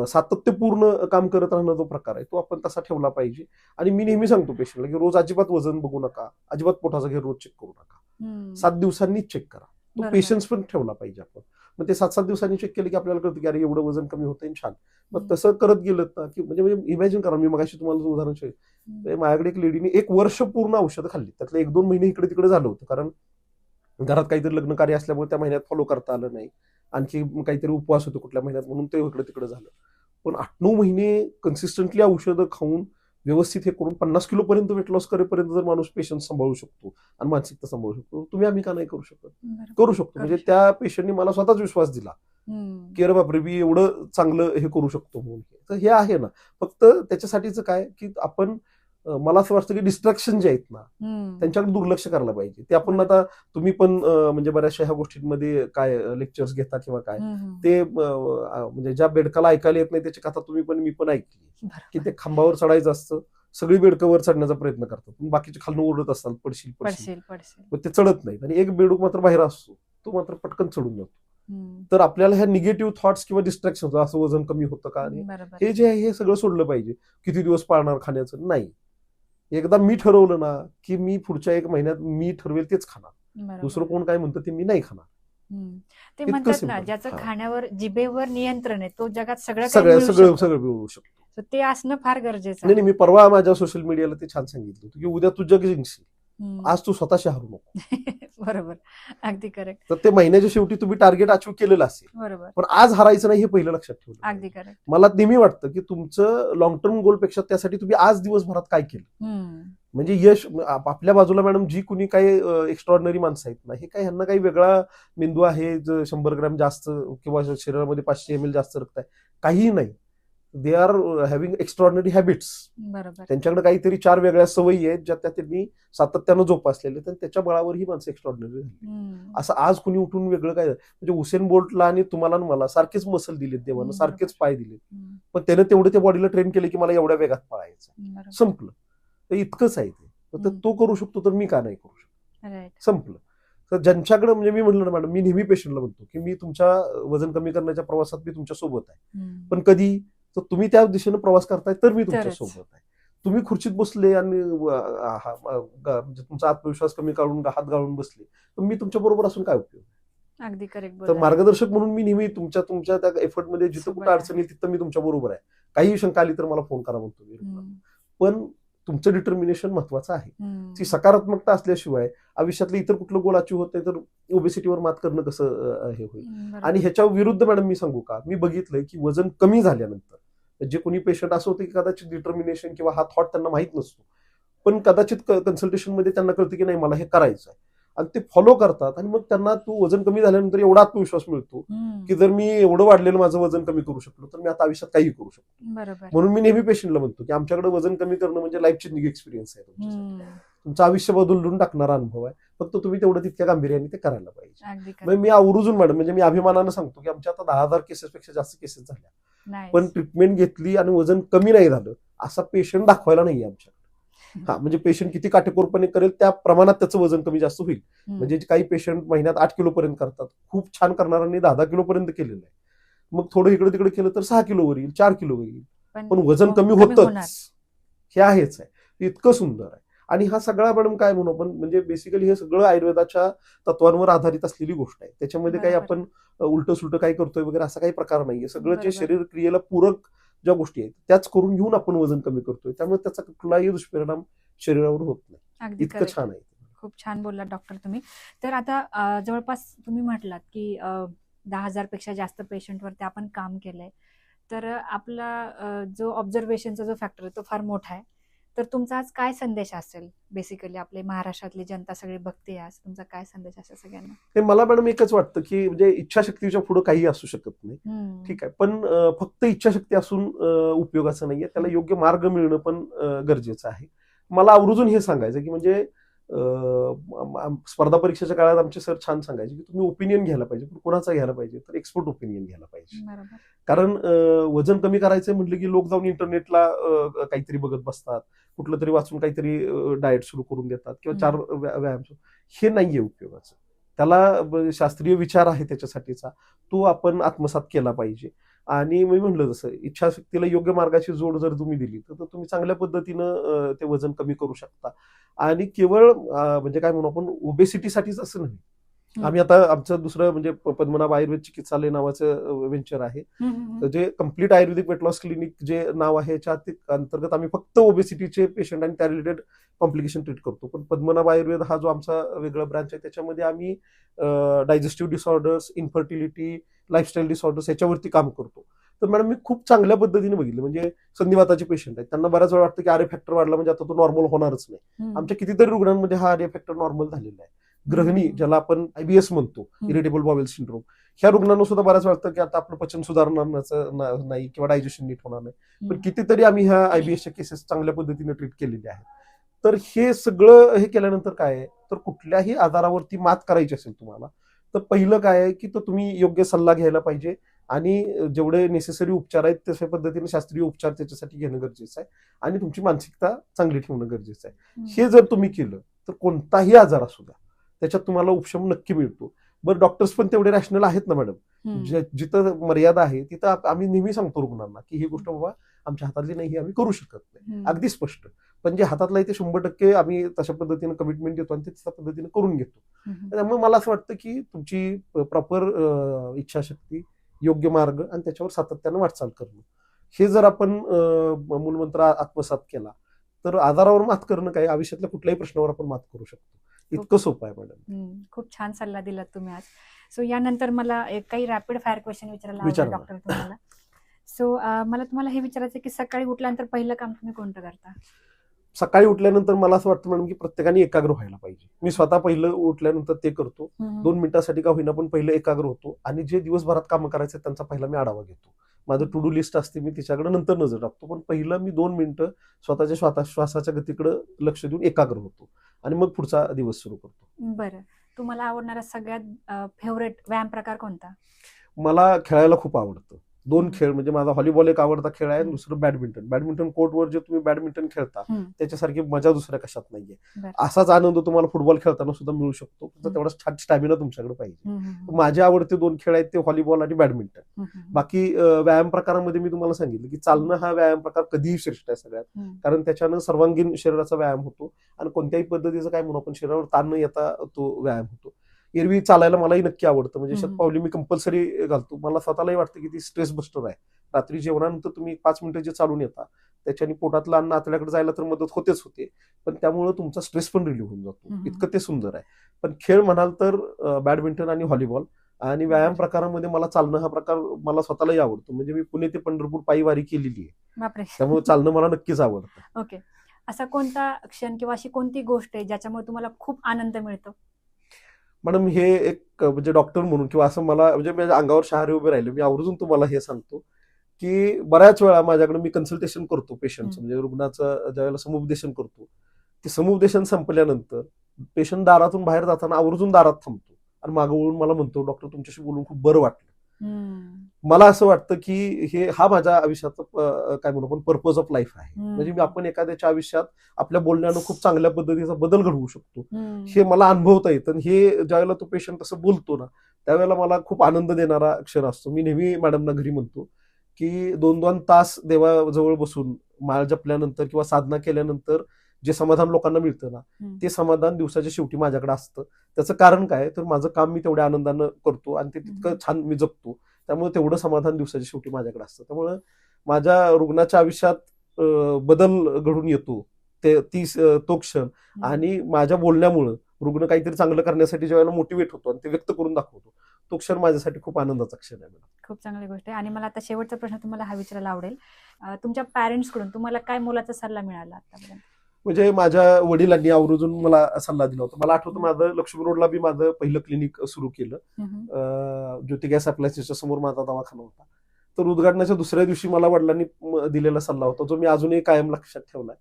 सातत्यपूर्ण काम करत राहणं जो प्रकार आहे तो आपण तसा ठेवला पाहिजे. आणि मी नेहमी सांगतो पेशंटला की रोज अजिबात वजन बघू नका, अजिबात पोटाचा घेर रोज चेक करू नका. 7 दिवसांनीच चेक करा. तो पेशन्स पण ठेवला पाहिजे आपण. मग ते 7-7 दिवसांनी चेक केलं की आपल्याला कळतं की अरे एवढं वजन कमी होतंय छान. मग तसं करत गेलं ना की म्हणजे इमॅजिन करा, मी मगाशी तुम्हाला उदाहरण सांगितलं, माझ्याकडे एक लेडीने 1 वर्ष पूर्ण औषधं खाल्ली. त्यातलं 1-2 महिने इकडे तिकडे झालं होतं, कारण घरात काहीतरी लग्न कार्य असल्यामुळे त्या महिन्यात फॉलो करता आलं नाही. आणखी काहीतरी उपवास होतो कुठल्या महिन्यात म्हणून ते इकडे तिकडे झालं. पण 8-9 महिने कन्सिस्टंटली औषधं खाऊन व्यवस्थित हे करून 50 किलो पर्यंत वेट लॉस करेपर्यंत जर माणूस पेशंट सांभाळू शकतो आणि मानसिकता सांभाळू शकतो, तुम्ही आम्ही का नाही करू शकत? करू शकतो. म्हणजे त्या पेशंटने मला स्वतःच विश्वास दिला की अरे बापरे मी एवढं चांगलं हे करू शकतो म्हणून. तर हे आहे ना, फक्त त्याच्यासाठीच काय की आपण मला असं वाटतं की डिस्ट्रॅक्शन जे आहेत ना त्यांच्याकडे दुर्लक्ष करायला पाहिजे. ते आपण आता तुम्ही पण म्हणजे बऱ्याचशा ह्या गोष्टींमध्ये काय लेक्चर्स घेता किंवा काय ते म्हणजे ज्या बेडकाला ऐकायला येत नाही त्याची कथा तुम्ही पण मी पण ऐकली की ते खांबावर चढायचं असतं, सगळी बेडकं वर चढण्याचा प्रयत्न करतात, बाकीचे खालून ओरडत असतात पडशील पडशील, मग ते चढत नाहीत. आणि एक बेडूक मात्र बाहेर असतो, तो मात्र पटकन चढून जातो. तर आपल्याला ह्या निगेटिव्ह थॉट्स किंवा डिस्ट्रॅक्शन असं वजन कमी होतं का आणि हे जे आहे हे सगळं सोडलं पाहिजे. किती दिवस पाळणार खाण्याचं नाही. एकदा मी ठरवलं ना की मी पुढच्या 1 महिन्यात मी ठरवेल तेच खाणार, दुसरं कोण काय म्हणतं ते मी नाही खाणार. ते म्हणतात ना ज्याचं खाण्यावर जिभेवर नियंत्रण आहे तो जगात सगळं मिळवू शकतो. ते असणं फार गरजेचं नाही. मी परवा माझ्या सोशल मीडियाला ते छान सांगितलं होतं की उद्या तू जग जिंकशील, आज तू स्वतःशी हरू नको. बरोबर. अगदी करेक्ट. तर ते महिन्याच्या शेवटी तुम्ही टार्गेट अचीव्ह केलेलं असेल, बरोबर, पण आज हरायचं नाही हे पहिलं लक्षात ठेवलं. अगदी करेक्ट. मला नेहमी वाटतं की तुमचं लॉंग टर्म गोल पेक्षा त्यासाठी तुम्ही आज दिवसभरात काय केलं म्हणजे यश. आपल्या बाजूला मॅडम जी कुणी काही एक्स्ट्रॉर्डनरी माणसं आहेत ना, हे काय ह्यांना काही वेगळा मेंदू आहे 100 ग्रॅम जास्त किंवा शरीरामध्ये 500 ml जास्त रक्त आहे, काहीही नाही. They are having extraordinary habits. बरोबर. त्यांच्याकडे काहीतरी 4 वेगळ्या सवयी आहेत ज्या त्यांनी सातत्यानं जोपासलेल्या, तर त्याच्या बळावर ही माणसं एक्स्ट्रॉर्डनरी झाली. असं आज कुणी उठून वेगळं काय म्हणजे उसेन बोल्टला आणि तुम्हाला आणि मला सारखेच मसल दिलेत देवानं, सारखेच पाय दिलेत, पण त्यानं तेवढं त्या बॉडीला ट्रेन केलं की मला एवढ्या वेगात पळायचं, संपलं. तर इतकंच आहे ते. तर तो करू शकतो तर मी का नाही करू शकतो, संपलं. तर ज्यांच्याकडे म्हणजे मी म्हटलं ना मॅडम, मी नेहमी पेशंटला म्हणतो की मी तुमच्या वजन कमी करण्याच्या प्रवासात मी तुमच्या सोबत आहे, पण कधी तर तुम्ही त्या दिशेने प्रवास करताय तर मी तुमच्या सोबत आहे. तुम्ही खुर्चीत बसले आणि म्हणजे तुमचा आत्मविश्वास कमी काढून हात गाळून बसले तर मी तुमच्या बरोबर असून काय उपयोग. अगदी करेक्ट. तर मार्गदर्शक म्हणून मी नेहमी तुमच्या त्या एफर्ट मध्ये जिथं कुठं अडचणी तिथं मी तुमच्या बरोबर आहे. काही शंका आली तर मला फोन करा म्हणतो मी. पण तुमचं डिटर्मिनेशन महत्वाचं आहे. हम्म. ती सकारात्मकता असल्याशिवाय आयुष्यातलं इतर कुठलं गोल अचीव्ह होत नाही, तर ओबेसिटीवर मात करणं कसं हे होईल. बरोबर. आणि ह्याच्या विरुद्ध मॅडम मी सांगू का, मी बघितलंय की वजन कमी झाल्यानंतर जे कोणी पेशंट असं होतं की कदाचित डिटर्मिनेशन किंवा हा थॉट त्यांना माहित नसतो, पण कदाचित कन्सल्टेशनमध्ये त्यांना कळतं की नाही मला हे करायचं आहे, आणि ते फॉलो करतात, आणि मग त्यांना तो वजन कमी झाल्यानंतर एवढा आत्मविश्वास मिळतो की जर मी एवढं वाढलेलं माझं वजन कमी करू शकलो तर मी आता आयुष्यात काही करू शकतो. बरोबर. म्हणून मी नेहमी पेशंटला म्हणतो की आमच्याकडे वजन कमी करणं म्हणजे लाईफ चेंजिंग एक्सपिरियन्स आहे तुमच्यासाठी. हम्म. तुमचं आयुष्य बदलून टाकणारा अनुभव आहे, फक्त तुम्ही तेवढं तितक्या गांभीर्याने ते करायला पाहिजे. अगदी मग मी आवर्जून मॅडम, म्हणजे मी अभिमानानं सांगतो की आमच्या आता 10,000 केसेसपेक्षा जास्त केसेस झाल्या, Nice. पण ट्रीटमेंट घेतली आणि वजन कमी नाही झालं असा पेशंट दाखवायला नाहीये आमच्याकडे. हा, म्हणजे पेशंट किती काटेकोरपणे करेल त्या प्रमाणात त्याचं वजन कमी जास्त होईल. हम्म. म्हणजे काही पेशंट महिन्यात 8 किलो पर्यंत करतात, खूप छान करणाऱ्यांनी 10-10 किलो पर्यंत केलेलं आहे. मग थोडं इकडे तिकडे केलं तर 6 किलो वर येईल, 4 किलो वर येईल, पण वजन कमी होणार. होतच. हे आहेच आहे, इतकं सुंदर आहे. आणि हा सगळा मॅडम काय म्हणू आपण, म्हणजे बेसिकली हे सगळं आयुर्वेदाच्या तत्वांवर आधारित असलेली गोष्ट आहे. त्याच्यामध्ये काही बरोबर. आपण उलट सुलट काही करतोय वगैरे असा काही प्रकार नाहीये. सगळं जे बरोबर. शरीर क्रियेला पूरक ज्या गोष्टी आहेत त्याच करून घेऊन आपण वजन कमी करतोय, त्यामुळे त्याचा कुठलाही दुष्परिणाम शरीरावर होत नाही. अगदी इतकं correct. छान आहे. खूप छान बोललात डॉक्टर तुम्ही. तर आता जवळपास तुम्ही म्हटलात की 10,000 पेक्षा जास्त पेशंटवरती आपण काम केलंय, तर आपला जो ऑब्झर्वेशनचा जो फॅक्टर आहे तो फार मोठा आहे. तर तुमचा आज काय संदेश असेल, बेसिकली आपले महाराष्ट्रातली जनता सगळी बघते आज, तुमचा काय संदेश असेल सगळ्यांना? हे मला मॅडम एकच वाटतं की म्हणजे इच्छाशक्तीच्या पुढे काही असू शकत नाही. हम्म. ठीक आहे, पण फक्त इच्छाशक्ती असून उपयोगाचं नाहीये, त्याला योग्य मार्ग मिळणं पण गरजेचं आहे. मला आवर्जून हे सांगायचं की म्हणजे स्पर्धा परीक्षेच्या काळात आमचे सर छान सांगायचे की तुम्ही ओपिनियन घ्यायला पाहिजे, पण कोणाचा घ्यायला पाहिजे, तर एक्सपर्ट ओपिनियन घ्यायला पाहिजे. बरोबर. कारण वजन कमी करायचंय म्हटलं की लोक जाऊन इंटरनेटला काहीतरी बघत बसतात, कुठलं तरी वाचून काहीतरी डाएट सुरू करून देतात किंवा 4 व्यायाम. हे नाहीये उपयोगाचं. त्याला शास्त्रीय विचार आहे त्याच्यासाठीचा, तो आपण आत्मसात केला पाहिजे. आणि मी म्हणलं जसं इच्छाशक्तीला योग्य मार्गाची जोड जर तुम्ही दिली तर तुम्ही चांगल्या पद्धतीनं ते वजन कमी करू शकता. आणि केवळ म्हणजे काय म्हणू आपण ओबेसिटीसाठीच असं नाही. आम्ही आता आमचं दुसरं म्हणजे पद्मनाभ आयुर्वेद चिकित्सालय नावाचं वेंचर आहे, जे कम्प्लीट आयुर्वेदिक वेट लॉस क्लिनिक जे नाव आहे याच्या अंतर्गत आम्ही फक्त ओबेसिटीचे पेशंट आणि त्या रिलेटेड कॉम्प्लिकेशन ट्रीट करतो. पण पद्मनाभ आयुर्वेद हा जो आमचा वेगळा ब्रांच आहे त्याच्यामध्ये आम्ही digestive disorders, infertility, lifestyle disorders याच्यावरती काम करतो. तर मॅडम मी खूप चांगल्या पद्धतीने बघितलं, म्हणजे संधिवाताचे पेशंट आहेत त्यांना बऱ्याच वेळा वाटतं की आर्य फॅक्टर वाढला म्हणजे आता तो नॉर्मल होणारच नाही. आमच्या कितीतरी रुग्णांमध्ये हा आर्य फॅक्टर नॉर्मल झालेला आहे. गृहिणी ज्याला आपण IBS म्हणतो, इरिटेबल बॉवेल सिंड्रोम, ह्या रुग्णांना सुद्धा बऱ्याच वाटतं की आता आपलं पचन सुधारणार नाही किंवा डायजेशन नीट होणार नाही. पण कितीतरी आम्ही ह्या IBSच्या केसेस चांगल्या पद्धतीने ट्रीट केलेल्या आहेत. तर हे सगळं हे केल्यानंतर काय आहे, तर कुठल्याही आजारावरती मात करायची असेल तुम्हाला, तर पहिलं काय आहे की तो तुम्ही योग्य सल्ला घ्यायला पाहिजे आणि जेवढे नेसेसरी उपचार आहेत तशा पद्धतीने शास्त्रीय उपचार त्याच्यासाठी घेणं गरजेचं आहे आणि तुमची मानसिकता चांगली ठेवणं गरजेचं आहे. हे जर तुम्ही केलं तर कोणताही आजार असू द्या त्याच्यात तुम्हाला उपशम नक्की मिळतो. बरं, डॉक्टर्स पण तेवढे रॅशनल आहेत ना मॅडम, जिथं मर्यादा आहे तिथं आम्ही नेहमी सांगतो रुग्णांना की ही गोष्ट बाबा आमच्या हातातली नाही, ही आम्ही करू शकत नाही, अगदी स्पष्ट. पण जे हातातलं आहे ते 100% आम्ही तशा पद्धतीने कमिटमेंट देतो आणि ते तशा पद्धतीने करून घेतो. त्यामुळे मला असं वाटतं की तुमची प्रॉपर इच्छाशक्ती, योग्य मार्ग आणि त्याच्यावर सातत्यानं वाटचाल करणं, हे जर आपण मूलमंत्र आत्मसात केला तर आजारावर मात करणं काय, आयुष्यातल्या कुठल्याही प्रश्नावर आपण मात करू शकतो. इतकं सोपं आहे मॅडम. खूप छान सल्ला दिलात तुम्ही आज. सो यानंतर मला काही रॅपिड फायर क्वेश्चन विचारायला आवडेल डॉक्टर तुम्हाला. सो मला तुम्हाला हे विचारायचं की सकाळी उठल्यानंतर पहिलं काम तुम्ही कोणतं करता? सकाळी उठल्यानंतर मला असं वाटतं मॅडम की प्रत्येकाने एकाग्र व्हायला पाहिजे. मी स्वतः पहिलं उठल्यानंतर ते करतो, 2 मिनिटासाठी का होईना पण पहिलं एकाग्र होतो आणि जे दिवसभरात कामं करायचे त्यांचा पहिला मी आढावा घेतो. माझं टू डू लिस्ट असते, मी तिच्याकडे नंतर नजर टाकतो, पण पहिलं मी 2 मिनिटं स्वतःच्या श्वासाच्या गतीकडे लक्ष देऊन एकाग्र होतो आणि मग पुढचा दिवस सुरू करतो. बरं, तुम्हाला आवडणारा सगळ्यात फेवरेट व्यायाम प्रकार कोणता? मला खेळायला खूप आवडतं. 2 खेळ, म्हणजे माझा व्हॉलीबॉल एक आवडता खेळ आहे, दुसरं बॅडमिंटन कोर्टवर जे तुम्ही बॅडमिंटन खेळता त्याच्यासारखी मजा दुसऱ्या कशात नाहीये. असाच आनंद तुम्हाला फुटबॉल खेळताना सुद्धा मिळू शकतो, तेवढा छान स्टॅमिना तुमच्याकडे पाहिजे. माझे आवडते 2 खेळ आहेत ते व्हॉलीबॉल आणि बॅडमिंटन. बाकी व्यायाम प्रकारामध्ये मी तो सांगितलं की चालणं हा व्यायाम प्रकार कधीही श्रेष्ठ आहे सगळ्यात, कारण त्याच्यानं सर्वांगीण शरीराचा व्यायाम होतो आणि कोणत्याही पद्धतीचं काय म्हणू आपण शरीरावर ताण न येता तो व्यायाम होतो. एरवी चालायला मलाही नक्की आवडतं, म्हणजे हम्म. शतपावली मी कंपल्सरी घालतो. मला स्वतःलाही वाटतं की ती स्ट्रेस बस्टर आहे. रात्री जेवणानंतर तुम्ही 5 मिनिटं जे चालून येता त्याच्याने पोटातलं अन्न आतड्याकडे जायला तर मदत होतेच होते, पण त्यामुळे तुमचा स्ट्रेस पण रिलीव्ह होऊन जातो. हम्म. इतकं ते सुंदर आहे. पण खेळ म्हणाल तर बॅडमिंटन आणि व्हॉलीबॉल आणि व्यायाम बरं. प्रकारामध्ये मला चालणं हा प्रकार मला स्वतःलाही आवडतो. म्हणजे मी पुणे ते पंढरपूर पायी वारी केलेली आहे, बापरे. त्यामुळे चालणं मला नक्कीच आवडतं. ओके. असा कोणता क्षण किंवा अशी कोणती गोष्ट आहे ज्याच्यामुळे तुम्हाला खूप आनंद मिळतो? मॅडम हे एक म्हणजे डॉक्टर म्हणून किंवा असं मला म्हणजे माझ्या अंगावर शहारे उभे राहिले, मी आवर्जून तुम्हाला हे सांगतो की बऱ्याच वेळा माझ्याकडे मी कन्सल्टेशन करतो पेशंटचं, म्हणजे रुग्णाचं ज्यावेळेला समुपदेशन करतो, ते समुपदेशन संपल्यानंतर पेशंट दारातून बाहेर जाताना आवर्जून दारात थांबतो आणि मागं वळून मला म्हणतो, डॉक्टर तुमच्याशी बोलून खूप बरं वाटलं. मला असं वाटतं की हा माझ्या आयुष्याचा काय म्हणू आपण पर्पज ऑफ लाईफ आहे. म्हणजे आपण एखाद्याच्या आयुष्यात आपल्या बोलण्यानं खूप चांगल्या पद्धतीचा बदल घडवू शकतो, हे मला अनुभवता येतं. आणि हे ज्यावेळेला तो पेशंट असं बोलतो ना, त्यावेळेला मला खूप आनंद देणारा क्षण असतो. मी नेहमी मॅडमना घरी म्हणतो की 2-2 तास देवाजवळ बसून माळ जपल्यानंतर किंवा साधना केल्यानंतर जे समाधान लोकांना मिळतं ना, ते समाधान दिवसाच्या शेवटी माझ्याकडे असतं. त्याचं कारण काय, तर माझं काम मी तेवढ्या आनंदानं करतो आणि ते तितकं छान मी जपतो, त्यामुळे तेवढं समाधान दिवसाच्या शेवटी माझ्याकडे असतं. त्यामुळे माझ्या रुग्णाच्या आयुष्यात बदल घडून येतो तो क्षण. आणि माझ्या बोलण्यामुळं रुग्ण काहीतरी चांगलं करण्यासाठी ज्यावेळेला मोटिवेट होतो आणि ते व्यक्त करून दाखवतो, तो क्षण माझ्यासाठी खूप आनंदाचा क्षण आहे. खूप चांगली गोष्ट आहे. आणि मला आता शेवटचा प्रश्न तुम्हाला हा विचारायला आवडेल, तुमच्या पॅरेंट्स कडून तुम्हाला काय मोलाचा सल्ला मिळाला आतापर्यंत? म्हणजे माझ्या वडिलांनी आवर्जून मला सल्ला दिला होता. मला आठवतं माझं लक्ष्मी रोडला मी माझं पहिलं क्लिनिक सुरू केलं. ज्योती गॅस अप्लायन्सेसच्या समोर माझा दवाखाना होता. तर उद्घाटनाच्या दुसऱ्या दिवशी मला वडिलांनी दिलेला सल्ला होता, जो मी अजूनही कायम लक्षात ठेवलाय,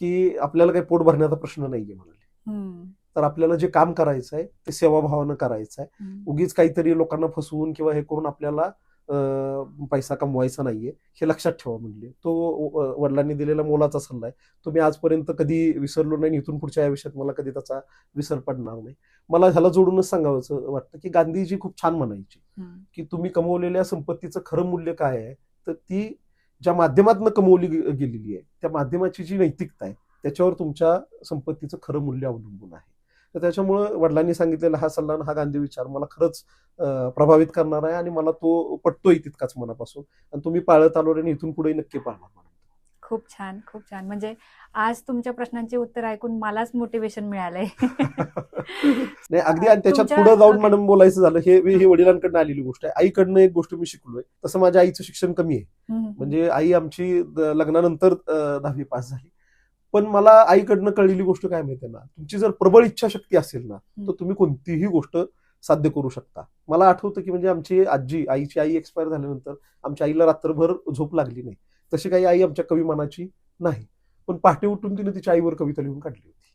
की आपल्याला काही पोट भरण्याचा प्रश्न नाहीये म्हणाले. तर आपल्याला जे काम करायचं आहे ते सेवाभावानं करायचं आहे. उगीच काहीतरी लोकांना फसवून किंवा हे करून आपल्याला पैसा कमवायचा नाहीये, हे लक्षात ठेवा म्हणले. तो वडिलांनी दिलेला मोलाचा सल्ला आहे. तो मी आजपर्यंत कधी विसरलो नाही. इथून पुढच्या आयुष्यात मला कधी त्याचा विसर पडणार नाही. मला ह्याला जोडूनच सांगावं वाटतं की गांधीजी खूप छान म्हणायची की तुम्ही कमवलेल्या संपत्तीचं खरं मूल्य काय आहे, तर ती ज्या माध्यमातून कमवली गेलेली आहे त्या माध्यमाची जी नैतिकता आहे त्याच्यावर तुमच्या संपत्तीचं खरं मूल्य अवलंबून आहे. तर त्याच्यामुळे वडिलांनी सांगितलेला हा सल्ला, हा गांधी विचार मला खरंच प्रभावित करणार आहे आणि मला तो पटतोय तितकाच मनापासून, आणि तुम्ही पाळत आलो आणि इथून पुढे नक्की पाळणार. खूप छान, खूप छान. म्हणजे आज तुमच्या प्रश्नांची उत्तर ऐकून मलाच मोटिवेशन मिळालंय. नाही अगदी. आणि त्याच्यात पुढे जाऊन मॅडम बोलायचं झालं, हे वडिलांकडनं आलेली गोष्ट आहे. आईकडनं एक गोष्ट मी शिकलोय. तसं माझ्या आईचं शिक्षण कमी आहे, म्हणजे आई आमची लग्नानंतर 10वी पास झाली. पण मला आईकडनं कळलेली गोष्ट काय माहितीये ना, तुमची जर प्रबळ इच्छाशक्ती असेल ना, तर तुम्ही कोणतीही गोष्ट साध्य करू शकता. मला आठवतं की म्हणजे आमची आईची आई एक्सपायर झाल्यानंतर आमच्या आईला रात्रभर झोप लागली नाही. तशी काही आई आमच्या कवी मनाची नाही, पण पहाटे उठून तिने तिच्या आईवर कविता लिहून काढली होती,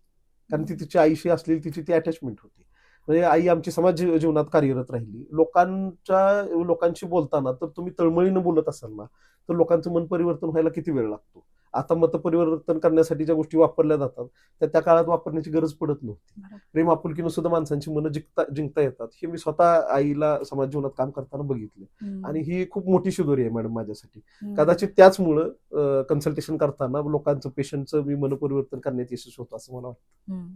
कारण ती तिच्या आईशी असलेली तिची ती अटॅचमेंट होती. म्हणजे आई आमची समाज जीवनात कार्यरत राहिली. लोकांशी बोलताना तर तुम्ही तळमळीनं बोलत असाल ना, तर लोकांचं मन परिवर्तन व्हायला किती वेळ लागतो. आता मतपरिवर्तन करण्यासाठी ज्या गोष्टी वापरल्या जातात त्या काळात वापरण्याची गरज पडत नव्हती. प्रेम आपुलकीनं सुद्धा माणसांची मनं जिंकता येतात, हे मी स्वतः आईला समाज जीवनात काम करताना बघितलं. आणि ही खूप मोठी शिदोरी आहे मॅडम माझ्यासाठी. कदाचित त्याचमुळं कन्सल्टेशन करताना लोकांचं, पेशंटचं मी मन परिवर्तन करण्यात यशस्वी होतो असं मला वाटतं.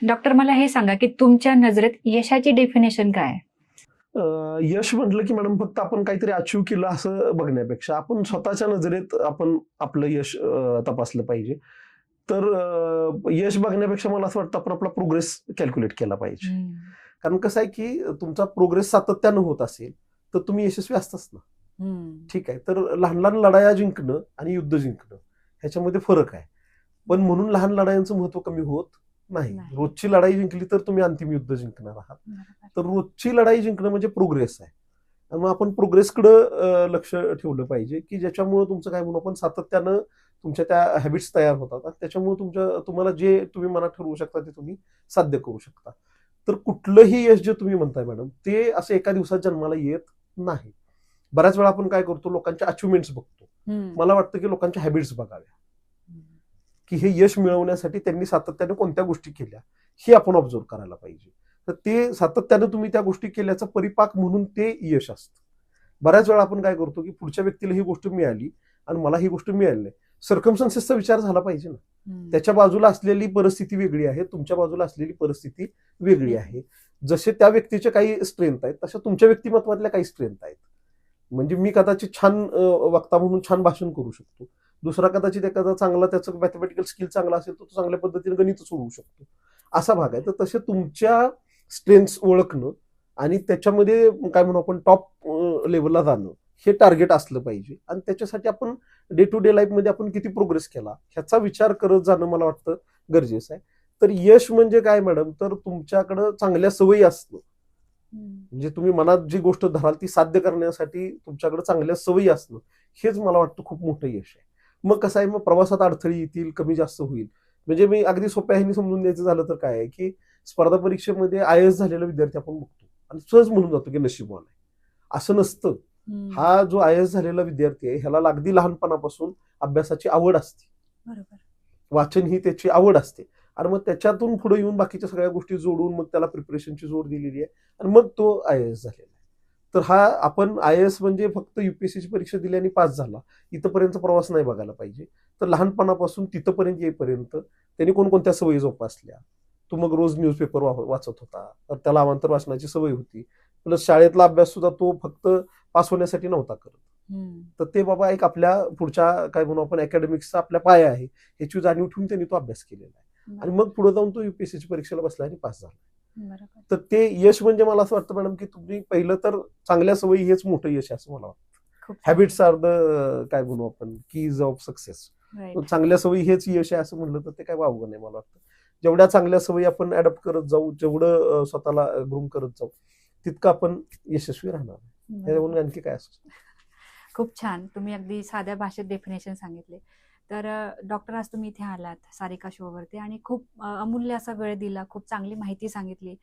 डॉक्टर, मला हे सांगा की तुमच्या नजरेत यशाची डेफिनेशन काय आहे? यश म्हटलं की मॅडम फक्त आपण काहीतरी अचीव्ह केलं असं बघण्यापेक्षा आपण स्वतःच्या नजरेत आपण आपलं यश तपासलं पाहिजे. तर यश बघण्यापेक्षा मला असं वाटतं आपण आपला प्रोग्रेस कॅल्क्युलेट केला पाहिजे. कारण कसं आहे की तुमचा प्रोग्रेस सातत्यानं होत असेल तर तुम्ही यशस्वी असताच ना. ठीक आहे, तर लहान लहान लढाया जिंकणं आणि युद्ध जिंकणं ह्याच्यामध्ये फरक आहे. पण म्हणून लहान लढायांचं महत्व कमी होत नाही. रोजची लढाई जिंकली तर तुम्ही अंतिम युद्ध जिंकणार आहात. तर रोजची लढाई जिंकणं म्हणजे प्रोग्रेस आहे. आणि मग आपण प्रोग्रेसकडे लक्ष ठेवलं पाहिजे की ज्याच्यामुळे तुमचं काय म्हणू आपण सातत्यानं तुमच्या त्या हॅबिट्स तयार होतात आणि त्याच्यामुळे तुम्हाला जे तुम्ही मनात ठरवू शकता ते तुम्ही साध्य करू शकता. तर कुठलंही यश जे तुम्ही म्हणताय मॅडम, ते असं एका दिवसात जन्माला येत नाही. बऱ्याच वेळा आपण काय करतो, लोकांच्या अचिव्हमेंट्स बघतो. मला वाटतं की लोकांच्या हॅबिट्स बघाव्या, की हे यश मिळवण्यासाठी त्यांनी सातत्याने कोणत्या गोष्टी केल्या हे आपण ऑब्झर्व्ह करायला पाहिजे. तर ते सातत्याने तुम्ही त्या गोष्टी केल्याचा परिपाक म्हणून ते यश असतं. बऱ्याच वेळा आपण काय करतो की पुढच्या व्यक्तीला ही गोष्ट मिळाली आणि मला ही गोष्ट मिळाली नाही. सर्कमस्टन्सेसचा विचार झाला पाहिजे ना. त्याच्या बाजूला असलेली परिस्थिती वेगळी आहे, तुमच्या बाजूला असलेली परिस्थिती वेगळी आहे. जसे त्या व्यक्तीचे काही स्ट्रेंथ आहेत तशा तुमच्या व्यक्तिमत्वातल्या काही स्ट्रेंथ आहेत. म्हणजे मी कदाचित छान वक्ता म्हणून छान भाषण करू शकतो, दुसरा कदाचित एखादा चांगला त्याचं मॅथमॅटिकल स्किल चांगला असेल तर तो चांगल्या पद्धतीने गणित सोडवू शकतो, असा भाग आहे. तर तसे तुमच्या स्ट्रेंथ्स ओळखणं आणि त्याच्यामध्ये काय म्हणू आपण टॉप लेवलला जाणं हे टार्गेट असलं पाहिजे. आणि त्याच्यासाठी आपण डे टू डे लाईफमध्ये आपण किती प्रोग्रेस केला ह्याचा विचार करत जाणं मला वाटतं गरजेचं आहे. तर यश म्हणजे काय मॅडम, तर तुमच्याकडं चांगल्या सवयी असणं. म्हणजे तुम्ही मनात जी गोष्ट धराल ती साध्य करण्यासाठी तुमच्याकडे चांगल्या सवयी असणं हेच मला वाटतं खूप मोठं यश आहे. मग कसं आहे, मग प्रवासात अडथळे येतील, कमी जास्त होईल. म्हणजे मी अगदी सोप्या ह्यानी समजून द्यायचं झालं तर काय आहे की स्पर्धा परीक्षेमध्ये IAS झालेला विद्यार्थी आपण बघतो आणि सहज म्हणून जातो की नशीबवान आहे. असं नसतं. हा जो IAS झालेला विद्यार्थी आहे ह्याला अगदी लहानपणापासून अभ्यासाची आवड असते, बरोबर. वाचन ही त्याची आवड असते. आणि मग त्याच्यातून पुढे येऊन बाकीच्या सगळ्या गोष्टी जोडून मग त्याला प्रिपरेशनची जोड दिलेली आहे आणि मग तो IAS झालेला आहे. तर हा आपण IAS म्हणजे फक्त UPSCची परीक्षा दिली आणि पास झाला इथपर्यंत प्रवास नाही बघायला पाहिजे. तर लहानपणापासून तिथपर्यंत येईपर्यंत त्यांनी कोणकोणत्या सवयी जोपासल्या. तो मग रोज न्यूजपेपर वाचत होता, तर त्याला अवांतर वाचनाची सवय होती. प्लस शाळेतला अभ्यास सुद्धा तो फक्त पास होण्यासाठी नव्हता करत. तर ते बाबा एक आपल्या पुढच्या काय म्हणू आपण अकॅडमिक्सचा आपल्या पाया आहे ह्याची जाणीव ठेवून त्यांनी तो अभ्यास केलेला आहे आणि मग पुढे जाऊन तो UPSCची परीक्षेला बसला आणि पास झाला. बरोबर. तर ते यश म्हणजे मला असं वाटतं मॅडम की तुम्ही पहिलं तर चांगल्या सवयी हेच मोठं यश आहे असं मला वाटतं. खूप छान. हॅबिट्स आर द काय म्हणू आपण कीज ऑफ सक्सेस. Right. चांगल्या सवयी हेच यश आहे असं म्हणलं तर ते काय वावगं नाही. मला वाटतं जेवढ्या चांगल्या सवयी आपण अडॉप्ट करत जाऊ, जेवढं स्वतःला ग्रूम करत जाऊ तितकं आपण यशस्वी राहणार. त्याच्यामुळे आणखी काय असतं. खूप छान. तुम्ही अगदी साध्या भाषेत डेफिनेशन सांगितले. तर डॉक्टर आज तुम्ही इथे आलात सारिका शोवरती आणि खूप अमूल्य असा वेळ दिला, खूप चांगली माहिती सांगितली.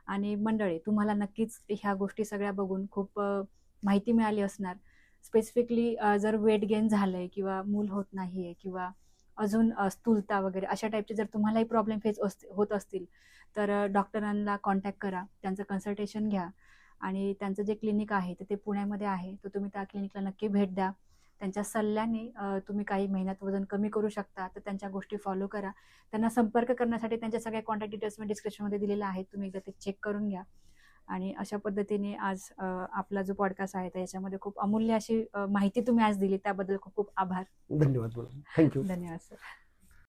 आणि मंडळी तुम्हाला नक्कीच ह्या गोष्टी सगळ्या बघून खूप माहिती मिळाली असणार. स्पेसिफिकली जर वेट गेन झालंय किंवा मूल होत नाहीये किंवा अजून स्थूलता वगैरे अशा टाईपचे जर तुम्हालाही प्रॉब्लेम फेस होत असतील तर डॉक्टरांना कॉन्टॅक्ट करा, त्यांचं कन्सल्टेशन घ्या. आणि त्यांचं जे क्लिनिक आहे ते पुण्यामध्ये आहे, तर तुम्ही त्या क्लिनिकला नक्की भेट द्या. त्यांच्या सल्ल्याने तुम्ही काही महिन्यात वजन कमी करू शकता, तर त्यांच्या गोष्टी फॉलो करा. त्यांना संपर्क करण्यासाठी त्यांच्या सगळ्या कॉन्टॅक्ट डिटेल्स मी डिस्क्रिप्शनमध्ये दिलेल्या आहेत, तुम्ही एकदा ते चेक करून घ्या. आणि अशा पद्धतीने आज आपला जो पॉडकास्ट आहे त्याच्यामध्ये खूप अमूल्य अशी माहिती तुम्ही आज दिली, त्याबद्दल खूप खूप आभार. धन्यवाद मॅडम. थँक्यू. धन्यवाद सर.